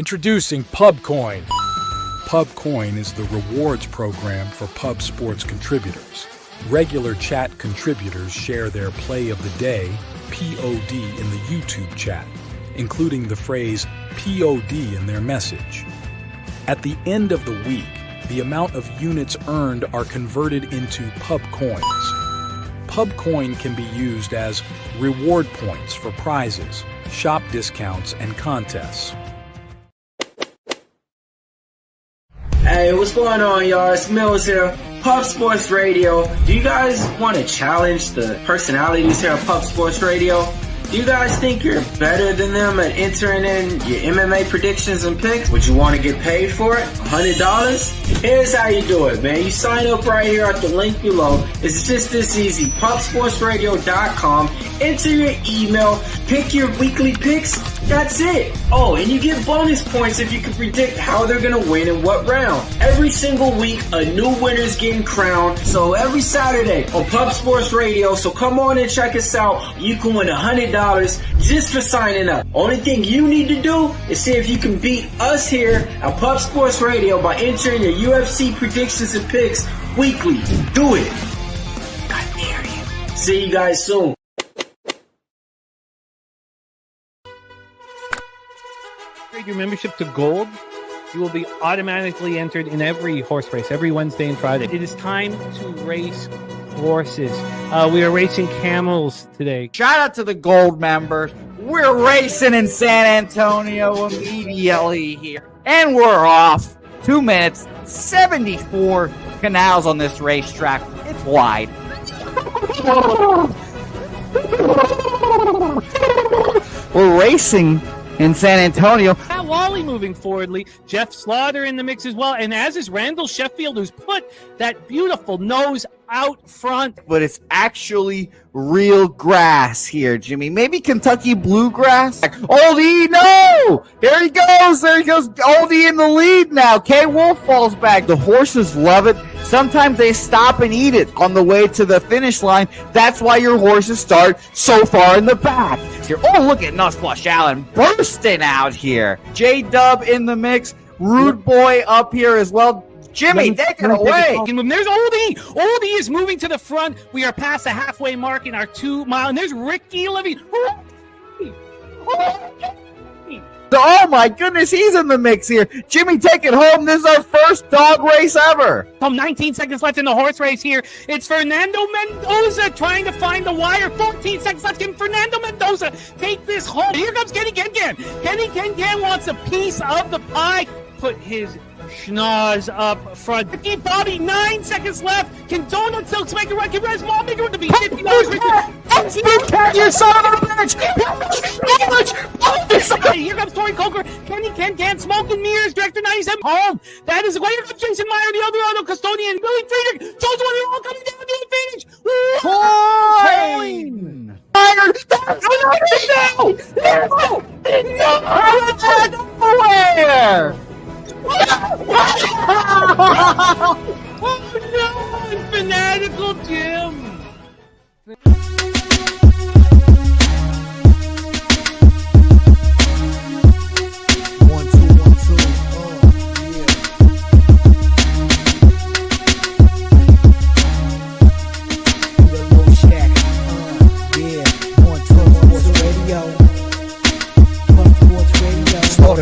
Introducing PubCoin. PubCoin is the rewards program for pub sports contributors. Regular chat contributors share their play of the day, POD, in the YouTube chat, including the phrase POD in their message. At the end of the week, the amount of units earned are converted into PubCoins. PubCoin can be used as reward points for prizes, shop discounts, and contests. Hey, what's going on, y'all? It's Mills here, Pub Sports Radio. Do you guys want to challenge the personalities here at Pub Sports Radio? Do you guys think you're better than them at entering in your MMA predictions and picks? Would you want to get paid for it? $100? Here's how you do it, man. You sign up right here at the link below. It's just this easy. PubSportsRadio.com. Enter your email. Pick your weekly picks. That's it. Oh, and you get bonus points if you can predict how they're going to win in what round. Every single week, a new winner's getting crowned. So every Saturday on Pub Sports Radio. So come on and check us out. You can win $100 just for signing up. Only thing you need to do is see if you can beat us here at Pub Sports Radio by entering your UFC predictions and picks weekly. Do it. I dare you. See you guys soon. Upgrade your membership to Gold, you will be automatically entered in every horse race, every Wednesday and Friday. It is time to race horses. We are racing camels today. Shout out to the Gold members. We're racing in San Antonio immediately here. And we're off. 2 minutes, 74 canals on this racetrack. It's wide. We're racing in San Antonio. Matt Wally moving forwardly. Jeff Slaughter in the mix as well. And as is Randall Sheffield, who's put that beautiful nose out front. But it's actually real grass here, Jimmy. Maybe Kentucky bluegrass. Oldie, no! There he goes. Oldie in the lead now. K. Wolf falls back. The horses love it. Sometimes they stop and eat it on the way to the finish line. That's why your horses start so far in the back. Here. Oh, look at Nuss Flush Allen bursting out here. J-Dub in the mix. Rude Boy up here as well. Jimmy, take it away. There's Oldie. Oldie is moving to the front. We are past the halfway mark in our 2 mile. And there's Ricky Levy. Oh my goodness, he's in the mix here. Jimmy, take it home. This is our first dog race ever. 19 seconds left in the horse race here. It's Fernando Mendoza trying to find the wire. 14 seconds left. Can Fernando Mendoza take this home? Here comes Kenny Ken. Kenny Ken wants a piece of the pie. Put his schnoz up front. Ricky Bobby, 9 seconds left. Can Donut Silks make a run? Can Res Mall make a run to be $50? You son of a bitch! Here comes Tori Coker. Kenny Ken, Smoke and Mirrors, Director 97. Home. That is the way. Here comes Jason Meyer, the Eldorado custodian. Billy Friedrich. Jones one all coming down the advantage. Coin! Nowhere! Oh no! Fanatical Jim!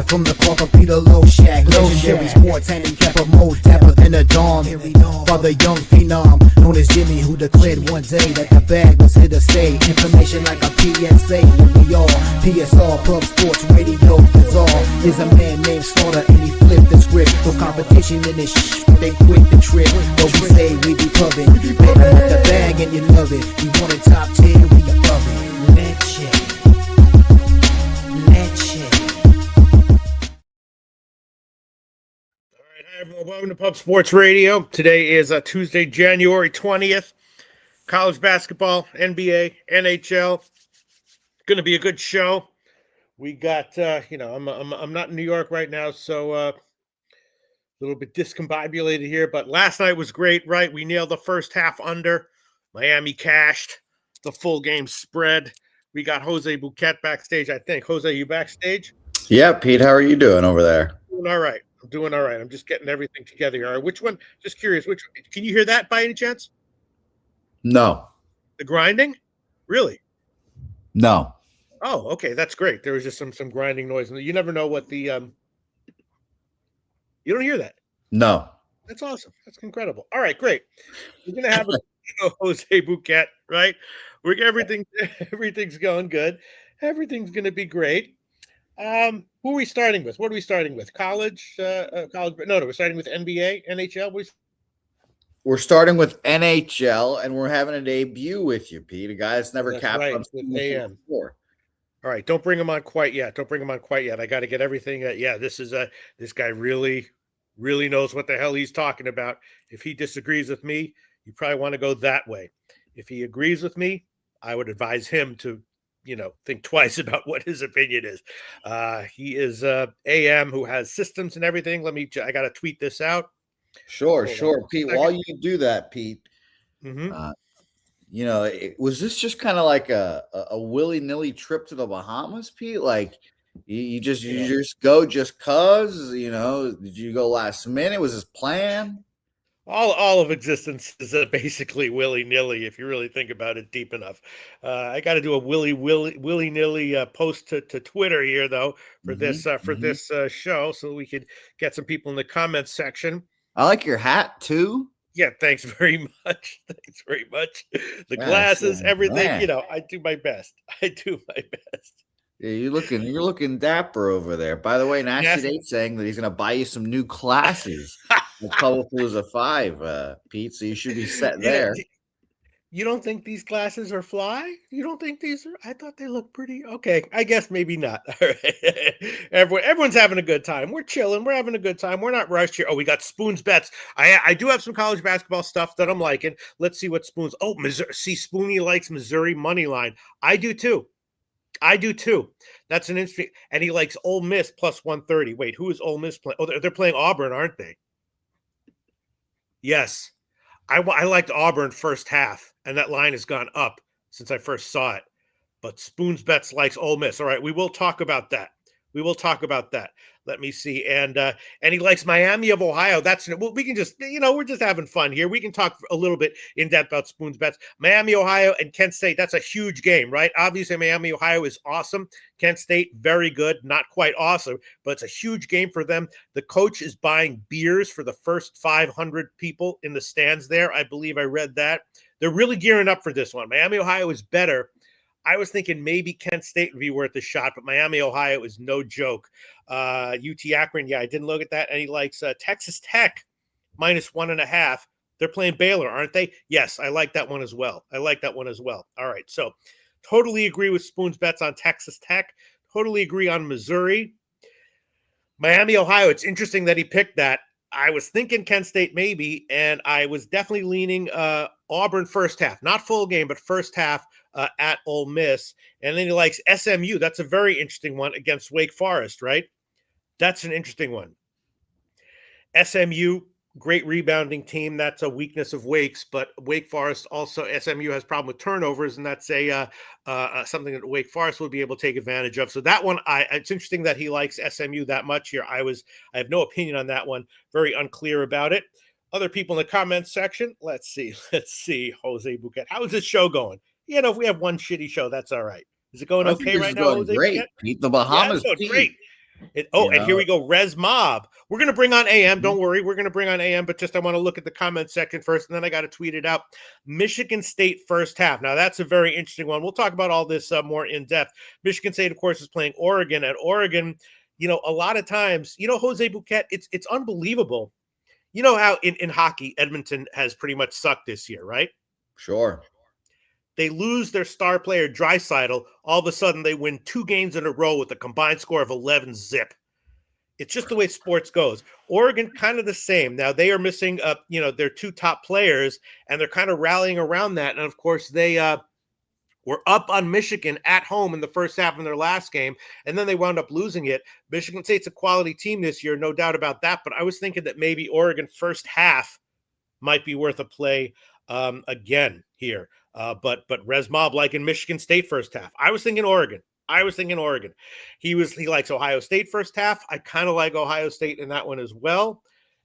From the corporate Peter Loshak, legendary sports handicapper, more dapper than a dawn. Father young phenom, known as Jimmy, who declared one day that the bag was here to stay. Information like a PSA when we all PSR, Pub Sports Radio, bizarre. There's a man named Slaughter and he flipped the script. No competition in this they quit the trip. But we say we be pubbing, better with the bag and you love it. We want it top 10, we above it. Let's check. Hi everyone, welcome to Pub Sports Radio. Today is Tuesday, January 20th. College basketball, NBA, NHL. Going to be a good show. We got, I'm not in New York right now, so a little bit discombobulated here. But last night was great, right? We nailed the first half under. Miami cashed the full game spread. We got Jose Bouquett backstage, I think. Jose, you backstage? Yeah, Pete, how are you doing over there? Doing all right. I'm doing all right. I'm just getting everything together here. All right, which one? Just curious. Which can you hear that by any chance? No, The grinding? Really? no, Oh, okay. That's great. There was just some grinding noise, and you never know what the You don't hear that. no. That's awesome. That's incredible. All right, great. We're gonna have a Jose Bouquett, right? We're everything's going good. Everything's gonna be great. Who are we starting with? What are we starting with? College? College? No, we're starting with NBA, NHL. We're starting with NHL, and we're having a debut with you, Pete, a guy that's never That's capped right, on with anything AM. before. All right, don't bring him on quite yet. Don't bring him on quite yet. I got to get everything. Yeah, this guy really knows what the hell he's talking about. If he disagrees with me, you probably want to go that way. If he agrees with me, I would advise him to, think twice about what his opinion is. He is AM who has systems and everything. I got to tweet this out. Sure, Hold on sure, Pete. a While second. you do that, Pete, Mm-hmm. uh, was this just kind of like a willy nilly trip to the Bahamas, Pete? Like you just go just cause, did you go last minute? Was this planned? All of existence is basically willy nilly if you really think about it deep enough. I got to do a willy nilly post to Twitter here though for this show, so we could get some people in the comments section. I like your hat too. Yeah, thanks very much. Thanks very much. The Gosh, glasses, everything. man. I do my best. I do my best. Yeah, you're looking dapper over there. By the way, Nasty Yes. Date's saying that he's gonna buy you some new classes at Palooza 5, Pete. So you should be set You know, there. You don't think these glasses are fly? You don't think these are? I thought they looked pretty okay. I guess maybe not. All right. Everyone's having a good time. We're chilling. We're having a good time. We're not rushed here. Oh, we got Spoon's bets. I do have some college basketball stuff that I'm liking. Let's see what Spoon's. Oh, Missouri. See, Spoonie likes Missouri money line. I do too. I do too. That's an interesting. And he likes Ole Miss plus 130. Wait, who is Ole Miss playing? Oh, they're playing Auburn, aren't they? Yes. I liked Auburn first half, and that line has gone up since I first saw it. But Spoons Bets likes Ole Miss. All right, we will talk about that. We will talk about that. Let me see, and he likes Miami of Ohio. We can just we're just having fun here. We can talk a little bit in depth about Spoons Bets. Miami, Ohio, and Kent State. That's a huge game, right? Obviously, Miami, Ohio is awesome. Kent State, very good, not quite awesome, but it's a huge game for them. The coach is buying beers for the first 500 people in the stands there. I believe I read that. They're really gearing up for this one. Miami, Ohio is better. I was thinking maybe Kent State would be worth a shot, but Miami, Ohio is no joke. UT Akron, yeah, I didn't look at that. And he likes Texas Tech minus 1.5. They're playing Baylor, aren't they? Yes, I like that one as well. All right, so totally agree with Spoon's bets on Texas Tech. Totally agree on Missouri. Miami, Ohio, it's interesting that he picked that. I was thinking Kent State maybe, and I was definitely leaning Auburn first half. Not full game, but first half at Ole Miss. And then he likes SMU. That's a very interesting one against Wake Forest, right? That's an interesting one. SMU, great rebounding team. That's a weakness of Wake's, but Wake Forest also, SMU has problem with turnovers, and that's something that Wake Forest will be able to take advantage of. So that one, it's interesting that he likes SMU that much here. I have no opinion on that one. Very unclear about it. Other people in the comments section. Let's see, Jose Bouquett. How is this show going? If we have one shitty show, that's all right. Is it going okay right now, Jose great, Bouquett? Pete. The Bahamas, yeah, great. And here we go. Res Mob. We're going to bring on AM. Don't worry. We're going to bring on AM, but I want to look at the comment section first, and then I got to tweet it out. Michigan State first half. Now, that's a very interesting one. We'll talk about all this more in depth. Michigan State, of course, is playing Oregon. At Oregon, a lot of times, Jose Bouquett, it's unbelievable. You know how in hockey, Edmonton has pretty much sucked this year, right? Sure. They lose their star player, Draisaitl. All of a sudden, they win 2 games in a row with a combined score of 11-zip. It's just the way sports goes. Oregon, kind of the same. Now, they are missing, their 2 top players, and they're kind of rallying around that. And, of course, they were up on Michigan at home in the first half of their last game, and then they wound up losing it. Michigan State's a quality team this year, no doubt about that. But I was thinking that maybe Oregon first half might be worth a play again here. But Res Mob like in Michigan State first half. I was thinking Oregon. I was thinking Oregon. He likes Ohio State first half. I kind of like Ohio State in that one as well.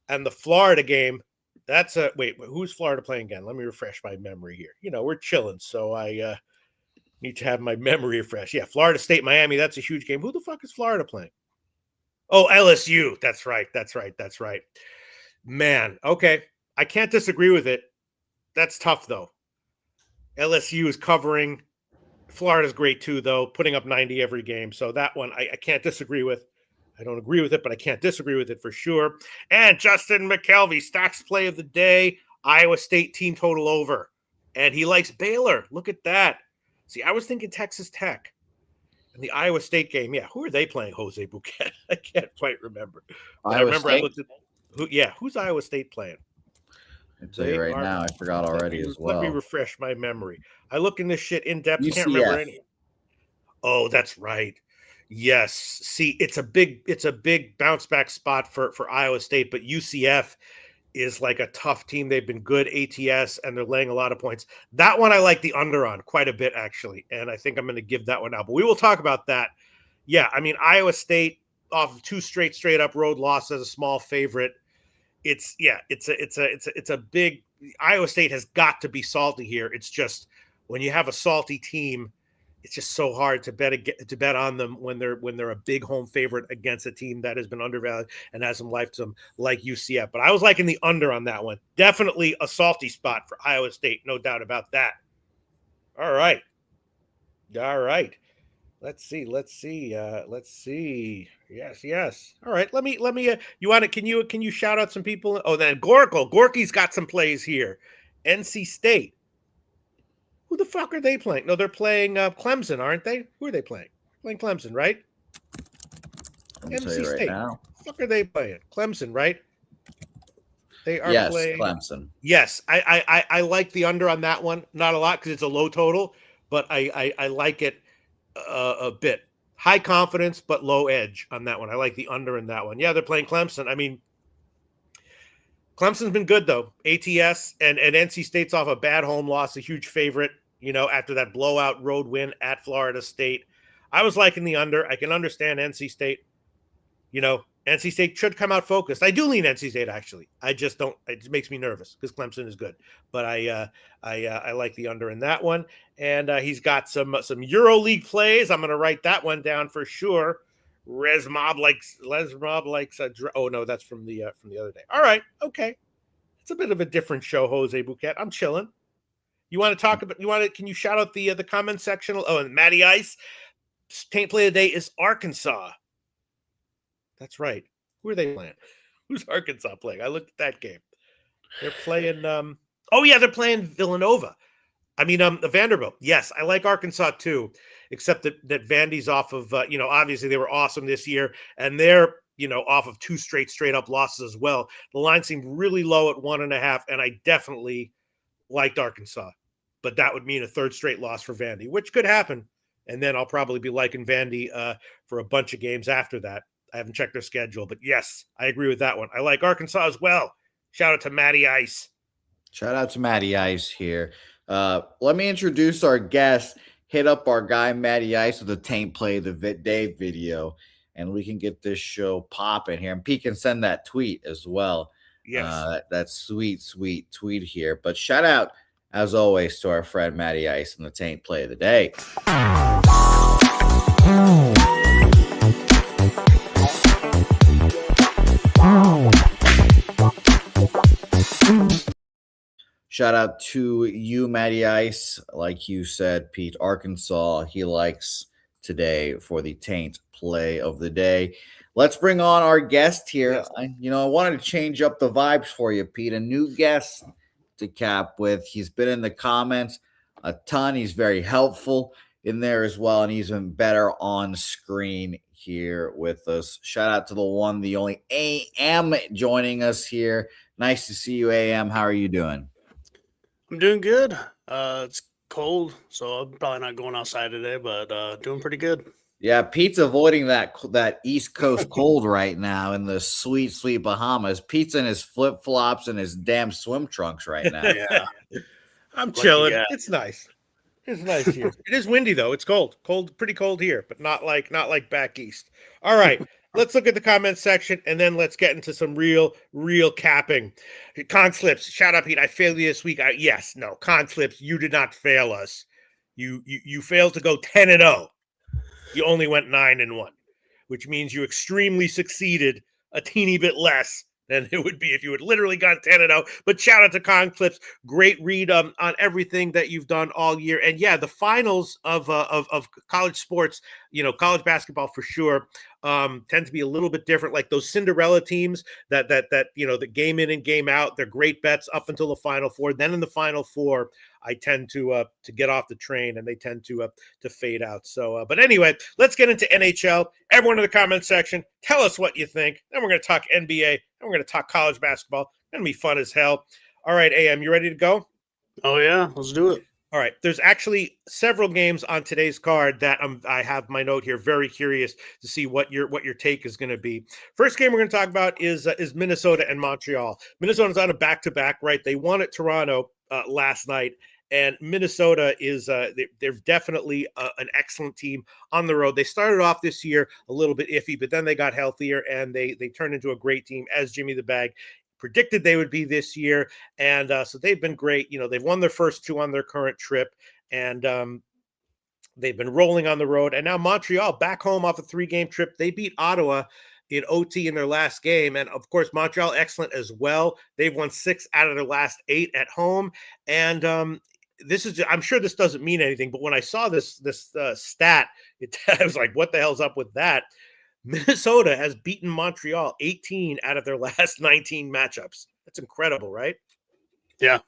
And the Florida game, that's a wait. Who's Florida playing again? Let me refresh my memory here. We're chilling, so I need to have my memory refresh. Yeah, Florida State, Miami. That's a huge game. Who the fuck is Florida playing? Oh, LSU. That's right. Man, okay. I can't disagree with it. That's tough though. LSU is covering. Florida's great too, though, putting up 90 every game. So that one I can't disagree with. I don't agree with it, but I can't disagree with it for sure. And Justin McKelvey, Stocks play of the day, Iowa State team total over. And he likes Baylor. Look at that. See, I was thinking Texas Tech. And the Iowa State game, yeah, who are they playing, Jose Bouquett? I can't quite remember. But I remember I looked at who's Iowa State playing? I'll tell you right now, I forgot already as well. Let me refresh my memory. I look in this shit in depth. UCF. Can't remember any. Oh, that's right. Yes. See, it's a big bounce back spot for Iowa State, but UCF is like a tough team. They've been good ATS and they're laying a lot of points. That one I like the under on quite a bit actually, and I think I'm going to give that one out. But we will talk about that. Yeah, I mean Iowa State off of two straight up road losses as a small favorite. It's a big Iowa State has got to be salty here. It's just when you have a salty team, it's just so hard to bet on them when they're a big home favorite against a team that has been undervalued and has some life to them like UCF. But I was liking the under on that one. Definitely a salty spot for Iowa State, no doubt about that. All right. Let's see. Yes. All right. Let me. You want to? Can you shout out some people? Oh, then Gorky's got some plays here. NC State. Who the fuck are they playing? No, they're playing Clemson, aren't they? Who are they playing? Playing Clemson, right? NC State. Now. Who the fuck are they playing? Clemson, right? They are playing Clemson. Yes, I like the under on that one. Not a lot because it's a low total, but I like it. A bit high confidence, but low edge on that one. I like the under in that one. Yeah, they're playing Clemson. I mean, Clemson's been good though. ATS and NC State's off a bad home loss, a huge favorite, after that blowout road win at Florida State. I was liking the under. I can understand NC State. NC State should come out focused. I do lean NC State actually. I just don't. It just makes me nervous because Clemson is good. But I like the under in that one. And he's got some EuroLeague plays. I'm going to write that one down for sure. Lesmob likes. Oh no, that's from the other day. All right, okay. It's a bit of a different show, Jose Bouquett. I'm chilling. You want to talk about? Can you shout out the comment section? Oh, and Matty Ice. Taint play today is Arkansas. That's right. Who are they playing? Who's Arkansas playing? I looked at that game. They're playing. They're playing Villanova. I mean, Vanderbilt. Yes, I like Arkansas too, except that Vandy's off of. Obviously they were awesome this year, and they're off of two straight up losses as well. The line seemed really low at 1.5, and I definitely liked Arkansas, but that would mean a third straight loss for Vandy, which could happen, and then I'll probably be liking Vandy for a bunch of games after that. I haven't checked their schedule, but yes, I agree with that one. I like Arkansas as well. Shout out to Matty Ice. Shout out to Matty Ice here. Let me introduce our guest. Hit up our guy Matty Ice with the Taint Play the Day video, and we can get this show popping here. And Pete can send that tweet as well. Yes, that sweet tweet here. But shout out as always to our friend Matty Ice and the Taint Play of the Day. Shout out to you, Matty Ice. Like you said, Pete, Arkansas, he likes today for the Taint Play of the Day. Let's bring on our guest here. Yes. I wanted to change up the vibes for you, Pete. A new guest to cap with. He's been in the comments a ton. He's very helpful in there as well, and he's been better on screen here with us. Shout out to the one, the only AM joining us here. Nice to see you, AM. How are you doing? I'm doing good. It's cold, so I'm probably not going outside today, but doing pretty good. Yeah, Pete's avoiding that East Coast cold right now in the sweet Bahamas. Pete's in his flip-flops and his damn swim trunks right now. Yeah. I'm chilling. Yeah. It's nice. It's nice here. It is windy though. It's cold. Pretty cold here, but not like back east. All right. Let's look at the comments section and then let's get into some real capping. Con Slips, shout out Pete. I failed you this week. Yes, no. Con Slips, you did not fail us. You failed to go 10-0. You only went 9-1, which means you extremely succeeded a teeny bit less than it would be if you had literally gone 10-0. But shout out to Con Clips. Great read on everything that you've done all year. And yeah, the finals of college sports, college basketball for sure, tend to be a little bit different. Like those Cinderella teams that the game in and game out, they're great bets up until the Final Four. Then in the Final Four, I tend to get off the train and they tend to fade out. So, but anyway, let's get into NHL. Everyone in the comment section, tell us what you think. Then we're going to talk NBA. Then we're going to talk college basketball. It's going to be fun as hell. All right, AM, you ready to go? Oh yeah, let's do it. All right, there's actually several games on today's card that I have my note here. Very curious to see what your take is going to be. First game we're going to talk about is Minnesota and Montreal. Minnesota's on a back-to-back, right? They won at Toronto last night, and Minnesota is they're definitely an excellent team on the road. They started off this year a little bit iffy, but then they got healthier and they turned into a great team, as Jimmy the Bag predicted they would be this year. And so they've been great. They've won their first two on their current trip, and they've been rolling on the road. And now Montreal back home off a 3-game trip. They beat Ottawa in OT in their last game. And of course, Montreal excellent as well. They've won 6 out of their last 8 at home. And I'm sure this doesn't mean anything, but when I saw this stat, I was like, what the hell's up with that? Minnesota has beaten Montreal 18 out of their last 19 matchups. That's incredible, right? Yeah.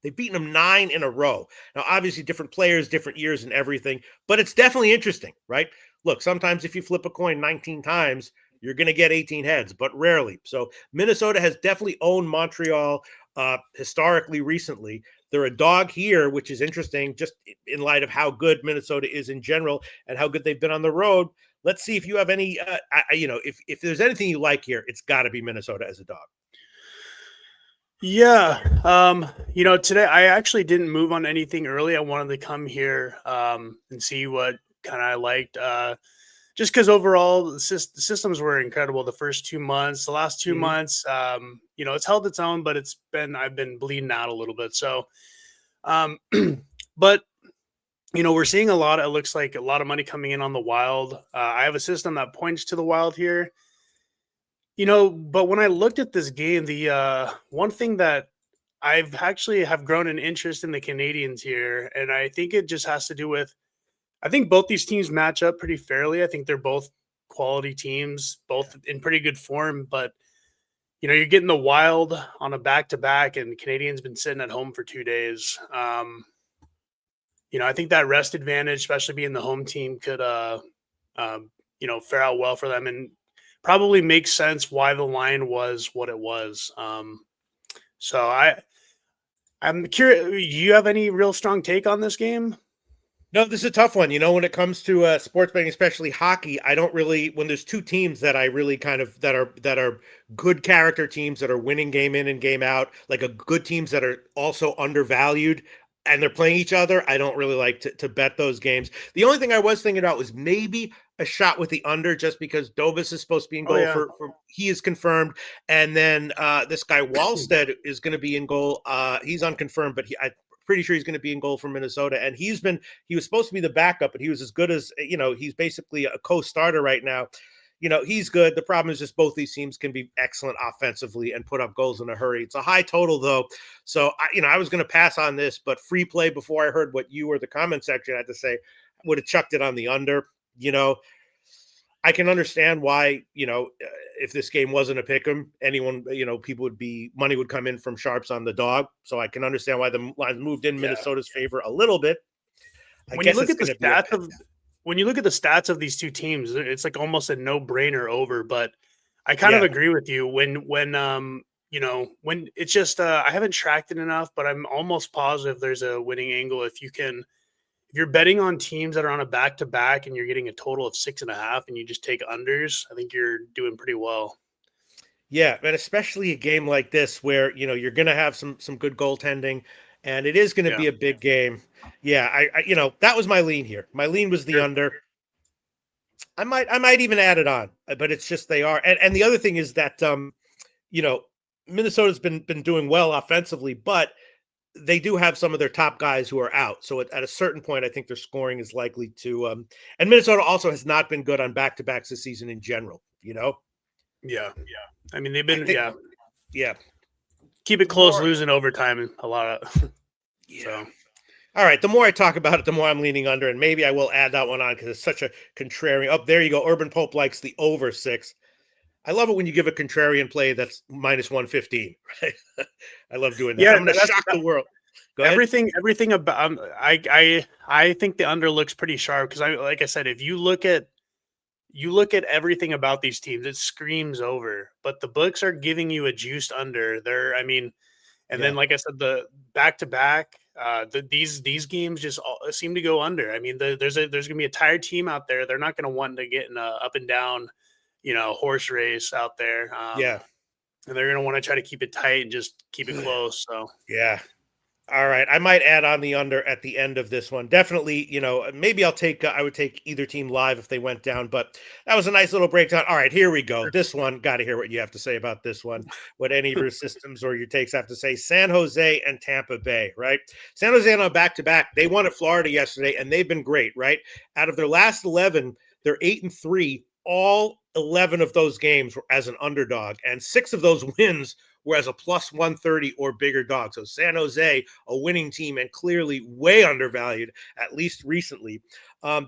They've beaten them 9 in a row. Now, obviously, different players, different years and everything, but it's definitely interesting, right? Look, sometimes if you flip a coin 19 times, you're going to get 18 heads, but rarely. So Minnesota has definitely owned Montreal historically recently. They're a dog here, which is interesting just in light of how good Minnesota is in general and how good they've been on the road. Let's see if you have any, if there's anything you like here, it's got to be Minnesota as a dog. Yeah. Today I actually didn't move on anything early. I wanted to come here and see what kind of I liked. Just because overall the systems were incredible the first 2 months. The last 2 months, it's held its own, but I've been bleeding out a little bit. So, but we're seeing it looks like a lot of money coming in on the Wild. I have a system that points to the Wild here. But when I looked at this game, the one thing that I've actually have grown an interest in the Canadians here, and I think it just has to do with, I think both these teams match up pretty fairly. I think they're both quality teams, both in pretty good form, but you're getting the Wild on a back-to-back, and Canadians been sitting at home for 2 days. I think that rest advantage, especially being the home team, could fare out well for them, and probably makes sense why the line was what it was. So I'm curious, do you have any real strong take on this game? No, this is a tough one. When it comes to sports betting, especially hockey, I don't really, when there's two teams that I really kind of, that are good character teams that are winning game in and game out, like a good teams that are also undervalued and they're playing each other, I don't really like to bet those games. The only thing I was thinking about was maybe a shot with the under, just because Dobis is supposed to be in goal for he is confirmed. And then this guy Wallstead is going to be in goal. He's unconfirmed, but I'm pretty sure he's going to be in goal for Minnesota. And he was supposed to be the backup, but he was as good as, he's basically a co-starter right now. He's good. The problem is just both these teams can be excellent offensively and put up goals in a hurry. It's a high total, though. So, I was going to pass on this, but free play before I heard what you or the comment section had to say, I would have chucked it on the under. I can understand why, if this game wasn't a pick 'em, anyone, money would come in from sharps on the dog. So I can understand why the lines moved in Minnesota's favor a little bit. When you look at the stats of these two teams, it's like almost a no-brainer over. But I kind of agree with you when it's just I haven't tracked it enough, but I'm almost positive there's a winning angle if you're betting on teams that are on a back-to-back and you're getting a total of 6.5 and you just take unders. I think you're doing pretty well. Yeah, and especially a game like this where you're going to have some good goaltending. and it is going to Yeah. be a big game. Yeah, I that was my lean here. My lean was the Sure. under. I might even add it on, but it's just they are. And the other thing is that you know, Minnesota's been doing well offensively, but they do have some of their top guys who are out. So at a certain point, I think their scoring is likely to. And Minnesota also has not been good on back-to-backs this season in general. Yeah. I mean, they've I been, think, yeah, yeah, keep it close, losing overtime a lot of. yeah. So All right. The more I talk about it, the more I'm leaning under, and maybe I will add that one on because it's such a contrarian. Oh, there you go. Urban Pope likes the over 6. I love it when you give a contrarian play that's minus 115. Right? I love doing that. yeah, I'm going to shock the world. Go ahead. everything about I think the under looks pretty sharp because like I said, if you look at everything about these teams, it screams over. But the books are giving you a juiced under. And then like I said, the back to back, these games just seem to go under. I mean, there's going to be a tired team out there. They're not going to want to get in a up and down, horse race out there. Yeah. And they're going to want to try to keep it tight and just keep it close. So Yeah. All right. I might add on the under at the end of this one. Definitely, maybe I would take either team live if they went down, but that was a nice little breakdown. All right, here we go. This one, got to hear what you have to say about this one, what any of your systems or your takes have to say. San Jose and Tampa Bay, right? San Jose on a back-to-back. They won at Florida yesterday, and they've been great, right? Out of their last 11, they're 8-3. All 11 of those games were as an underdog, and 6 of those wins were as a plus 130 or bigger dog. So San Jose, a winning team and clearly way undervalued, at least recently.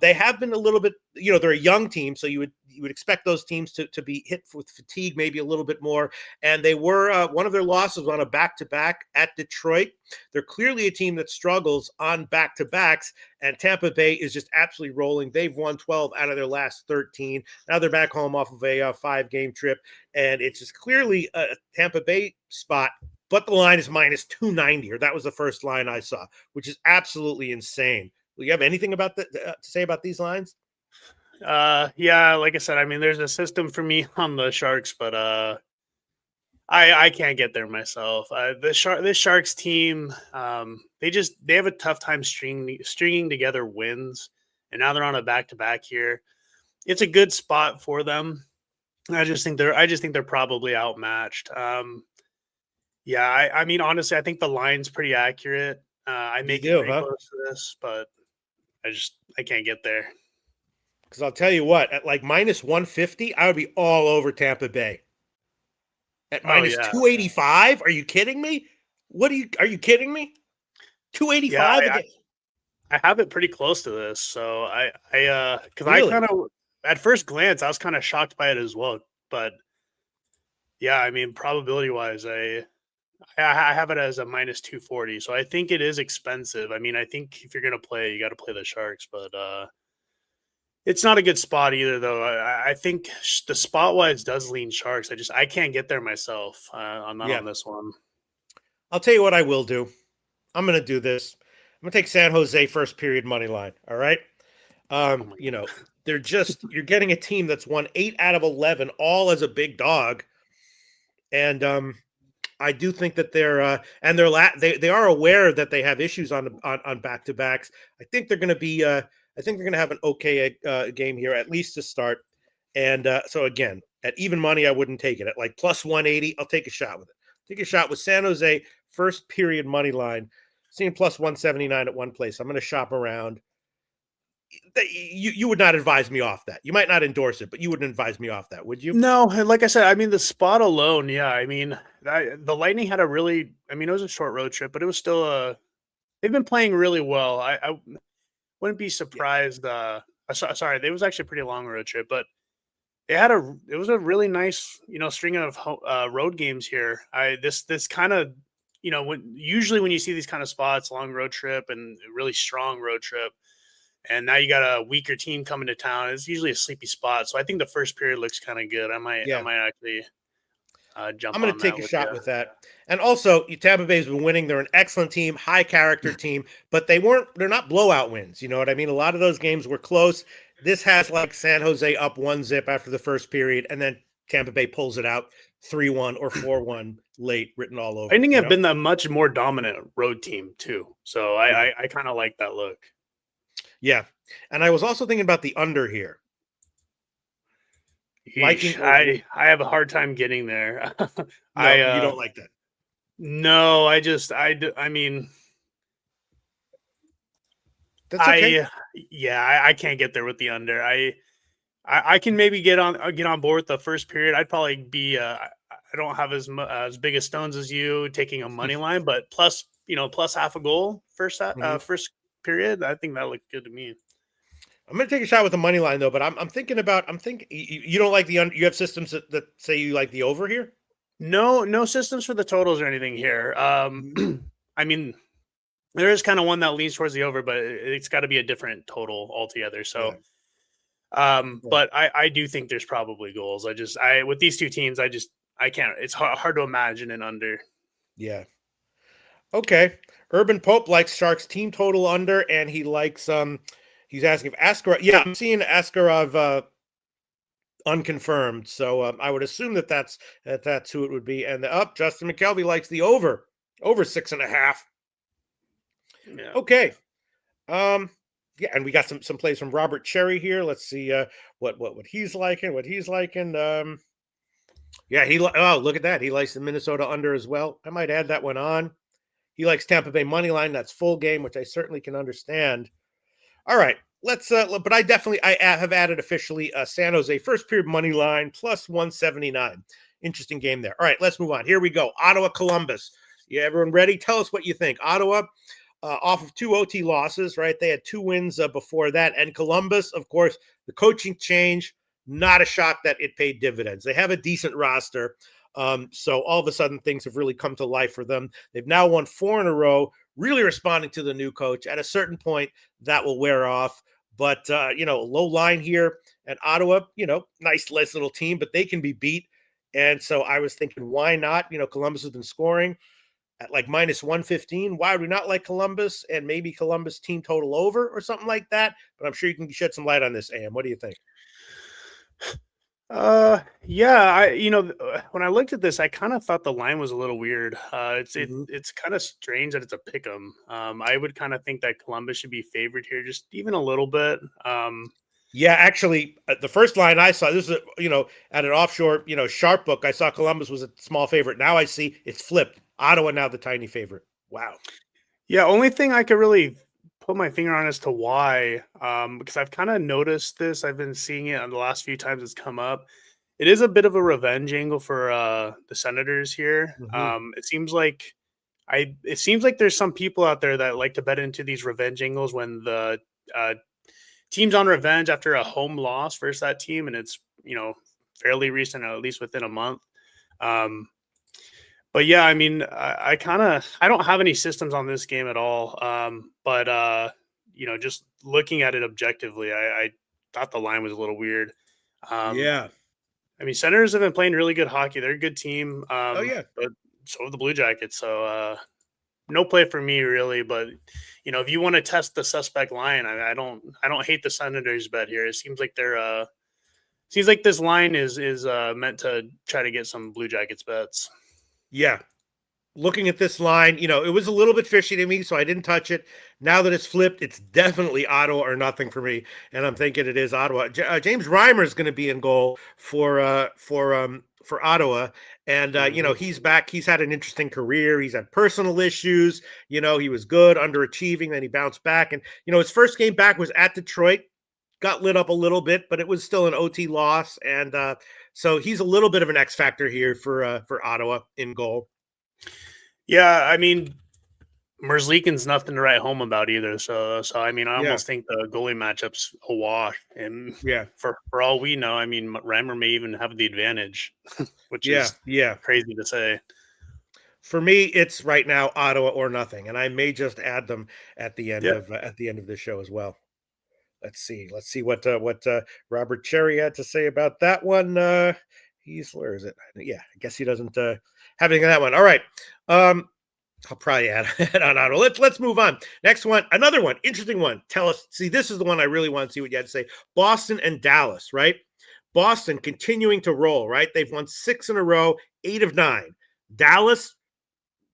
They have been a little bit, they're a young team, so you would expect those teams to be hit with fatigue maybe a little bit more. And they were one of their losses on a back-to-back at Detroit. They're clearly a team that struggles on back-to-backs, and Tampa Bay is just absolutely rolling. They've won 12 out of their last 13. Now they're back home off of a 5-game trip, and it's just clearly a Tampa Bay spot. But the line is minus 290, or that was the first line I saw, which is absolutely insane. Do you have anything about to say about these lines? Yeah, like I said, I mean, there's a system for me on the Sharks, but I can't get there myself. This Sharks team, they have a tough time stringing together wins, and now they're on a back-to-back here. It's a good spot for them. I just think they're probably outmatched. Yeah, I mean, honestly, I think the line's pretty accurate. I make it pretty close to this, but I can't get there. Because I'll tell you what, at like minus 150, I would be all over Tampa Bay. At minus 285, are you kidding me? Are you kidding me? 285 again. I have it pretty close to this, so because really? I kind of at first glance I was kind of shocked by it as well, but yeah, I mean probability wise, I have it as a minus 240, so I think it is expensive. I mean, I think if you're gonna play, you got to play the Sharks, but it's not a good spot either, though. I think the spot wise does lean Sharks. I can't get there myself. I'm not on this one. I'll tell you what I will do. I'm going to do this. I'm going to take San Jose first period money line. All right. You're getting a team that's won 8 out of 11, all as a big dog. And I do think that they are aware that they have issues on back-to-backs. I think they're going to be I think they're going to have an okay game here, at least to start. And so, again, at even money, I wouldn't take it. At like plus 180, I'll take a shot with it. Take a shot with San Jose first period money line, seeing plus 179 at one place. I'm going to shop around. You would not advise me off that. You might not endorse it, but you wouldn't advise me off that, would you? No, like I said, I mean, the spot alone, yeah. I mean, the Lightning had it was a short road trip, but it was still they've been playing really well. I wouldn't be surprised. Sorry, it was actually a pretty long road trip, but it was a really nice, string of road games here. This kind of, usually when you see these kind of spots, long road trip and a really strong road trip, and now you got a weaker team coming to town, it's usually a sleepy spot. So I think the first period looks kind of good. I might actually jump. I'm going to take a shot with that. And also, Tampa Bay's been winning. They're an excellent team, high character team, but they're not blowout wins. You know what I mean? A lot of those games were close. This has like San Jose up 1-0 after the first period, and then Tampa Bay pulls it out 3-1 or 4-1 late written all over. Lightning you have know? been the much more dominant road team too, so I kind of like that look. Yeah, and I was also thinking about the under here. Liking Yeesh, I have a hard time getting there. no, you don't like that. No, I mean, That's okay. I can't get there with the under. I can maybe get on board with the first period. I'd probably be I don't have as big as stones as you taking a money line, but plus half a goal first period. I think that looked good to me. I'm going to take a shot with the money line though, but I'm thinking you don't like the under. You have systems that say you like the over here. No systems for the totals or anything here. I mean, there is kind of one that leans towards the over, but it's got to be a different total altogether. So, but I do think there's probably goals. With these two teams, I can't. It's hard to imagine an under. Yeah. Okay. Urban Pope likes Sharks team total under, and he likes he's asking if Askarov. Yeah, I'm seeing Askarov unconfirmed, so I would assume that's who it would be. And Justin McKelvey likes the over 6.5. Yeah. Okay. Yeah, and we got some plays from Robert Cherry here. Let's see what he's liking. Yeah, look at that. He likes the Minnesota under as well. I might add that one on. He likes Tampa Bay money line. That's full game, which I certainly can understand. All right, let's. But I have added officially San Jose first period money line plus 179. Interesting game there. All right, let's move on. Here we go. Ottawa Columbus. Yeah, everyone ready? Tell us what you think. Ottawa off of 2 OT losses, right? They had 2 wins before that, and Columbus, of course, the coaching change. Not a shock that it paid dividends. They have a decent roster. So all of a sudden things have really come to life for them. They've now won 4 in a row, really responding to the new coach. At a certain point, that will wear off. But, low line here at Ottawa, nice little team, but they can be beat. And so I was thinking, why not? Columbus has been scoring at like minus 115. Why would we not like Columbus and maybe Columbus team total over or something like that? But I'm sure you can shed some light on this, Am. What do you think? When I looked at this, I kind of thought the line was a little weird. It's kind of strange that it's a pick 'em. I would kind of think that Columbus should be favored here, just even a little bit. Yeah, actually, the first line I saw, this is at an offshore sharp book, I saw Columbus was a small favorite. Now I see it's flipped. Ottawa now the tiny favorite. Wow. Yeah, only thing I could really put my finger on as to why, because I've kind of noticed this. I've been seeing it on the last few times it's come up. It is a bit of a revenge angle for the Senators here. It seems like there's some people out there that like to bet into these revenge angles when the team's on revenge after a home loss versus that team, and it's fairly recent, at least within a month. But yeah, I mean, I don't have any systems on this game at all. But just looking at it objectively, I thought the line was a little weird. Yeah. I mean, Senators have been playing really good hockey. They're a good team. Yeah. But so have the Blue Jackets. So no play for me really. But if you want to test the suspect line, I don't hate the Senators bet here. It seems like this line is meant to try to get some Blue Jackets bets. Yeah. Looking at this line, it was a little bit fishy to me, so I didn't touch it. Now that it's flipped, it's definitely Ottawa or nothing for me, and I'm thinking it is Ottawa. James Reimer is going to be in goal for Ottawa, and he's back. He's had an interesting career. He's had personal issues. He was good, underachieving, then he bounced back, and his first game back was at Detroit. Got lit up a little bit, but it was still an OT loss, and so he's a little bit of an X factor here for Ottawa in goal. Yeah, I mean, Merzlikins nothing to write home about either. So I mean, I almost think the goalie matchup's a wash. And for all we know, I mean, Reimer may even have the advantage, which is crazy to say. For me, it's right now Ottawa or nothing, and I may just add them at the end of the show as well. Let's see what Robert Cherry had to say about that one. Where is it? Yeah, I guess he doesn't have anything on that one. All right. I'll probably add on Ottawa. Let's move on. Next one, another one, interesting one. Tell us. See, this is the one I really want to see what you had to say. Boston and Dallas, right? Boston continuing to roll, right? They've won 6 in a row, 8 of 9. Dallas,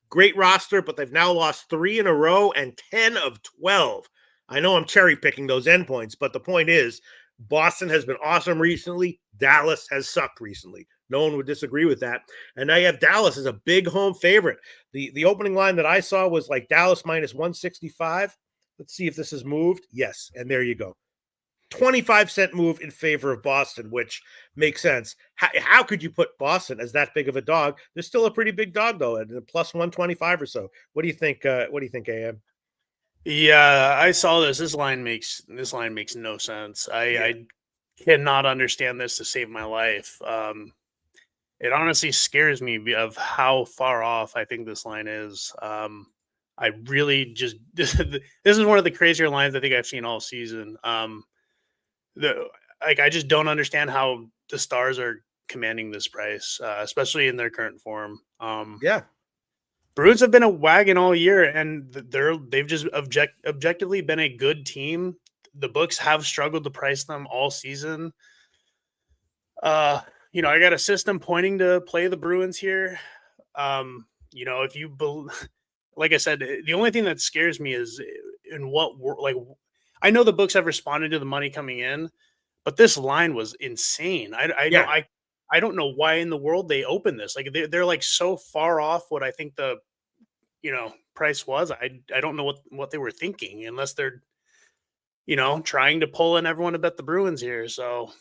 great roster, but they've now lost 3 in a row and 10 of 12. I know I'm cherry picking those endpoints, but the point is Boston has been awesome recently. Dallas has sucked recently. No one would disagree with that. And now you have Dallas as a big home favorite. The opening line that I saw was like Dallas minus 165. Let's see if this has moved. Yes, and there you go. 25-cent move in favor of Boston, which makes sense. How could you put Boston as that big of a dog? They're still a pretty big dog, though, at plus 125 or so. What do you think? AM? Yeah, I saw this. This line makes no sense. I cannot understand this to save my life. It honestly scares me of how far off I think this line is. I really just this is one of the crazier lines I think I've seen all season. I just don't understand how the Stars are commanding this price, especially in their current form. Yeah. Bruins have been a wagon all year, and they've just objectively been a good team. The books have struggled to price them all season. I got a system pointing to play the Bruins here. If you like I said, the only thing that scares me is in what I know the books have responded to the money coming in, but this line was insane. I don't know why in the world they opened this. Like they're like so far off what I think the price was. I don't know what they were thinking unless they're trying to pull in everyone to bet the Bruins here. So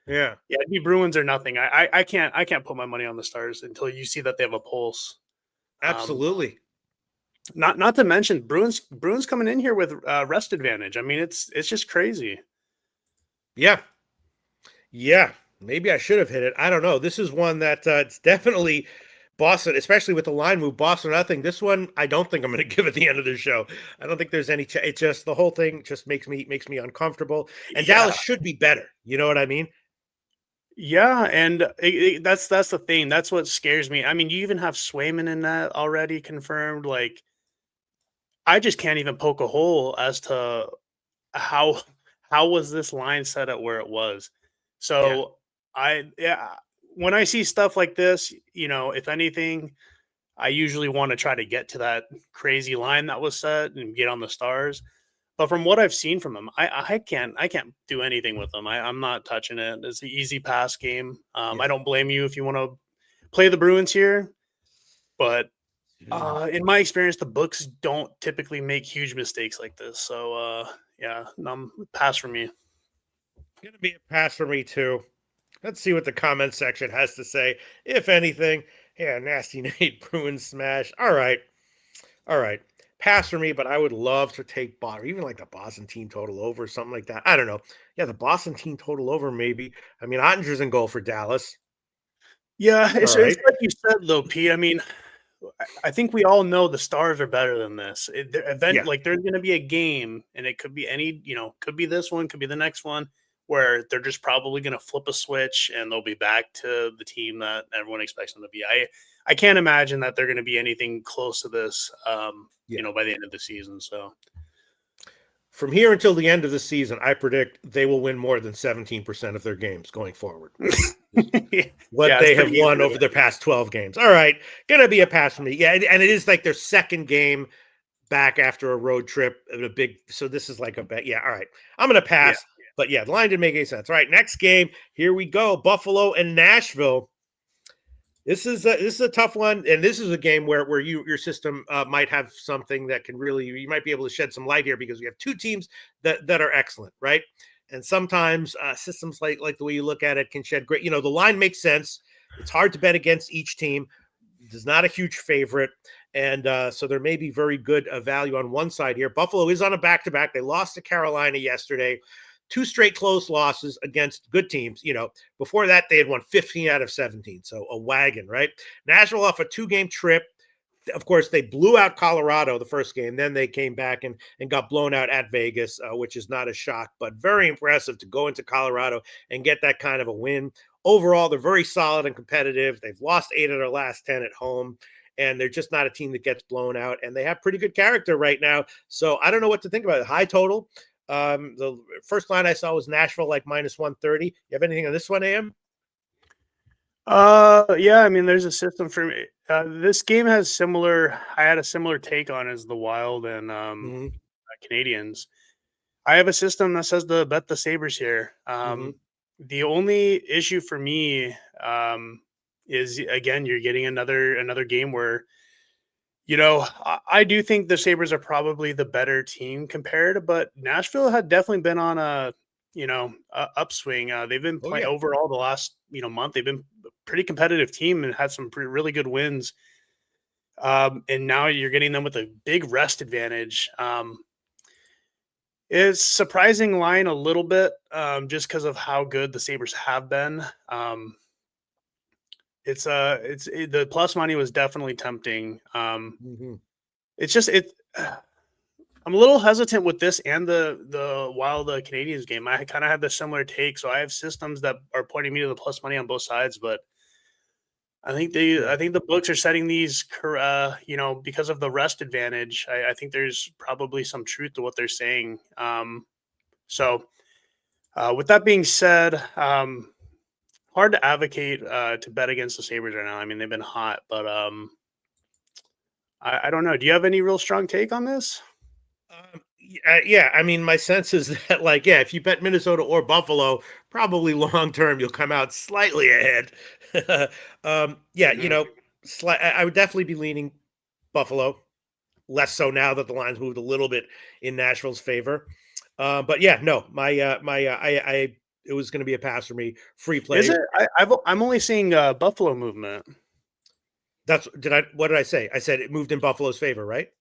it'd be Bruins or nothing. I can't put my money on the Stars until you see that they have a pulse. Absolutely. Not to mention Bruins coming in here with rest advantage. I mean, it's just crazy. Yeah. Maybe I should have hit it. I don't know. This is one that it's definitely Boston, especially with the line move. Boston nothing. This one, I don't think I'm going to give at the end of the show. I don't think there's any. It just the whole thing just makes me uncomfortable. And Dallas should be better. You know what I mean? Yeah, and that's the thing. That's what scares me. I mean, you even have Swayman in that already confirmed. Like, I just can't even poke a hole as to how was this line set up where it was. So when I see stuff like this, if anything, I usually want to try to get to that crazy line that was set and get on the Stars. But from what I've seen from them, I can't do anything with them. I'm not touching it. It's an easy pass game. I don't blame you if you want to play the Bruins here, but in my experience, the books don't typically make huge mistakes like this. So pass for me. Going to be a pass for me too. Let's see what the comment section has to say, if anything. Yeah, nasty Nate Bruins smash. All right. Pass for me, but I would love to take Boston, even like the Boston team total over or something like that. I don't know. Yeah, the Boston team total over maybe. I mean, Ottinger's in goal for Dallas. Yeah, it's like you said, though, Pete. I mean, I think we all know the Stars are better than this. Like there's going to be a game, and it could be could be this one, could be the next one, where they're just probably going to flip a switch and they'll be back to the team that everyone expects them to be. I can't imagine that they're going to be anything close to this, by the end of the season. So from here until the end of the season, I predict they will win more than 17% of their games going forward. They have won over their past 12 games. All right. Going to be a pass for me. Yeah. And it is like their second game back after a road trip. So this is like a bet. Yeah. All right. I'm going to pass. Yeah. But the line didn't make any sense. All right, next game. Here we go. Buffalo and Nashville. This is a tough one, and this is a game where your system might have something that can really, you might be able to shed some light here because we have two teams that are excellent, right? And sometimes systems like the way you look at it can shed great. The line makes sense. It's hard to bet against each team. It's not a huge favorite. And so there may be very good value on one side here. Buffalo is on a back-to-back. They lost to Carolina yesterday. 2 straight close losses against good teams. Before that, they had won 15 out of 17. So a wagon, right? Nashville off a 2-game trip. Of course, they blew out Colorado the first game. Then they came back and got blown out at Vegas, which is not a shock, but very impressive to go into Colorado and get that kind of a win. Overall, they're very solid and competitive. They've lost 8 of their last 10 at home, and they're just not a team that gets blown out. And they have pretty good character right now. So I don't know what to think about it. High total. The first line I saw was Nashville like minus 130. You have anything on this one, AM? Yeah, I mean, there's a system for me. This game has similar. I had a similar take on as the Wild and Hmm. Canadians. I have a system that says to bet the Sabres here. Hmm. The only issue for me is again you're getting another game where I do think the Sabres are probably the better team compared, but Nashville had definitely been on a upswing. They've been Oh playing yeah. overall the last month. They've been a pretty competitive team and had some really good wins. And now you're getting them with a big rest advantage. It's surprising line a little bit, just because of how good the Sabres have been. The plus money was definitely tempting. Hmm. It's just it. I'm a little hesitant with this and the Wild Canadians game. I kind of have the similar take, so I have systems that are pointing me to the plus money on both sides, but Yeah. I think the books are setting these, because of the rest advantage. I think there's probably some truth to what they're saying. With that being said, hard to advocate to bet against the Sabres right now. I mean, they've been hot, but I don't know. Do you have any real strong take on this? Yeah, I mean, my sense is that, like, yeah, if you bet Minnesota or Buffalo, probably long term you'll come out slightly ahead. Yeah, Mhm. I would definitely be leaning Buffalo, less so now that the line's moved a little bit in Nashville's favor. But yeah, no, it was going to be a pass for me. Free Is plays. it? I'm only seeing Buffalo movement. What did I say? I said it moved in Buffalo's favor, right?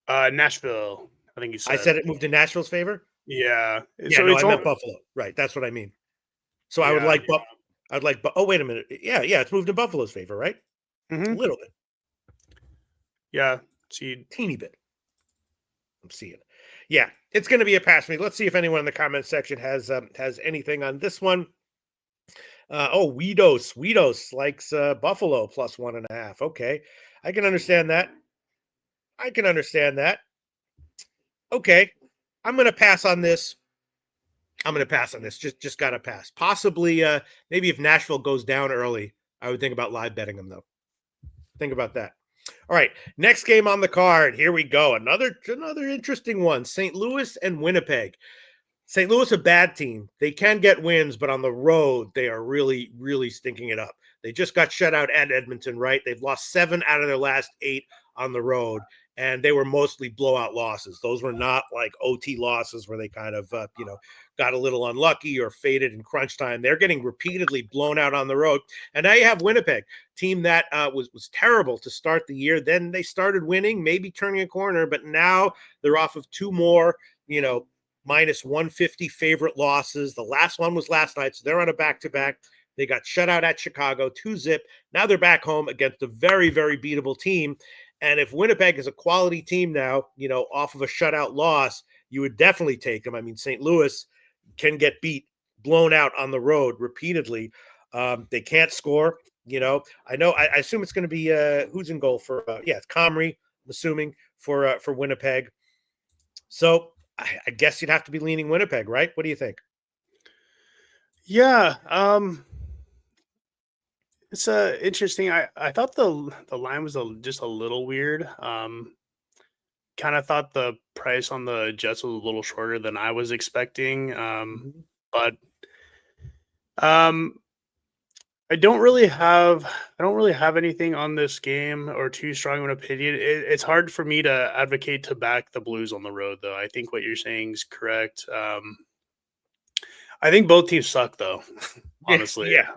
Nashville, I think you I said. said it moved in Nashville's favor. Yeah. Yeah, So no, it's I meant all. Buffalo. Right, that's what I mean. So I would Yeah. like I'd like oh wait a minute. Yeah, yeah, it's moved in Buffalo's favor, right? A Hmm. little bit, Yeah. See. teeny bit. I'm seeing. Yeah, it's going to be a pass for me. Let's see if anyone in the comment section has anything on this one. Weedos likes Buffalo plus 1.5. Okay, I can understand that. I can understand that. Okay, I'm going to pass on this. I'm going to pass on this. Just got to pass. Possibly, maybe if Nashville goes down early, I would think about live betting them though. Think about that. All right, next game on the card. Here we go. Another interesting one. St. Louis and Winnipeg. St. Louis a bad team. They can get wins, but on the road they are really, really stinking it up. They just got shut out at Edmonton, right? They've lost 7 out of their last 8 on the road, and they were mostly blowout losses. Those were not like OT losses where they kind of got a little unlucky or faded in crunch time. They're getting repeatedly blown out on the road, and now you have Winnipeg, team that was terrible to start the year. Then they started winning, maybe turning a corner, but now they're off of 2 more, minus 150 favorite losses. The last one was last night, so they're on a back-to-back. They got shut out at Chicago, 2-0. Now they're back home against a very, very beatable team. And if Winnipeg is a quality team now, off of a shutout loss, you would definitely take them. I mean, St. Louis can get blown out on the road repeatedly. They can't score. I assume it's going to be who's in goal for? It's Comrie. I'm assuming for Winnipeg. So I guess you'd have to be leaning Winnipeg, right? What do you think? Yeah. It's interesting. I thought the line was just a little weird. Kind of thought the price on the Jets was a little shorter than I was expecting. Mhm. But um, I don't really have anything on this game or too strong of an opinion. It's hard for me to advocate to back the Blues on the road, though. I think what you're saying is correct. I think both teams suck, though. Yeah, Honestly. yeah.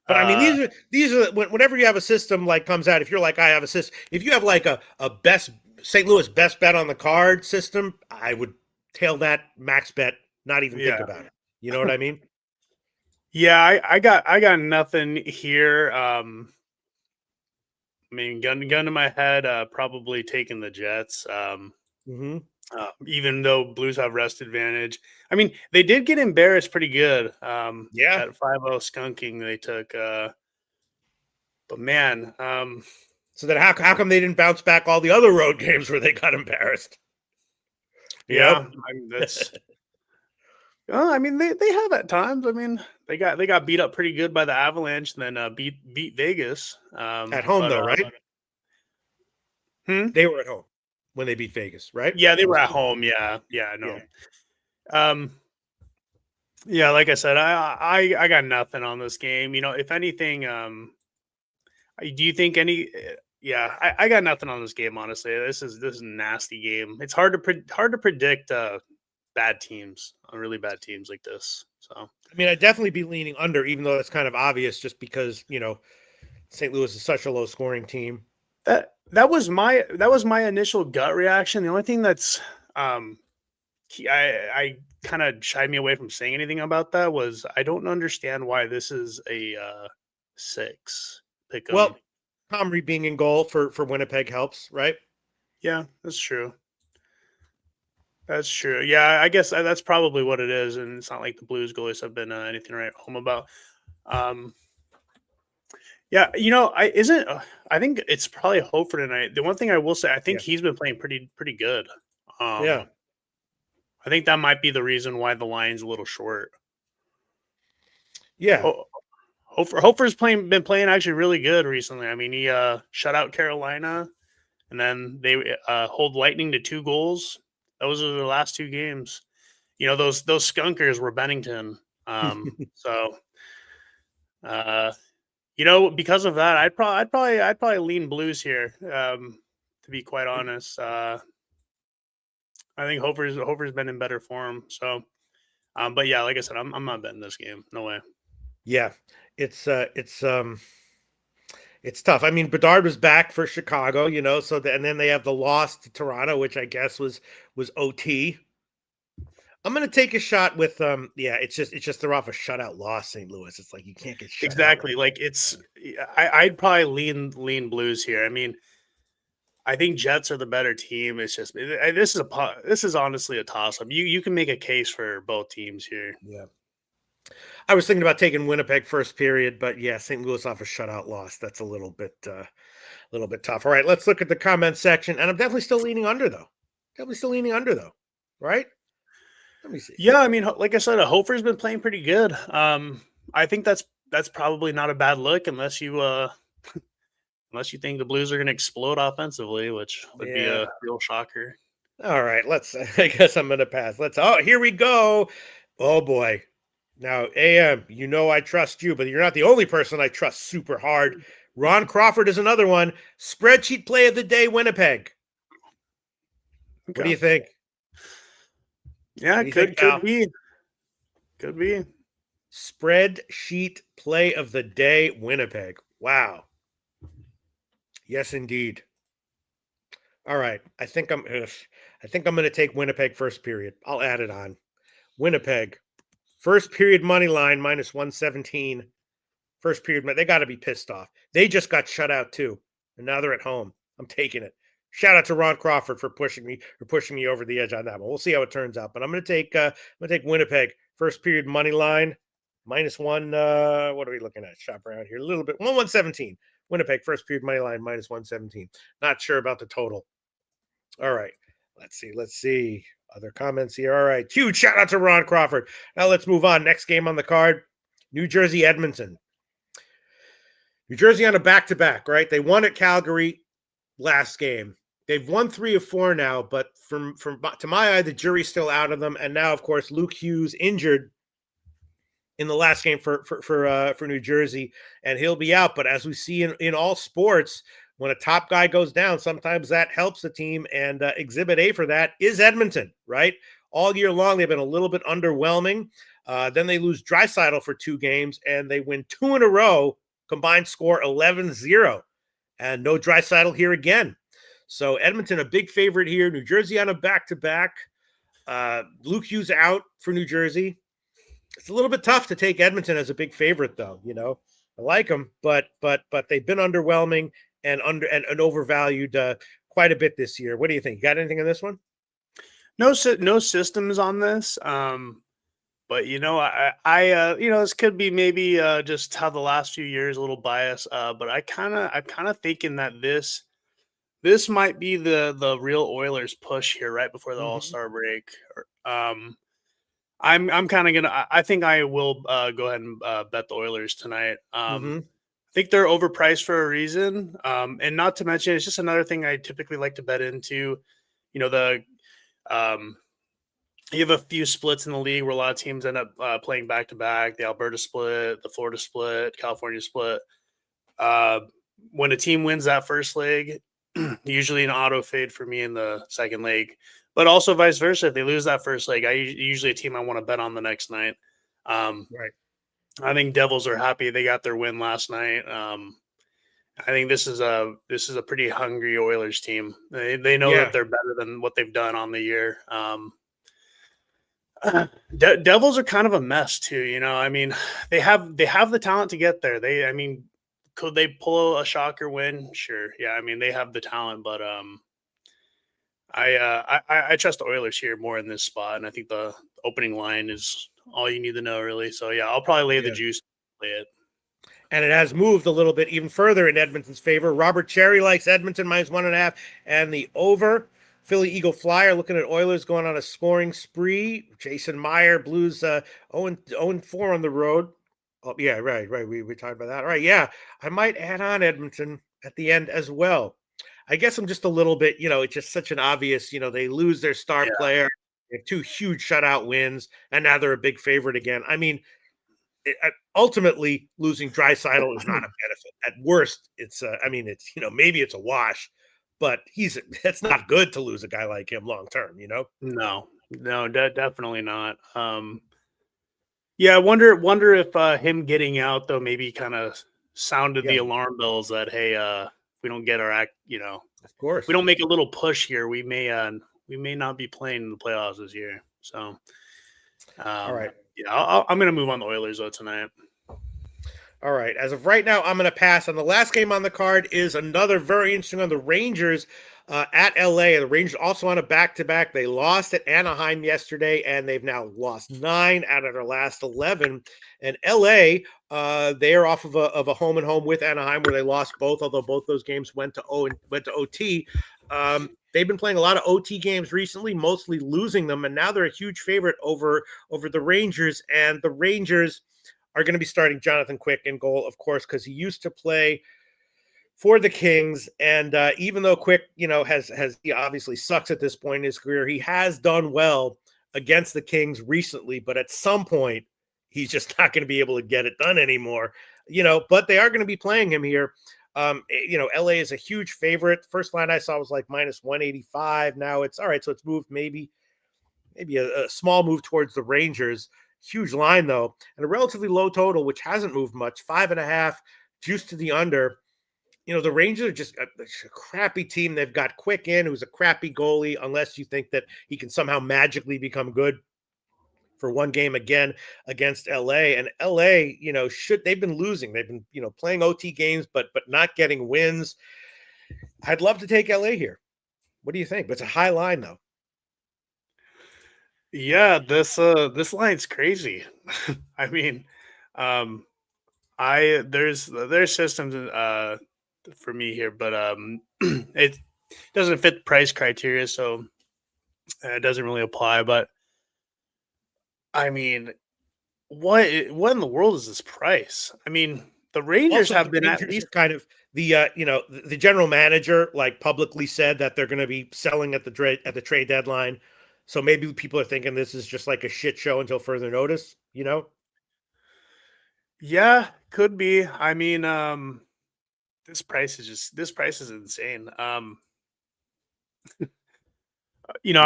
But I mean, uh, these are whenever you have a system like comes out. If you're like I have a system, if you have like a best St. Louis best bet on the card system, I would tail that max bet, not even think yeah, about it. You know what I mean? yeah. I got nothing here. I mean, gun to my head, probably taking the Jets. Mm-hmm. Even though Blues have rest advantage. I mean, they did get embarrassed pretty good. Yeah. At 5-0 skunking they took. But man, So then, how come they didn't bounce back all the other road games where they got embarrassed? You know? yeah, I mean, that's I mean, they have at times. I mean, they got beat up pretty good by the Avalanche, and then beat Vegas. At home, though, right? They were at home when they beat Vegas, right? Yeah, they were at home. Yeah, no. Yeah. Yeah, like I said, I got nothing on this game. If anything, do you think any? Yeah, I got nothing on this game. Honestly, this is a nasty game. It's hard to predict bad teams, really bad teams like this. So I mean, I'd definitely be leaning under, even though it's kind of obvious, just because St. Louis is such a low scoring team. That was my initial gut reaction. The only thing that's I kind of shied me away from saying anything about that was I don't understand why this is a 6 pick 'em. Well, Comrie being in goal for Winnipeg helps, right? Yeah, that's true. That's true. Yeah, I guess that's probably what it is, and it's not like the Blues goalies have been anything to write home about. Yeah, I think it's probably hope for tonight. The one thing I will say, I think he's been playing pretty good. Yeah. I think that might be the reason why the line's a little short. Yeah. Hofer's been playing actually really good recently. I mean, he shut out Carolina, and then they hold Lightning to 2 goals. Those are their last 2 games. Those skunkers were Bennington. So, because of that, I'd probably lean Blues here. To be quite honest, I think Hofer's been in better form. So, but yeah, like I said, I'm not betting this game. No way. Yeah, it's tough. I mean, Bedard was back for Chicago, and then they have the loss to Toronto, which I guess was OT. I'm going to take a shot with it's just they're off a shutout loss, St. Louis. It's like you can't get shut exactly out. like I'd probably lean Blues here. I mean, I think Jets are the better team. It's just this is honestly a toss up. You can make a case for both teams here. Yeah. I was thinking about taking Winnipeg first period, but yeah, St. Louis off a shutout loss. That's a little bit tough. All right, let's look at the comment section, and I'm definitely still leaning under though. Right? Let me see. Yeah, I mean, like I said, Hofer's been playing pretty good. I think that's probably not a bad look unless you think the Blues are going to explode offensively, which would be a real shocker. All right, I guess I'm going to pass. Here we go. Oh boy. Now, AM, I trust you, but you're not the only person I trust super hard. Ron Crawford is another one. Spreadsheet play of the day, Winnipeg. Okay. What do you think? Yeah, could be. Could be. Spreadsheet play of the day, Winnipeg. Wow. Yes, indeed. All right. I think I'm going to take Winnipeg first period. I'll add it on. Winnipeg. First period money line minus 117. First period, they got to be pissed off. They just got shut out too, and now they're at home. I'm taking it. Shout out to Ron Crawford for pushing me over the edge on that one. We'll see how it turns out, but I'm going to take Winnipeg first period money line minus 1. What are we looking at? Shop around here a little bit. 117. Winnipeg first period money line minus 117. Not sure about the total. All right, let's see. Other comments here. All right. Huge shout out to Ron Crawford. Now let's move on. Next game on the card, New Jersey, Edmonton. New Jersey on a back-to-back, right? They won at Calgary last game. They've won 3 of 4 now, but from to my eye, the jury's still out of them. And now, of course, Luke Hughes injured in the last game for New Jersey, and he'll be out. But as we see in all sports, when a top guy goes down, sometimes that helps the team, and Exhibit A for that is Edmonton, right? All year long, they've been a little bit underwhelming. Then they lose Draisaitl for 2 games, and they win 2 in a row, combined score 11-0, and no Draisaitl here again. So Edmonton, a big favorite here. New Jersey on a back-to-back. Luke Hughes out for New Jersey. It's a little bit tough to take Edmonton as a big favorite, though. I like them, but they've been underwhelming and overvalued quite a bit this year. What do you think? You got anything on this one? No systems on this. But I this could be maybe just how the last few years a little bias. But I'm kind of thinking that this might be the real Oilers push here right before the All-Star break. I'm kind of gonna. I think I will go ahead and bet the Oilers tonight. Mm-hmm. I think they're overpriced for a reason, and not to mention it's just another thing I typically like to bet into. You know, um, you have a few splits in the league where a lot of teams end up playing back to back. The Alberta split, the Florida split, California split. Uh, when a team wins that first leg, usually an auto fade for me in the second leg, but also vice versa. If they lose that first leg, I usually a team I want to bet on the next night. Right. I think Devils are happy they got their win last night. I think this is a pretty hungry Oilers team. They know Yeah. that they're better than what they've done on the year. Devils are kind of a mess too. You know, I mean, they have the talent to get there. Could they pull a shocker win? Sure. Yeah. I mean, they have the talent, but I trust the Oilers here more in this spot, and I think the opening line is all you need to know, really. So yeah, I'll probably lay the juice, play it. And it has moved a little bit even further in Edmonton's favor. Robert Cherry likes Edmonton -1.5 and the over. Philly Eagle Flyer looking at Oilers going on a scoring spree. Jason Meyer, Blues 0-4 on the road. Oh, yeah, right. We talked about that. All right, yeah. I might add on Edmonton at the end as well. I guess I'm just a little bit, it's just such an obvious, they lose their star player. They have 2 huge shutout wins, and now they're a big favorite again. I mean, ultimately, losing Draisaitl is not a benefit. At worst, it's maybe it's a wash, but it's not good to lose a guy like him long term. No, definitely not. Yeah, I wonder if him getting out though maybe kind of sounded the alarm bells that hey, we don't get our act, of course, we don't make a little push here, we may not be playing in the playoffs this year. So, all right. Yeah, I'm going to move on the Oilers though tonight. All right. As of right now, I'm going to pass on the last game on the card. Is another very interesting one. The Rangers at LA. The Rangers also on a back-to-back. They lost at Anaheim yesterday, and they've now lost 9 out of their last 11. And LA, they are off of a home and home with Anaheim, where they lost both, although both those games went to OT. They've been playing a lot of OT games recently, mostly losing them, and now they're a huge favorite over the Rangers. And the Rangers are going to be starting Jonathan Quick in goal, of course, because he used to play for the Kings. And even though Quick, he obviously sucks at this point in his career, he has done well against the Kings recently. But at some point, he's just not going to be able to get it done anymore. But they are going to be playing him here. LA is a huge favorite. First line I saw was like -185. Now it's all right. So it's moved maybe a small move towards the Rangers. Huge line though, and a relatively low total, which hasn't moved much. 5.5, juice to the under. The Rangers are just a crappy team. They've got Quick in, who's a crappy goalie, unless you think that he can somehow magically become good for one game again against LA. And LA, they've been losing. They've been, playing OT games, but not getting wins. I'd love to take LA here. What do you think? But it's a high line though. Yeah, this line's crazy. I mean, there's systems for me here, but it doesn't fit the price criteria, so it doesn't really apply. But I mean, what in the world is this price? I mean, the Rangers Also, have the been Rangers at least kind of the general manager like publicly said that they're going to be selling at the trade deadline. So maybe people are thinking this is just like a shit show until further notice. Yeah, could be. I mean, this price is insane. I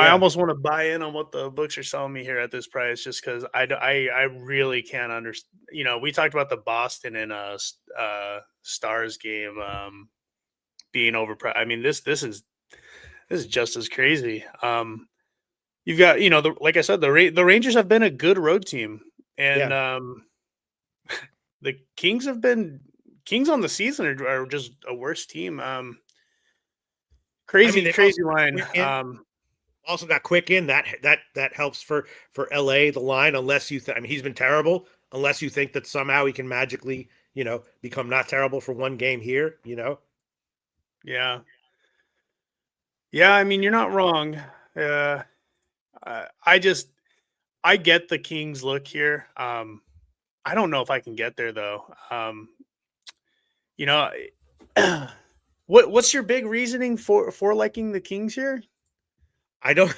almost want to buy in on what the books are selling me here at this price, just because I really can't understand. We talked about the Boston and Stars game being overpriced. I mean, this is just as crazy. You've got like I said, the Rangers have been a good road team, and the Kings on the season are just a worse team. Crazy line. Also got Quick in that helps for LA, the line, unless you he's been terrible, unless you think that somehow he can magically become not terrible for one game here. Yeah, I mean, you're not wrong. I get the Kings look here. I don't know if I can get there though. You know, what's your big reasoning for liking the Kings here? I don't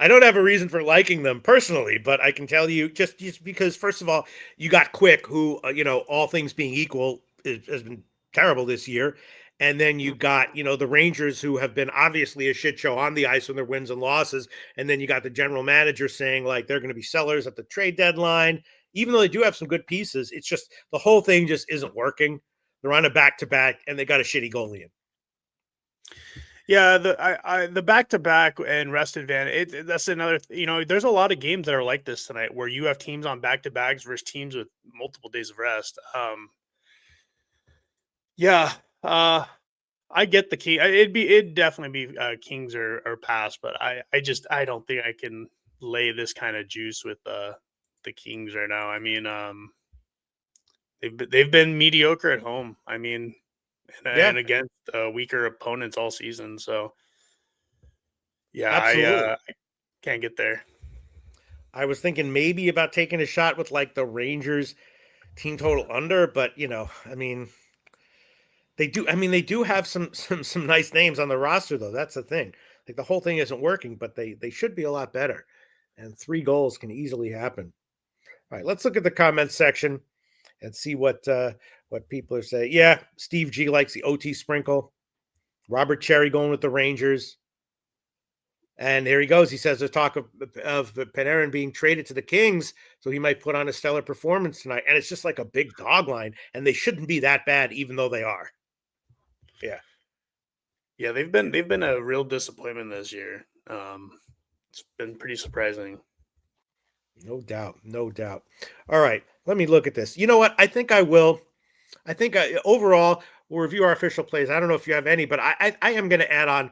I don't have a reason for liking them personally, but I can tell you just because first of all, you got Quick, who all things being equal has been terrible this year. And then you got, the Rangers, who have been obviously a shit show on the ice when their wins and losses. And then you got the general manager saying like they're going to be sellers at the trade deadline, even though they do have some good pieces. It's just the whole thing just isn't working. They're on a back-to-back and they got a shitty goalie in. Yeah, the back-to-back and rest advantage. That's another. There's a lot of games that are like this tonight, where you have teams on back-to-backs versus teams with multiple days of rest. Yeah, I get the key. It'd definitely be Kings or pass, but I don't think I can lay this kind of juice with the Kings right now. I mean, they've been mediocre at home. I mean. And against weaker opponents all season. So, yeah, I can't get there. I was thinking maybe about taking a shot with like the Rangers team total under, but I mean, they do have some nice names on the roster though. That's the thing. Like the whole thing isn't working, but they should be a lot better. And 3 goals can easily happen. All right, let's look at the comments section and see what people are saying. Yeah, Steve G likes the OT sprinkle. Robert Cherry going with the Rangers. And here he goes. He says there's talk of Panarin being traded to the Kings, so he might put on a stellar performance tonight. And it's just like a big dog line, and they shouldn't be that bad, even though they are. Yeah. Yeah, they've been a real disappointment this year. It's been pretty surprising. No doubt. All right, let me look at this. You know what? I think I will. I think overall, we'll review our official plays. I don't know if you have any, but I am going to add on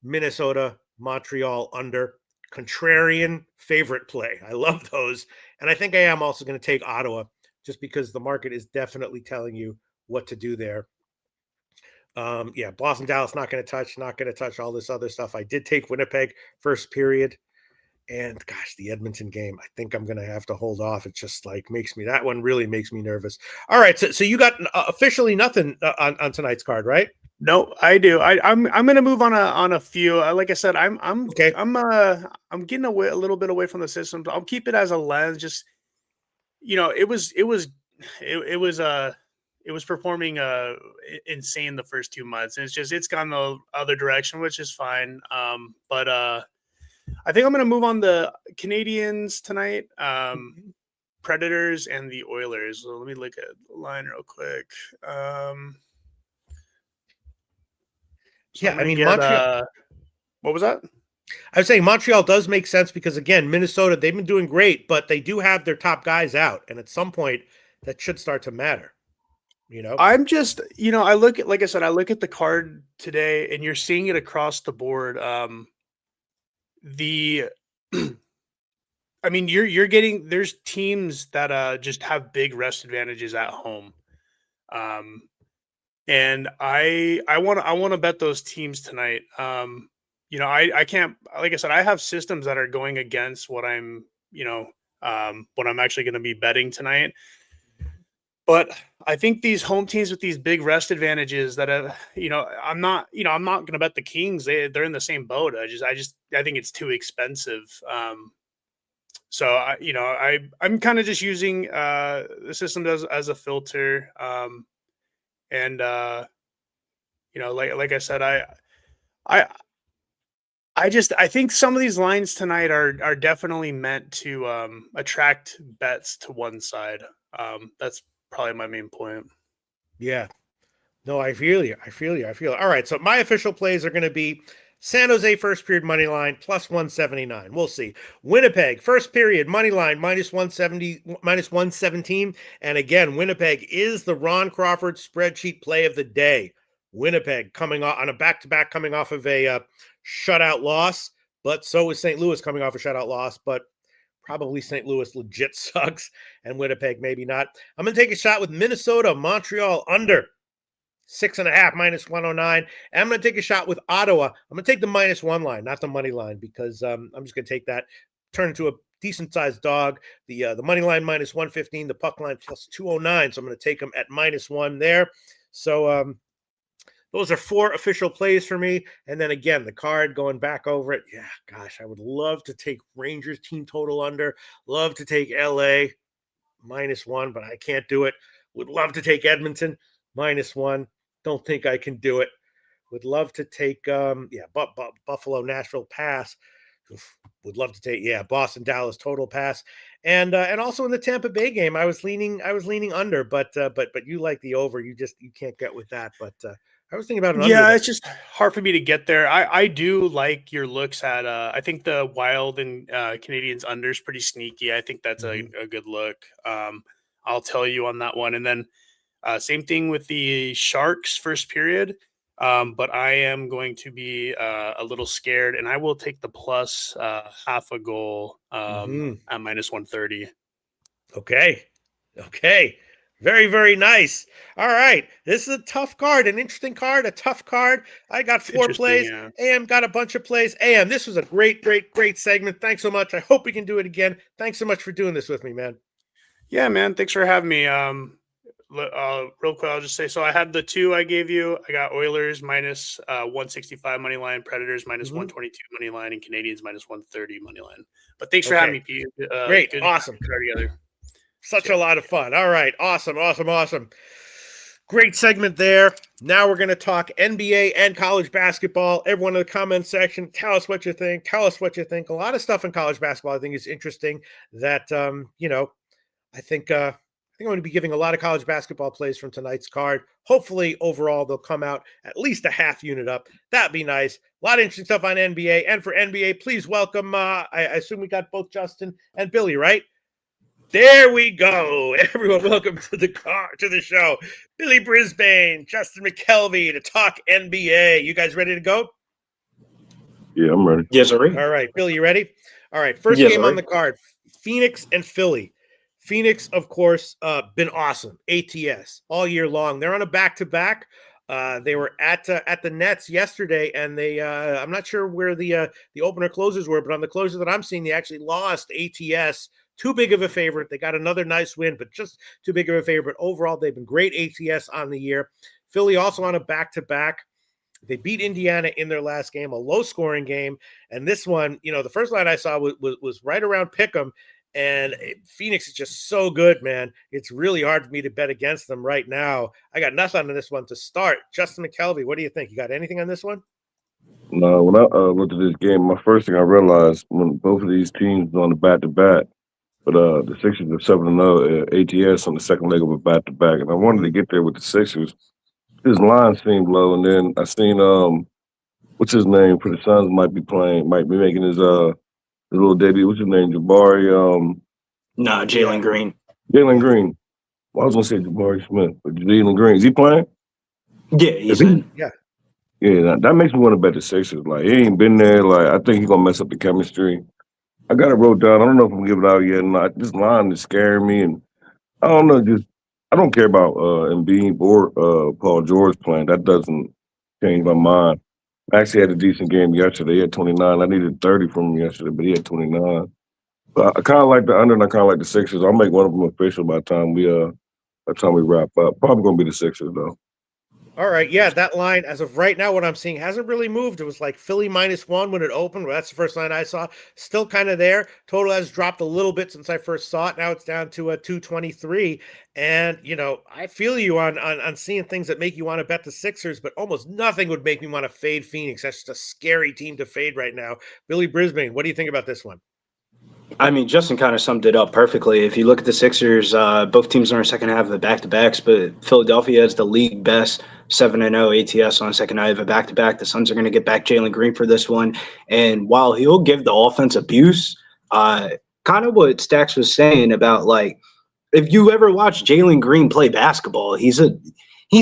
Minnesota, Montreal under. Contrarian favorite play. I love those. And I think I am also going to take Ottawa just because the market is definitely telling you what to do there. Yeah, Boston, Dallas, not going to touch all this other stuff. I did take Winnipeg first period. And gosh, the Edmonton game, I think I'm going to have to hold off. It just like that one really makes me nervous. All right. So you got officially nothing on tonight's card, right? No, I do. I'm going to move on a few. Like I said, I'm okay. I'm getting away a little bit away from the system. I'll keep it as a lens. Just, it was performing insane the first 2 months. And it's gone the other direction, which is fine. But I think I'm going to move on the Canadians tonight, Predators, and the Oilers. So let me look at the line real quick. Montreal. What was that? I was saying Montreal does make sense because, again, Minnesota, they've been doing great, but they do have their top guys out. And at some point, that should start to matter. I'm just, I look at the card today, and you're seeing it across the board. You're getting, there's teams that just have big rest advantages at home, and I want to bet those teams tonight. I can't, like I said, I have systems that are going against what I'm actually going to be betting tonight. But I think these home teams with these big rest advantages that have, I'm not going to bet the Kings. They're in the same boat. I think it's too expensive. So I'm kind of just using the system as a filter. Like I said, I think some of these lines tonight are definitely meant to attract bets to one side. That's probably my main point. Yeah. No, I feel you. All right. So my official plays are going to be San Jose first period money line plus 179. We'll see. Winnipeg first period money line minus 117. And again, Winnipeg is the Ron Crawford spreadsheet play of the day. Winnipeg coming off on a back-to-back, coming off of a shutout loss, but so is St. Louis coming off a shutout loss, but probably St. Louis legit sucks, and Winnipeg maybe not. I'm going to take a shot with Minnesota, Montreal under 6.5 minus 109. And I'm going to take a shot with Ottawa. I'm going to take the -1 line, not the money line, because I'm just going to take that, turn into a decent sized dog. The money line minus 115, the puck line plus 209. So I'm going to take them at -1 there. So those are 4 official plays for me. And then again, the card going back over it. Yeah, gosh, I would love to take Rangers team total under. Love to take LA -1, but I can't do it. Would love to take Edmonton -1. Don't think I can do it. Would love to take Buffalo, Nashville pass. Would love to take Boston, Dallas total pass, and also in the Tampa Bay game, I was leaning under, but you like the over. You can't get with that. But I was thinking about an under. Yeah, it's just hard for me to get there. I do like your looks at. I think the Wild and Canadians under is pretty sneaky. I think that's a good look. I'll tell you on that one, and then same thing with the Sharks first period. But I am going to be a little scared, and I will take the plus half a goal at -130. Okay. Very, very nice. All right. This is a tough card, an interesting card, a tough card. I got 4 plays. Yeah. AM got a bunch of plays. AM, this was a great segment. Thanks so much. I hope we can do it again. Thanks so much for doing this with me, man. Yeah, man. Thanks for having me. Real quick, I'll just say, so I had the 2 I gave you. I got Oilers minus 165 money line, Predators minus 122 money line, and Canadians minus 130 money line. But thanks for having me, Pete. Great, awesome. Together. Such a lot of fun. All right, awesome. Great segment there. Now we're going to talk NBA and college basketball. Everyone in the comment section, tell us what you think. A lot of stuff in college basketball I think is interesting that, I think I'm going to be giving a lot of college basketball plays from tonight's card. Hopefully, overall, they'll come out at least a half unit up. That'd be nice. A lot of interesting stuff on NBA. And for NBA, please welcome, I assume we got both Justin and Billy, right? There we go. Everyone, welcome to the show. Billy Brisbane, Justin McKelvey to talk NBA. You guys ready to go? Yeah, I'm ready. Yes, sir. All right. Billy, you ready? All right. First game on the card, Phoenix and Philly. Phoenix, of course, been awesome. ATS all year long. They're on a back-to-back. They were at the Nets yesterday, and they I'm not sure where the opener closers were, but on the closers that I'm seeing, they actually lost ATS. Too big of a favorite. They got another nice win, but just too big of a favorite. Overall, they've been great ATS on the year. Philly also on a back-to-back. They beat Indiana in their last game, a low-scoring game. And this one, the first line I saw was right around Pick'em. And Phoenix is just so good, man. It's really hard for me to bet against them right now. I got nothing on this one to start. Justin McKelvey, what do you think? You got anything on this one? No, when I looked at this game, my first thing I realized when both of these teams on the back-to-back, but the Sixers are 7-0 ATS on the second leg of a back-to-back, and I wanted to get there with the Sixers. His line seemed low, and then I seen what's his name for the Suns might be making his little debut. What's his name? Jabari. Jalen Green. Jalen Green. Well, I was gonna say Jabari Smith, but Jalen Green. Is he playing? Yeah, he's in. Yeah. Yeah, that makes me want to bet the Sixers. Like, he ain't been there. Like, I think he's gonna mess up the chemistry. I got it wrote down. I don't know if I'm gonna give it out yet or not. This line is scaring me, and I don't know. I don't care about Embiid or Paul George playing. That doesn't change my mind. I actually had a decent game yesterday. He had 29. I needed 30 from him yesterday, but he had 29. But I kind of like the under, and I kind of like the Sixers. I'll make one of them official by the time we wrap up. Probably gonna be the Sixers though. All right, yeah, that line as of right now, what I'm seeing hasn't really moved. It was like Philly -1 when it opened. Well, that's the first line I saw. Still kind of there. Total has dropped a little bit since I first saw it. Now it's down to 223. And I feel you on seeing things that make you want to bet the Sixers, but almost nothing would make me want to fade Phoenix. That's just a scary team to fade right now. Billy Brisbane, what do you think about this one? I mean, Justin kind of summed it up perfectly. If you look at the Sixers, both teams are in the second half of the back-to-backs, but Philadelphia has the league best 7-0 ATS on the second night of a back-to-back. The Suns are going to get back Jalen Green for this one. And while he'll give the offense abuse, kind of what Stacks was saying about, like, if you ever watch Jalen Green play basketball, he's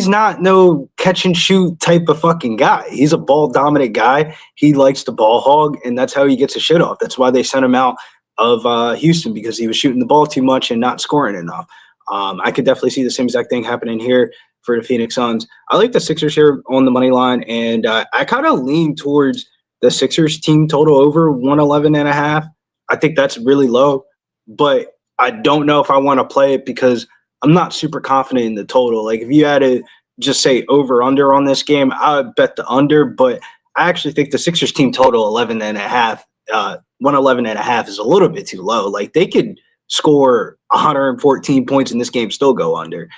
not no catch-and-shoot type of fucking guy. He's a ball-dominant guy. He likes to ball hog, and that's how he gets his shit off. That's why they sent him out of Houston, because he was shooting the ball too much and not scoring enough. I could definitely see the same exact thing happening here for the Phoenix Suns. I like the Sixers here on the money line, and I kind of lean towards the Sixers team total over 111.5. I think that's really low, but I don't know if I want to play it because I'm not super confident in the total. Like if you had to just say over under on this game, I would bet the under, but I actually think the Sixers team total 111.5 is a little bit too low. Like they could score 114 points in this game, still go under,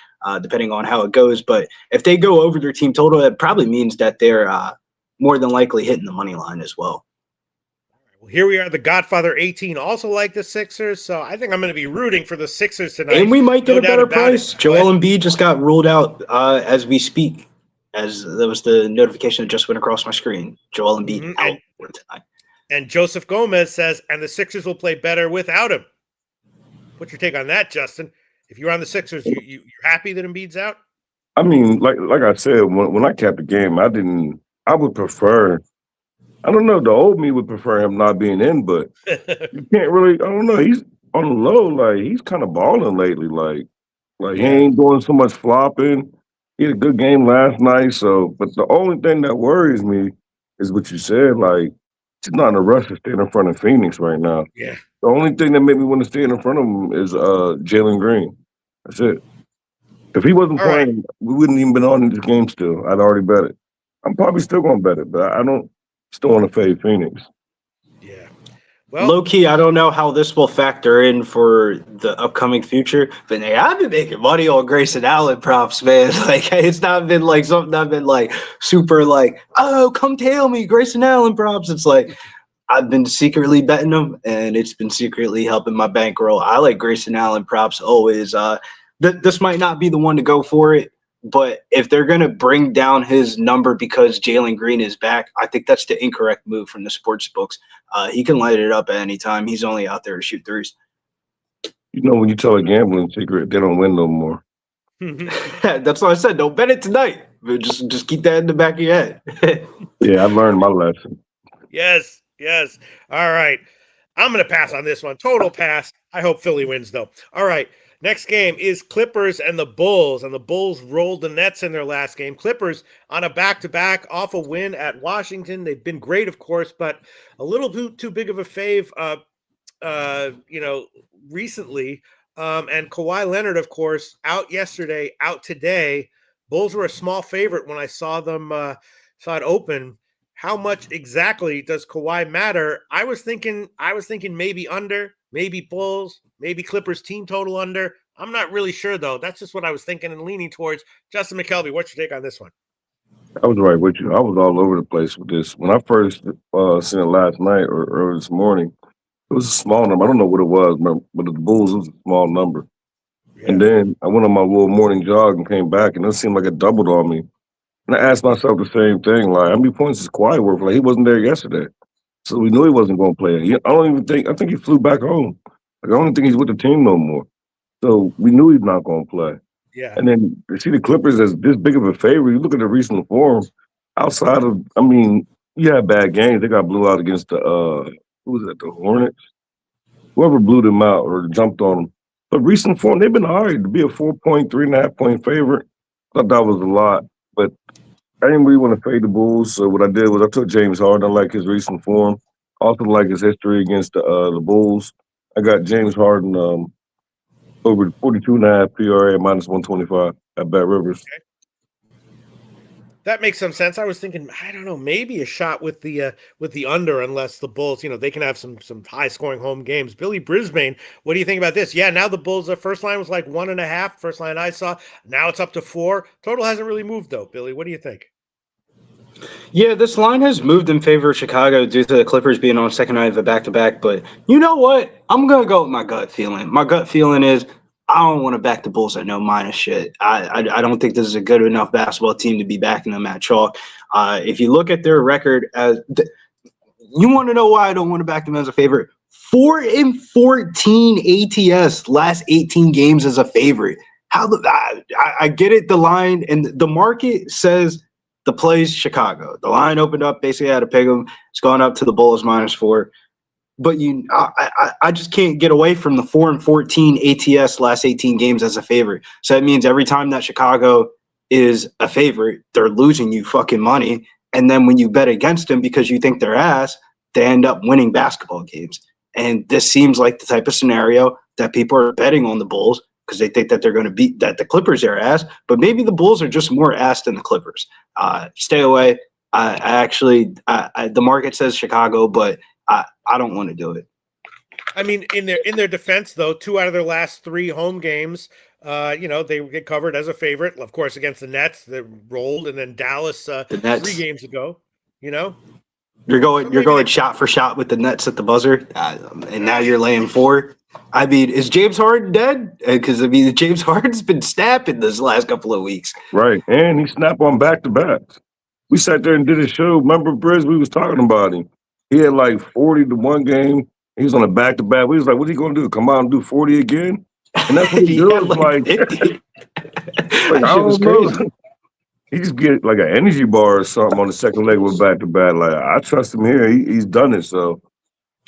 depending on how it goes. But if they go over their team total, it probably means that they're more than likely hitting the money line as well. Well, here we are. The Godfather 18 also like the Sixers, so I think I'm going to be rooting for the Sixers tonight. And we might get a better price. It. Joel Embiid just got ruled out as we speak, as that was the notification that just went across my screen. Joel Embiid out for tonight. And Joseph Gomez says, and the Sixers will play better without him. What's your take on that, Justin? If you're on the Sixers, you're happy that Embiid's out? I mean, like I said, when I capped the game, I would prefer. I don't know. The old me would prefer him not being in, but you can't really. I don't know. He's on the low. Like he's kind of balling lately. Like he ain't doing so much flopping. He had a good game last night. So, but the only thing that worries me is what you said. Like he's not in a rush to stand in front of Phoenix right now. Yeah. The only thing that made me want to stand in front of him is Jalen Green. That's it. If he wasn't playing, we wouldn't even been on in this game still. I'd already bet it. I'm probably still going to bet it, but I don't still want to fade Phoenix. Yeah. Well, low key, I don't know how this will factor in for the upcoming future, but hey, I've been making money on Grayson Allen props, man. Like it's not been like something I've been like super like, oh, come tell me Grayson Allen props. It's like I've been secretly betting them, and it's been secretly helping my bankroll. I like Grayson Allen props always. This might not be the one to go for it, but if they're going to bring down his number because Jalen Green is back, I think that's the incorrect move from the sports books. He can light it up at any time. He's only out there to shoot threes. You know, when you tell a gambling secret, they don't win no more. That's what I said. Don't bet it tonight. But just keep that in the back of your head. Yeah, I learned my lesson. Yes. All right. I'm going to pass on this one. Total pass. I hope Philly wins, though. All right. Next game is Clippers and the Bulls, and the Bulls rolled the Nets in their last game. Clippers on a back-to-back off a win at Washington. They've been great, of course, but a little too big of a fave, recently. And Kawhi Leonard, of course, out yesterday, out today. Bulls were a small favorite when I saw it open. How much exactly does Kawhi matter? I was thinking maybe under, maybe Bulls, maybe Clippers team total under. I'm not really sure, though. That's just what I was thinking and leaning towards. Justin McKelvey, what's your take on this one? I was right with you. I was all over the place with this. When I first seen it last night or early this morning, it was a small number. I don't know what it was, but the Bulls was a small number. Yeah. And then I went on my little morning jog and came back, and it seemed like it doubled on me. And I asked myself the same thing, like, how many points is Kawhi worth? Like, he wasn't there yesterday. So we knew he wasn't going to play. I think he flew back home. Like, I don't think he's with the team no more. So we knew he's not going to play. Yeah. And then you see the Clippers as this big of a favorite. You look at the recent form, outside of, you had bad games. They got blew out against the Hornets? Whoever blew them out or jumped on them. But recent form, they've been all right to be a 3.5 favorite. I thought that was a lot. But I didn't really want to fade the Bulls. So what I did was I took James Harden. I like his recent form. Also like his history against the Bulls. I got James Harden over 42.5 PRA minus 125 at Bet Rivers. Okay. That makes some sense. I was thinking, I don't know, maybe a shot with the under, unless the Bulls, they can have some high scoring home games. Billy Brisbane, what do you think about this? Yeah, now the Bulls' first line was like 1.5. First line I saw. Now it's up to 4. Total hasn't really moved though. Billy, what do you think? Yeah, this line has moved in favor of Chicago due to the Clippers being on second night of a back-to-back. But you know what? I'm gonna go with my gut feeling. My gut feeling is I don't want to back the Bulls at no minus shit. I don't think this is a good enough basketball team to be backing them at chalk. If you look at their record, you want to know why I don't want to back them as a favorite? 4-14 ATS last 18 games as a favorite. I get it. The line and the market says the plays Chicago. The line opened up, basically had to pick them. It's gone up to the Bulls -4. But I just can't get away from the 4-14 ATS last 18 games as a favorite. So that means every time that Chicago is a favorite, they're losing you fucking money. And then when you bet against them because you think they're ass, they end up winning basketball games. And this seems like the type of scenario that people are betting on the Bulls because they think that they're going to beat that the Clippers are ass. But maybe the Bulls are just more ass than the Clippers. Stay away. The market says Chicago, but I don't want to do it. I mean, in their defense, though, 2 out of their last 3 home games, they get covered as a favorite. Of course, against the Nets, they rolled, and then Dallas The Nets. 3 games ago. You're going shot for shot with the Nets at the buzzer, and now you're laying 4. I mean, is James Harden dead? Because James Harden's been snapping this last couple of weeks. Right, and he snapped on back-to-backs. We sat there and did a show. Remember, Briz, we was talking about him. He had like 40 to one game. He was on a back-to-back. We was like, what's he going to do, come out and do 40 again? And that's what he does. Like I don't know. He just get like an energy bar or something on the second leg with back-to-back. Like, I trust him here. He's done it, so.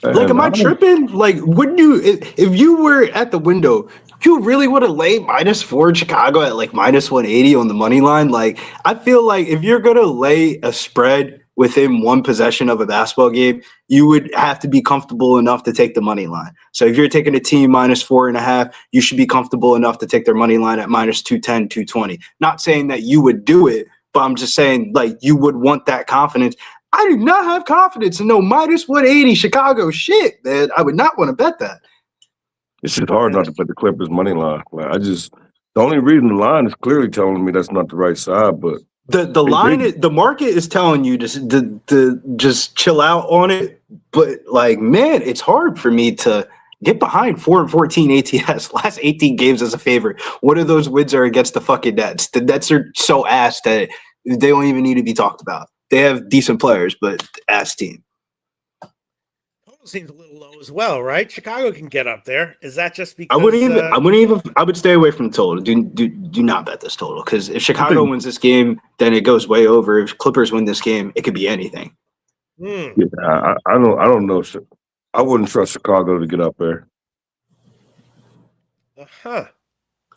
Like, am I tripping? Like, wouldn't you, if you were at the window, you really would have laid -4 in Chicago at like -180 on the money line? Like, I feel like if you're going to lay a spread within 1 possession of a basketball game, you would have to be comfortable enough to take the money line. So if you're taking a team -4.5, you should be comfortable enough to take their money line at -210, 220. Not saying that you would do it, but I'm just saying, like, you would want that confidence. I do not have confidence in no -180 Chicago shit, man. I would not want to bet that. It's just hard not to bet the Clippers money line. Like, the only reason the line is clearly telling me that's not the right side, but the line, the market is telling you to just chill out on it. But like, man, it's hard for me to get behind 4-14 ATS. Last 18 games as a favorite. One of those wins are against the fucking Nets. The Nets are so ass that they don't even need to be talked about. They have decent players, but ass team. Total seems a little low as well, right? Chicago can get up there. Is that just because I would stay away from the total. Do not bet this total, because if Chicago wins this game, then it goes way over. If Clippers win this game, it could be anything. Yeah, I don't know. I wouldn't trust Chicago to get up there.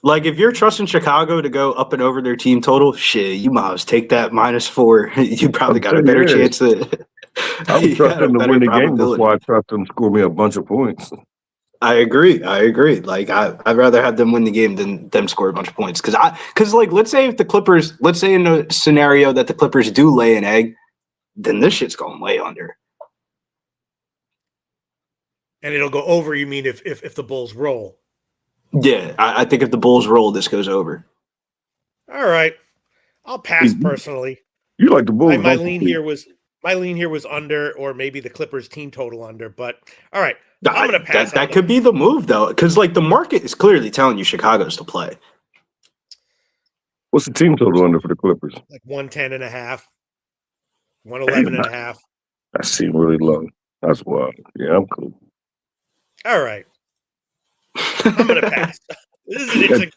Like, if you're trusting Chicago to go up and over their team total, shit, you might as well take that -4. You probably got a better chance to. I would trust them to win the game before I trust them to score me a bunch of points. I agree. Like, I'd rather have them win the game than them score a bunch of points. Because like, let's say in a scenario that the Clippers do lay an egg, then this shit's going way under. And it'll go over, you mean, if the Bulls roll? Yeah, I think if the Bulls roll, this goes over. All right, I'll pass personally. You like the Bulls? My lean here was under, or maybe the Clippers team total under. But all right, I'm going to pass. That could be the move, though, because like the market is clearly telling you Chicago's to play. What's the team total under for the Clippers? Like 110.5, 111.5. That seems really low. That's wild. Yeah, I'm cool. All right. I'm going to pass. This is an interesting.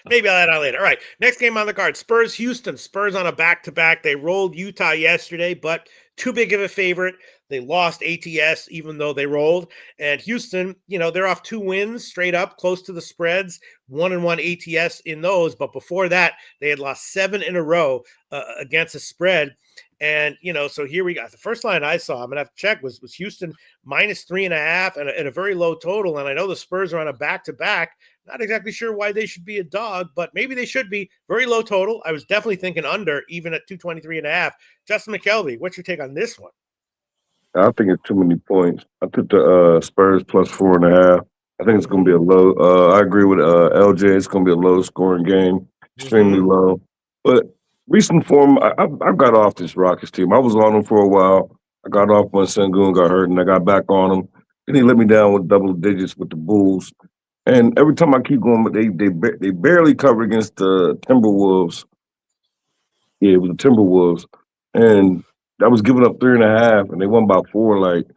Maybe I'll add on later. All right. Next game on the card. Spurs, Houston. Spurs on a back-to-back. They rolled Utah yesterday, but too big of a favorite. They lost ATS even though they rolled. And Houston, they're off 2 wins straight up, close to the spreads. 1-1 ATS in those. But before that, they had lost 7 in a row against a spread. And, so here we got the first line I saw, I'm going to have to check, was Houston -3.5 and a very low total. And I know the Spurs are on a back-to-back. Not exactly sure why they should be a dog, but maybe they should be. Very low total. I was definitely thinking under, even at 223.5. Justin McKelvey, what's your take on this one? I think it's too many points. I took the Spurs +4.5. I think it's going to be a low. I agree with LJ. It's going to be a low-scoring game, extremely low. But recent form, I got off this Rockets team. I was on them for a while. I got off when Sengun got hurt, and I got back on them. Then he let me down with double digits with the Bulls. And every time I keep going, they barely cover against the Timberwolves. Yeah, it was the Timberwolves. And I was giving up 3.5, and they won by 4. Like,